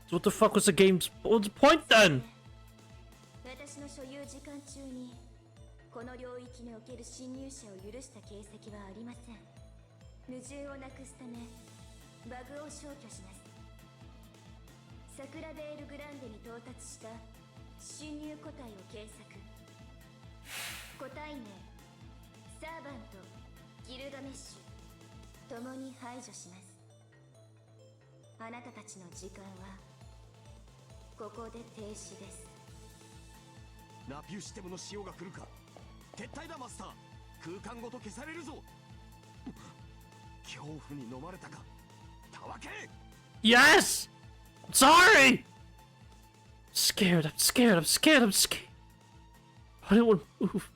So what the fuck was the game's point then? 私の所有時間中にこの領域における侵入者を許した形跡はありません。矛盾をなくすためバグを消去します。サクラベールグランデに到達した侵入個体を検索。個体名サーバント、ギルガメッシュ共に排除します。あなたたちの時間はここで停止です。ナピューシステムの使用が来るか。撤退だマスター。空間ごと消されるぞ。恐怖に飲まれたか。たわけ。 Yes! I'm sorry! I'm scared, I'm scared, I'm scared, I'm scared. I don't want to move.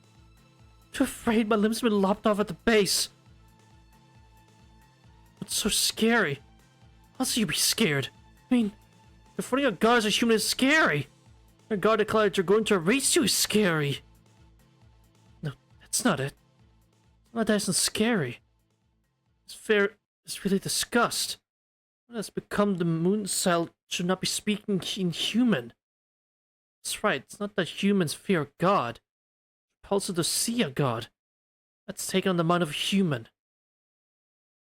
I'm too afraid my limbs have been lopped off at the base. It's so scary. How else you be scared? I mean, confronting a god as a human is scary. A god declared you're going to erase you is scary. No, that's not it. That isn't scary. It's fair. It's really disgust. What has become the moon cell should not be speaking in human. That's right, it's not that humans fear God. It's also to see a god. That's taken on the mind of a human.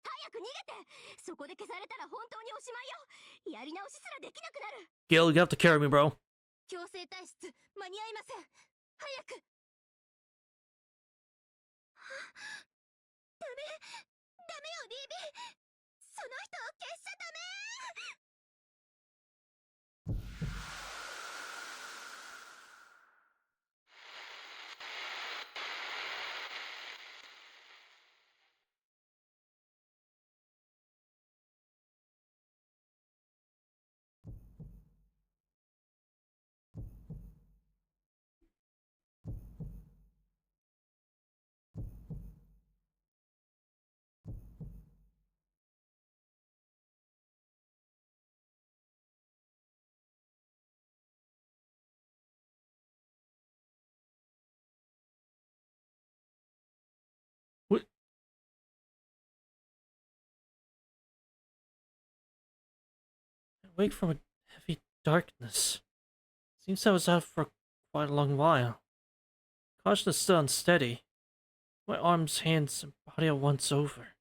早く逃げて。そこで消されたら本当におしまいよ。やり直しすらできなくなる。 Gil, you have to carry me, bro. 強制退出間に合いません。早く。ダメよ BB。 その人を消しちゃダメ。 What? Awake from a heavy darkness. Seems I was out for quite a long while. Caution is still unsteady. My arms, hands, and body are once over.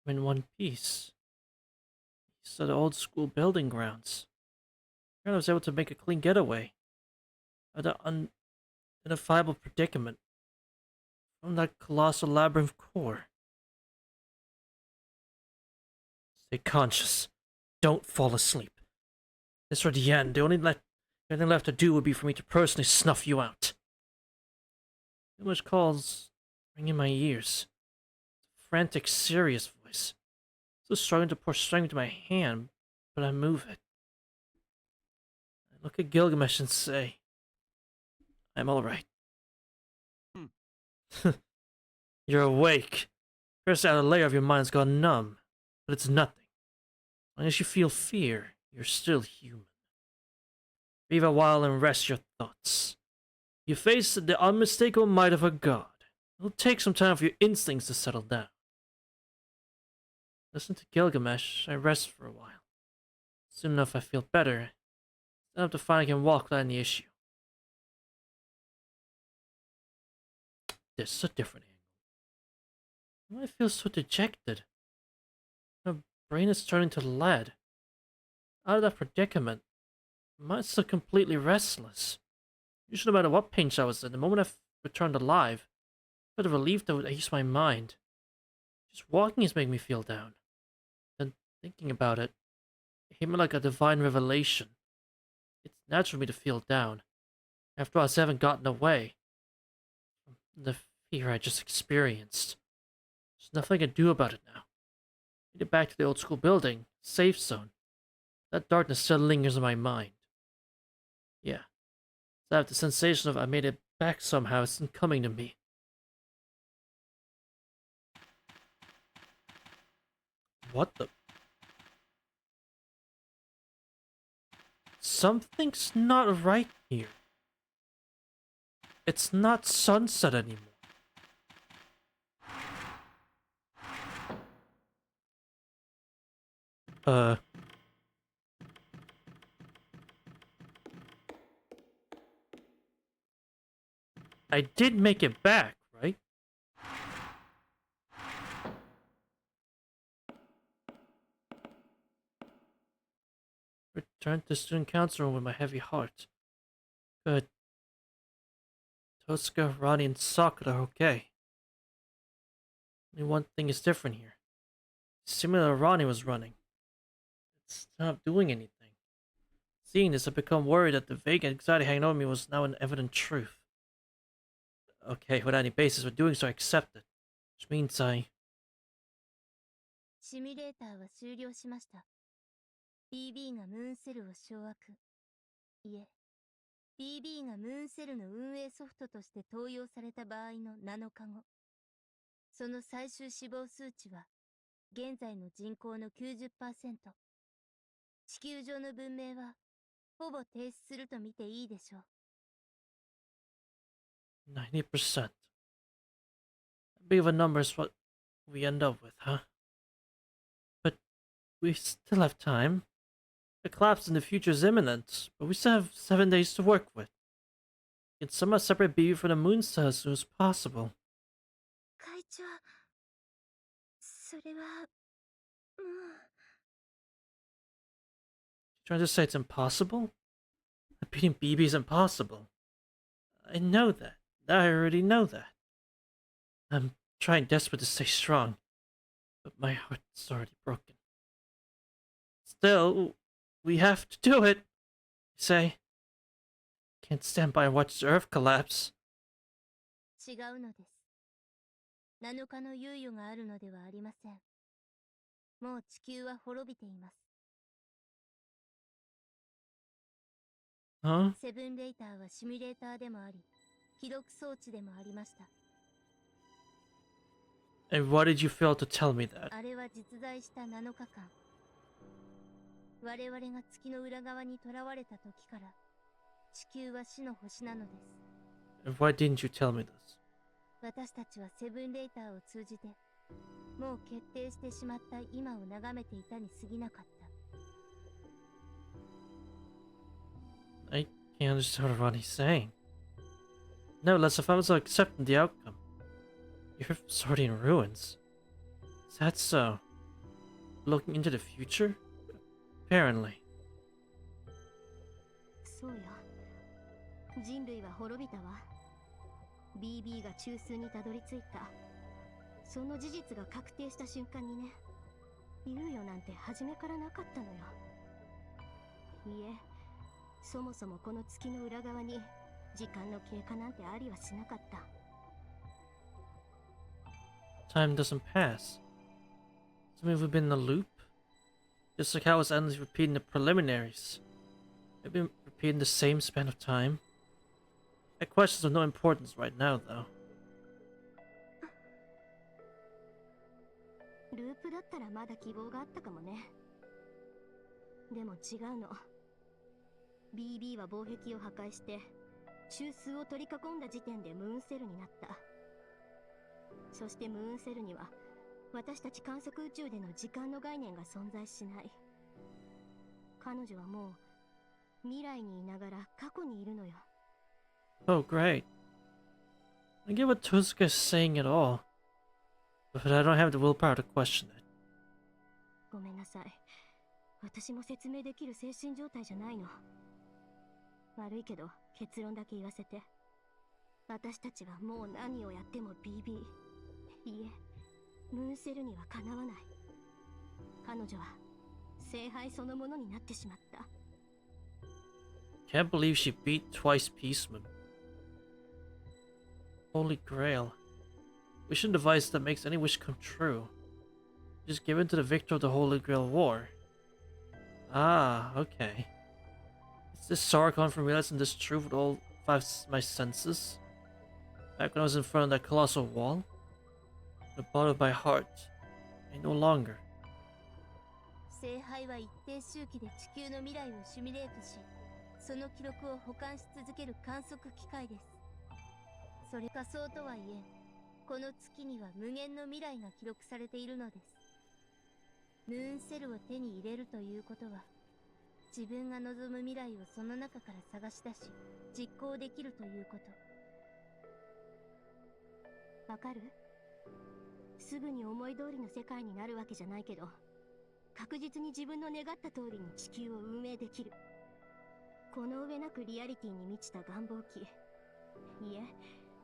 I'm in one piece. These are the old school building grounds. I was able to make a clean getaway. Out of an unidentifiable predicament. From that colossal labyrinth core. Stay conscious. Don't fall asleep. This are the end. The only thing left to do would be for me to personally snuff you out. Too much calls ring in my ears. A frantic, serious voice. Still struggling to pour strength into my hand, but I move it. I look at Gilgamesh and say, I'm alright. You're awake. First outer layer of your mind's gone numb, but it's nothing. As long as you feel fear, you're still human. Breathe a while and rest your thoughts. You face the unmistakable might of a god. It'll take some time for your instincts to settle down. Listen to Gilgamesh, I rest for a while. Soon enough I feel better. It's enough to find I can walk without any issue. This is a different angle. Why do I feel so dejected? My brain is turning to lead. Out of that predicament, my mind's still completely restless. Usually no matter what pinch I was in, the moment I returned alive, I felt a relief that would ease my mind. Just walking is making me feel down. Then thinking about it, it hit me like a divine revelation. It's natural for me to feel down. After all, I still haven't gotten away from the fear I just experienced. There's nothing I can do about it now. I need to get back to the old school building, safe zone. That darkness still lingers in my mind. Yeah. I have the sensation of I made it back somehow. It's coming to me. What the? Something's not right here. It's not sunset anymore. I did make it back, right? Returned to student council room with my heavy heart. Good. Tosca, Ronnie, and Sakura are okay. Only one thing is different here. The simulator Ronnie was running. It's not doing anything. Seeing this, I've become worried that the vague anxiety hanging over me was now an evident truth. Okay, without any basis for doing so, I accept it. Which means I... シミュレーターは終了しました。BB がムーンセルを掌握。いえ、BB がムーンセルの運営ソフトとして投用された場合の7日後、その最終死亡数値は、現在の人口の 90%。地球上の文明は、ほぼ停止すると見ていいでしょう。90%. A big of a number is what we end up with, huh? But we still have time. The collapse in the future is imminent, but we still have 7 days to work with. We can somehow separate BB from the moon star as soon as possible. 会長、それは、もう。Trying to say it's impossible? Beating BB is impossible. I know that. I already know that. I'm trying desperate to stay strong, but my heart's already broken. Still, we have to do it, say. Can't stand by and watch the Earth collapse. 違うのです。7日の猶予があるのではありません。もう地球は滅びています。Huh? セブンレイターはシミュレーターでもあり、記録装置でもありました。And why did you fail to tell me that? あれは実在した7日間。我々が月の裏側に囚われた時から、地球は死の星なのです。And why didn't you tell me this? 私たちはセブンレイターを通じて、もう決定してしまった今を眺めていたに過ぎなかった。I can't understand what Ronnie's saying. Nevertheless, I found myself accepting the outcome. You're already in ruins. Is that so? Looking into the future? Apparently. そうよ。人類は滅びたわ。BB が中枢にたどり着いた。その事実が確定した瞬間にね、猶予なんて初めからなかったのよ。いえ、そもそもこの月の裏側に時間の経過なんてありはしなかった。Time doesn't pass. Does it mean we've been in a loop? Just like how I was endlessly repeating the preliminaries. We've been repeating the same span of time. That question's of no importance right now, though. ループだったらまだ希望があったかもね。でも違うの。BB は防壁を破壊して中枢を取り囲んだ時点でムーンセルになった。そしてムーンセルには私たち観測宇宙での時間の概念が存在しない。彼女はもう未来にいながら過去にいるのよ。Oh, great. I get what Tosca is saying at all, but I don't have the willpower to question it. ごめんなさい。私も説明できる精神状態じゃないの。悪いけど結論だけ言わせて。私たちはもう何をやっても BB。いえ、ムーンセルにはかなわない。彼女は聖杯そのものになってしまった。Can't believe she beat Twice Peaceman. Holy Grail. Wish a device that makes any wish come true. Just give in to the victor of the Holy Grail War. Ah, okay. Is this Sarkon from realizing this truth with all my senses? Back when I was in front of that colossal wall? The bottom of my heart. I no longer. 聖杯は一定周期で地球の未来をシミュレートし、その記録を保管し続ける観測機械です。それ仮想とはいえ、この月には無限の未来が記録されているのです。ムーンセルを手に入れるということは、自分が望む未来をその中から探し出し、実行できるということ。わかる？すぐに思い通りの世界になるわけじゃないけど、確実に自分の願った通りに地球を運営できる。この上なくリアリティに満ちた願望機、いえ、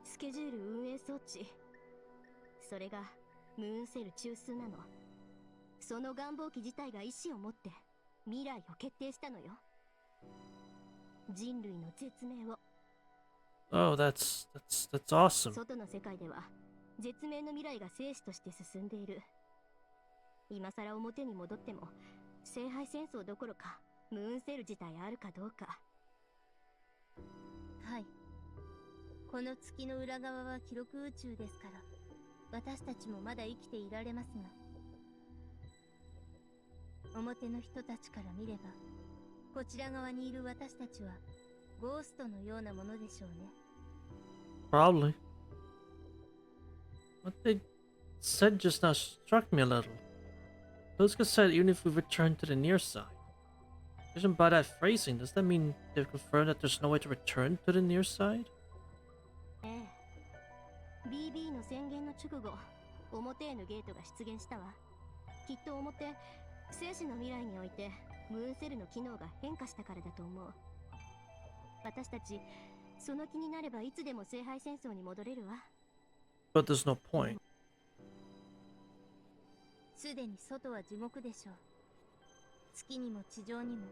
スケジュール運営装置、それがムーンセル中枢なの。その願望機自体が意志を持って未来を決定したのよ。人類の絶命を。Oh, that's awesome. 外の世界では絶命の未来が生死として進んでいる。今さら表に戻っても聖杯戦争どころかムーンセル自体あるかどうか。はい、この月の裏側は記録宇宙ですから、私たちもまだ生きていられますが、表の人たちから見ればこちら側にいる私たちはゴーストのようなものでしょうね。 Probably. What they said just now struck me a little. Luska said even if we return to the near side. Judging by that phrasing, does that mean they've confirmed that there's no way to return to the near side? ええ、BB の宣言の直後、表へのゲートが出現したわ。きっと表、生死の未来においてムーンセルの機能が変化したからだと思う。私たちその気になればいつでも聖杯戦争に戻れるわ。 But there's no point. すでに外は地獄でしょう。月にも地上にも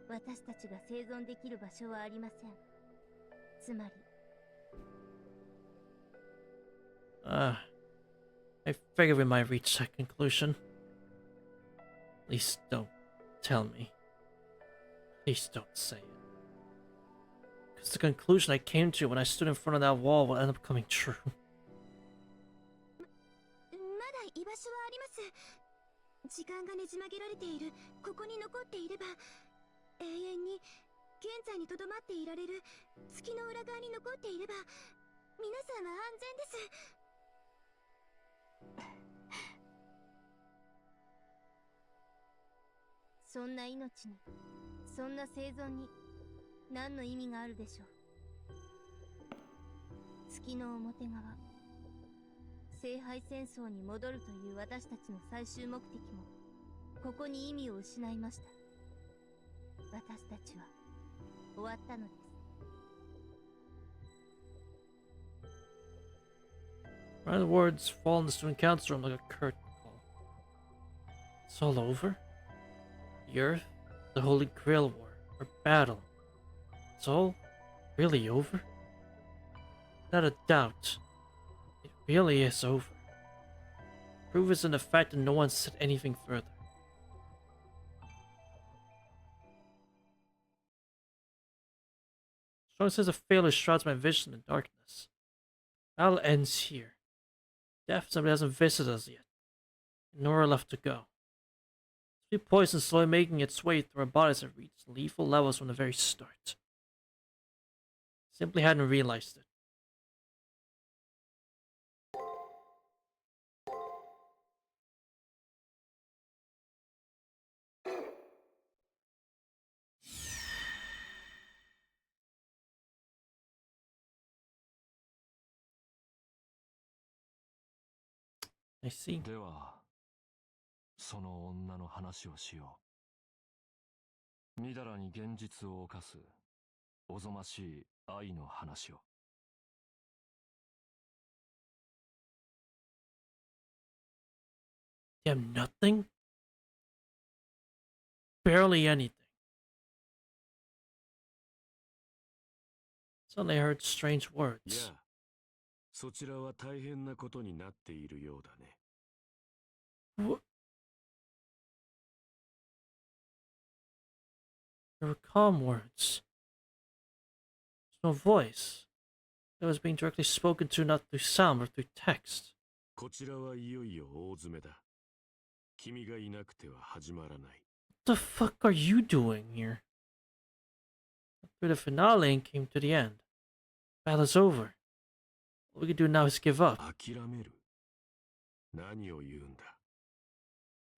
私たちが生存できる場所はありません。つまり I figured we might reach that conclusion. Please don't tell me. Please don't say it. Because the conclusion I came to when I stood in front of that wall will end up coming true. まだ居場所はあります。時間がねじ曲げられているここに残っていれば、永遠に現在にとどまっていられる月の裏側に残っていれば、皆さんは安全です。そんな命に、そんな生存に何の意味があるでしょう。月の表側、聖杯戦争に戻るという私たちの最終目的もここに意味を失いました。私たちは終わったのです。 My words fall in the student council room like a curtain call. It's all over? The Earth, the Holy Grail War, our battle. It's all really over? Without a doubt, it really is over. Proof is in the fact that no one said anything further. Strong sense of failure shrouds my vision in darkness. Battle ends here. Death simply hasn't visited us yet. Nowhere left to go. Sweet poison slowly making its way through our bodies have reached lethal levels from the very start. Simply hadn't realized it. I see. ではその女の話をしよう。みだらに現実を犯すおぞましい愛の話を。You have nothing? Barely anything. Suddenly I heard strange いや words. そちらは大変なことになっているようだね。Wh- There were calm words. There's no voice. It was being directly spoken to not through sound but through text. こちらはいよいよ大詰めだ。君がいなくては始まらない。What the fuck are you doing here? Through the finale and came to the end. Battle's over. All we can do now is give up. 諦める？何を言うんだ。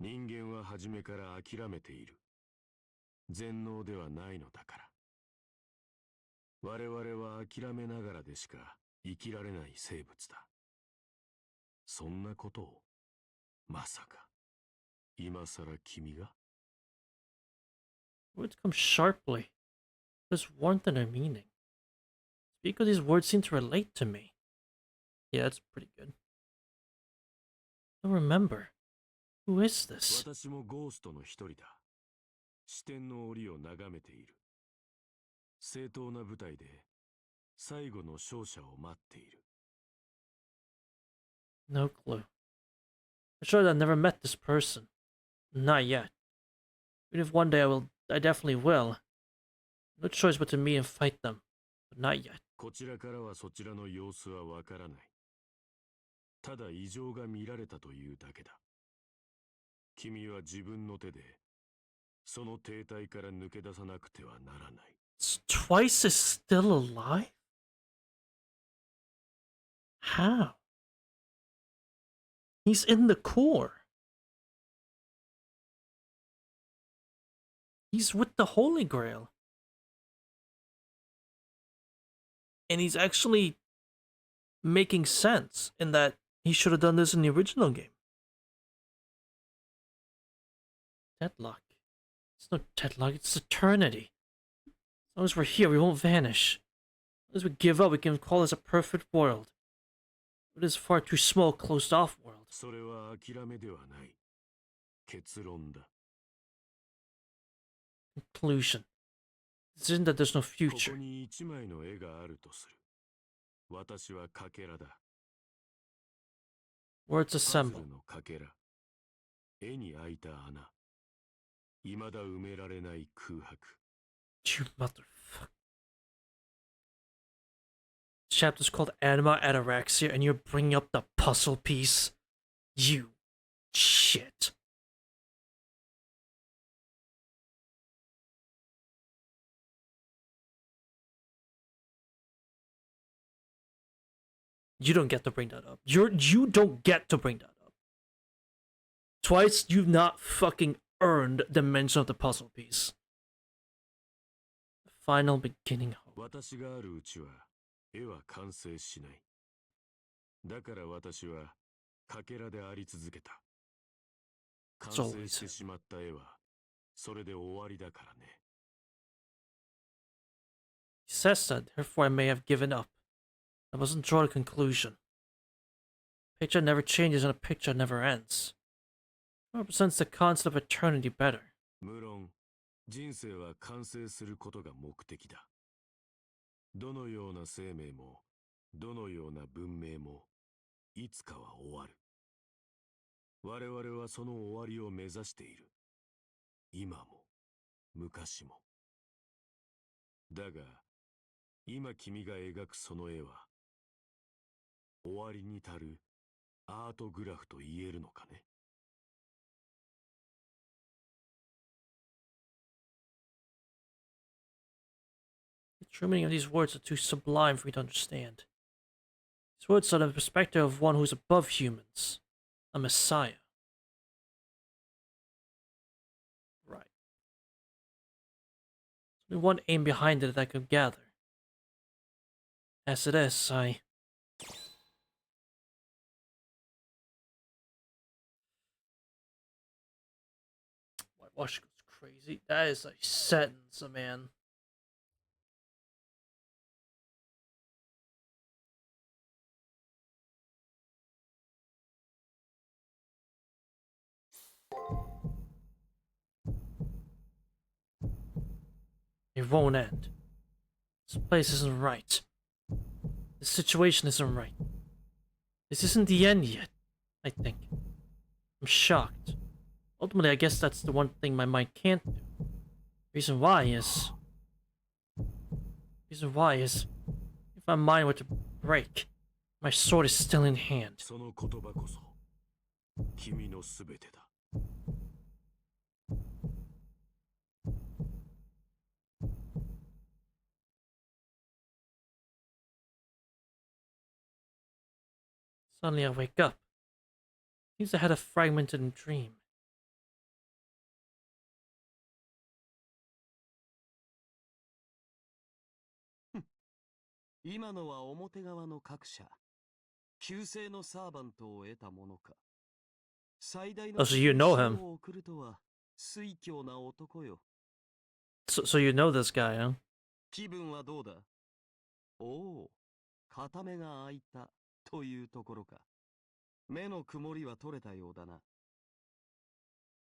人間は初めから諦めている。全能ではないのだから。我々は諦めながらでしか生きられない生物だ。そんなことを、まさか、今さら君が？ Words come sharply. There's warmth in their meaning. Speak of these words seem to relate to me. Yeah, that's pretty good. I don't remember. Who is this? 私もゴーストの一人だ。視点の檻を眺めている。正当な舞台で最後の勝者を待っている。No clue. I'm sure that I've never met this person. Not yet. Even if one day I definitely will. No choice but to meet and fight them. But not yet. こちらからはそちらの様子はわからない。ただ異常が見られたというだけだ。君は自分の手でその停滞から抜け出さなくてはならない。Twice is still alive? How? He's in the core. He's with the Holy Grail. And he's actually making sense in that he should have done this in the original game. Deadlock. It's no deadlock, it's eternity. As long as we're here, we won't vanish. As we give up, we can call this a perfect world. It is far too small, closed off world. それは諦めではない。結論だ。Conclusion. This isn't that there's no こ future. こに一枚の絵があるとする。私はかけらだ。 Words パズ assemble. ルのかけら。絵に開いた穴。未だ埋められない空白。 You motherfucker. This chapter's called Anima Ataraxia, and you're bringing up the puzzle piece? You shit. You don't get to bring that up. You don't get to bring that up. Twice you've not fucking earned the mention of the puzzle piece. Final beginning hope. 私があるうちは絵は完成しない。だから私はかけらであり続けた。完成してしまった絵はそれで終わりだからね。He says that, therefore I may have given up. I mustn't draw a conclusion. A picture never changes and a picture never ends. It represents the concept of eternity better. 無論、人生は完成することが目的だ。どのような生命も、どのような文明も、いつかは終わる。我々はその終わりを目指している。今も、昔も。だが、今君が描くその絵は、終わりに足るアートグラフと言えるのかね。The true meaning of these words are too sublime for me to understand. These words are the perspective of one who is above humans, a messiah. Right. There's only one aim behind it that I could gather. As it is, My watch goes crazy. That is a sentence, man. It won't end. This place isn't right. This situation isn't right. This isn't the end yet, I think. I'm shocked. Ultimately, I guess that's the one thing my mind can't do. Reason why is if my mind were to break, my sword is still in hand. その言葉こそ君のすべてだ。 Suddenly I wake up. Seems I had a fragmented dream. 今のは表側の各社、旧姓のサーバントを得たものか。最大の Oh, so you know him. を送るとは推挙な男よ。So you know this guy, huh? 気分はどうだ？おお、片目が開いたというところか。目の曇りは取れたようだな。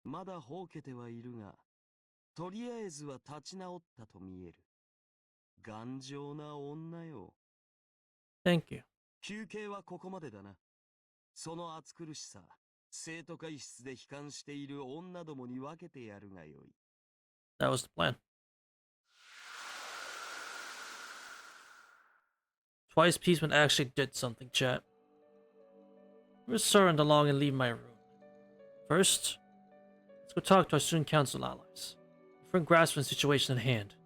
まだほうけてはいるが、とりあえずは立ち直ったと見える。頑丈な女よ。 Thank you. 休憩はここまでだな。その暑苦しさ、生徒会室で悲観している女どもに分けてやるがよい。 That was the plan. Twice Peaceman actually did something, chat. We're surrend along and leave my room. First, let's go talk to our student council allies. For grasping the situation at hand.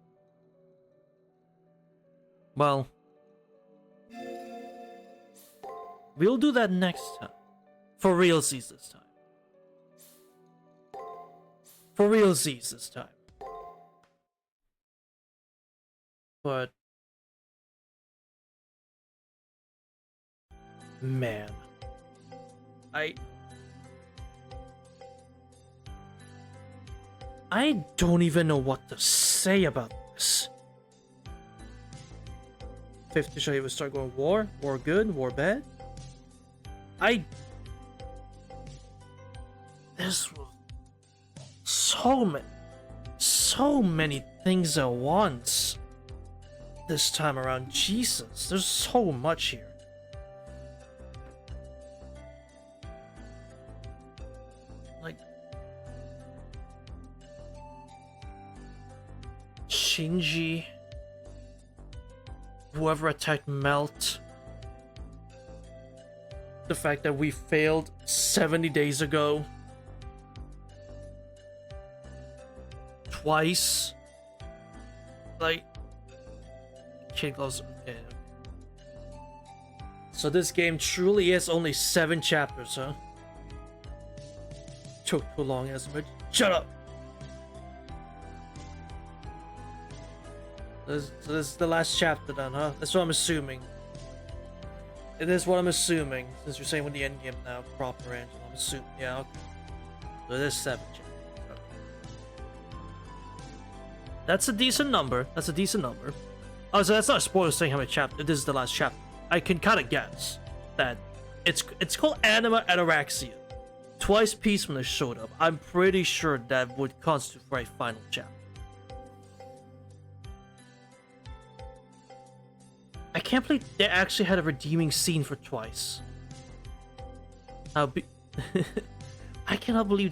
Well, we'll do that next time. For realsies this time. For realsies this time. But man, I don't even know what to say about this. 5th show would start going war good, war bad. This was so many things at once this time around. Jesus, there's so much here. Like Chinji, whoever attacked Melt, the fact that we failed 70 days ago twice, like kid gloves. Yeah. So this game truly is only 7 chapters, huh? Took too long as much. Shut up. So this is the last chapter then, huh? That's what I'm assuming. It is what I'm assuming, since you're saying with the end game now, proper Angel. I'm assuming, yeah, okay. So there's 7 chapters. Okay. That's a decent number. That's a decent number. Oh, so that's not a spoiler saying how many chapters. This is the last chapter. I can kind of guess that it's called Anima Ataraxia. Twice Peacemaker showed up. I'm pretty sure that would constitute for a final chapter. I can't believe they actually had a redeeming scene for Twice. I cannot believe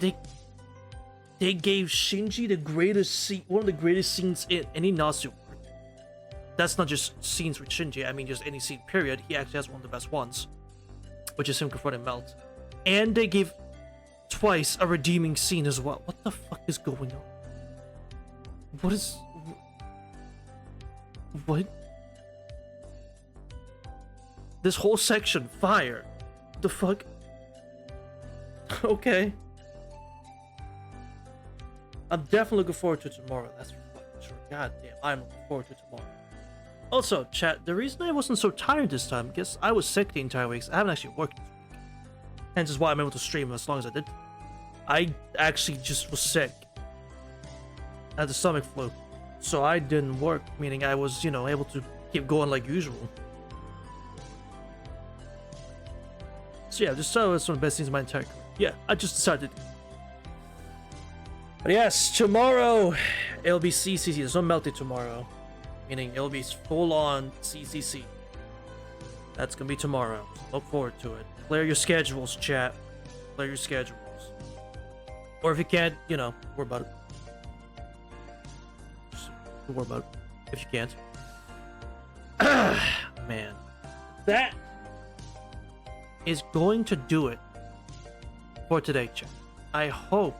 they gave Shinji the greatest scene, one of the greatest scenes in any Nasu work. That's not just scenes with Shinji, I mean just any scene period. He actually has one of the best ones, which is him confronting Melt. And they gave Twice a redeeming scene as well. What the fuck is going on? What? This whole section, fire. The fuck? Okay. I'm definitely looking forward to tomorrow. That's for fucking sure. God damn, I'm looking forward to tomorrow. Also, chat, the reason I wasn't so tired this time, because I was sick the entire week. So I haven't actually worked this week. Hence is why I'm able to stream as long as I did. I actually just was sick. I had the stomach flu. So I didn't work, meaning I was, able to keep going like usual. So yeah, just so it's one of the best things in my entire career. Yeah, I just decided. But yes, tomorrow it'll be CCC. There's no melty tomorrow, meaning it'll be full on CCC. That's gonna be tomorrow. So look forward to it. Clear your schedules, chat. Clear your schedules. Or if you can't, worry about it. war mode if you can't. Man, that is going to do it for today, chat. I hope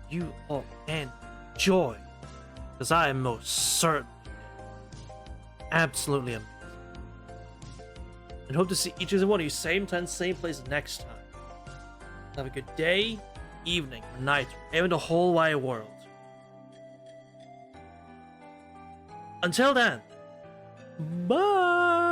you all enjoy, because I am most certainly absolutely amazing. And hope to see each and one of you same time, same place next time. Have a good day, evening, or night, even the whole wide world. Until then, bye!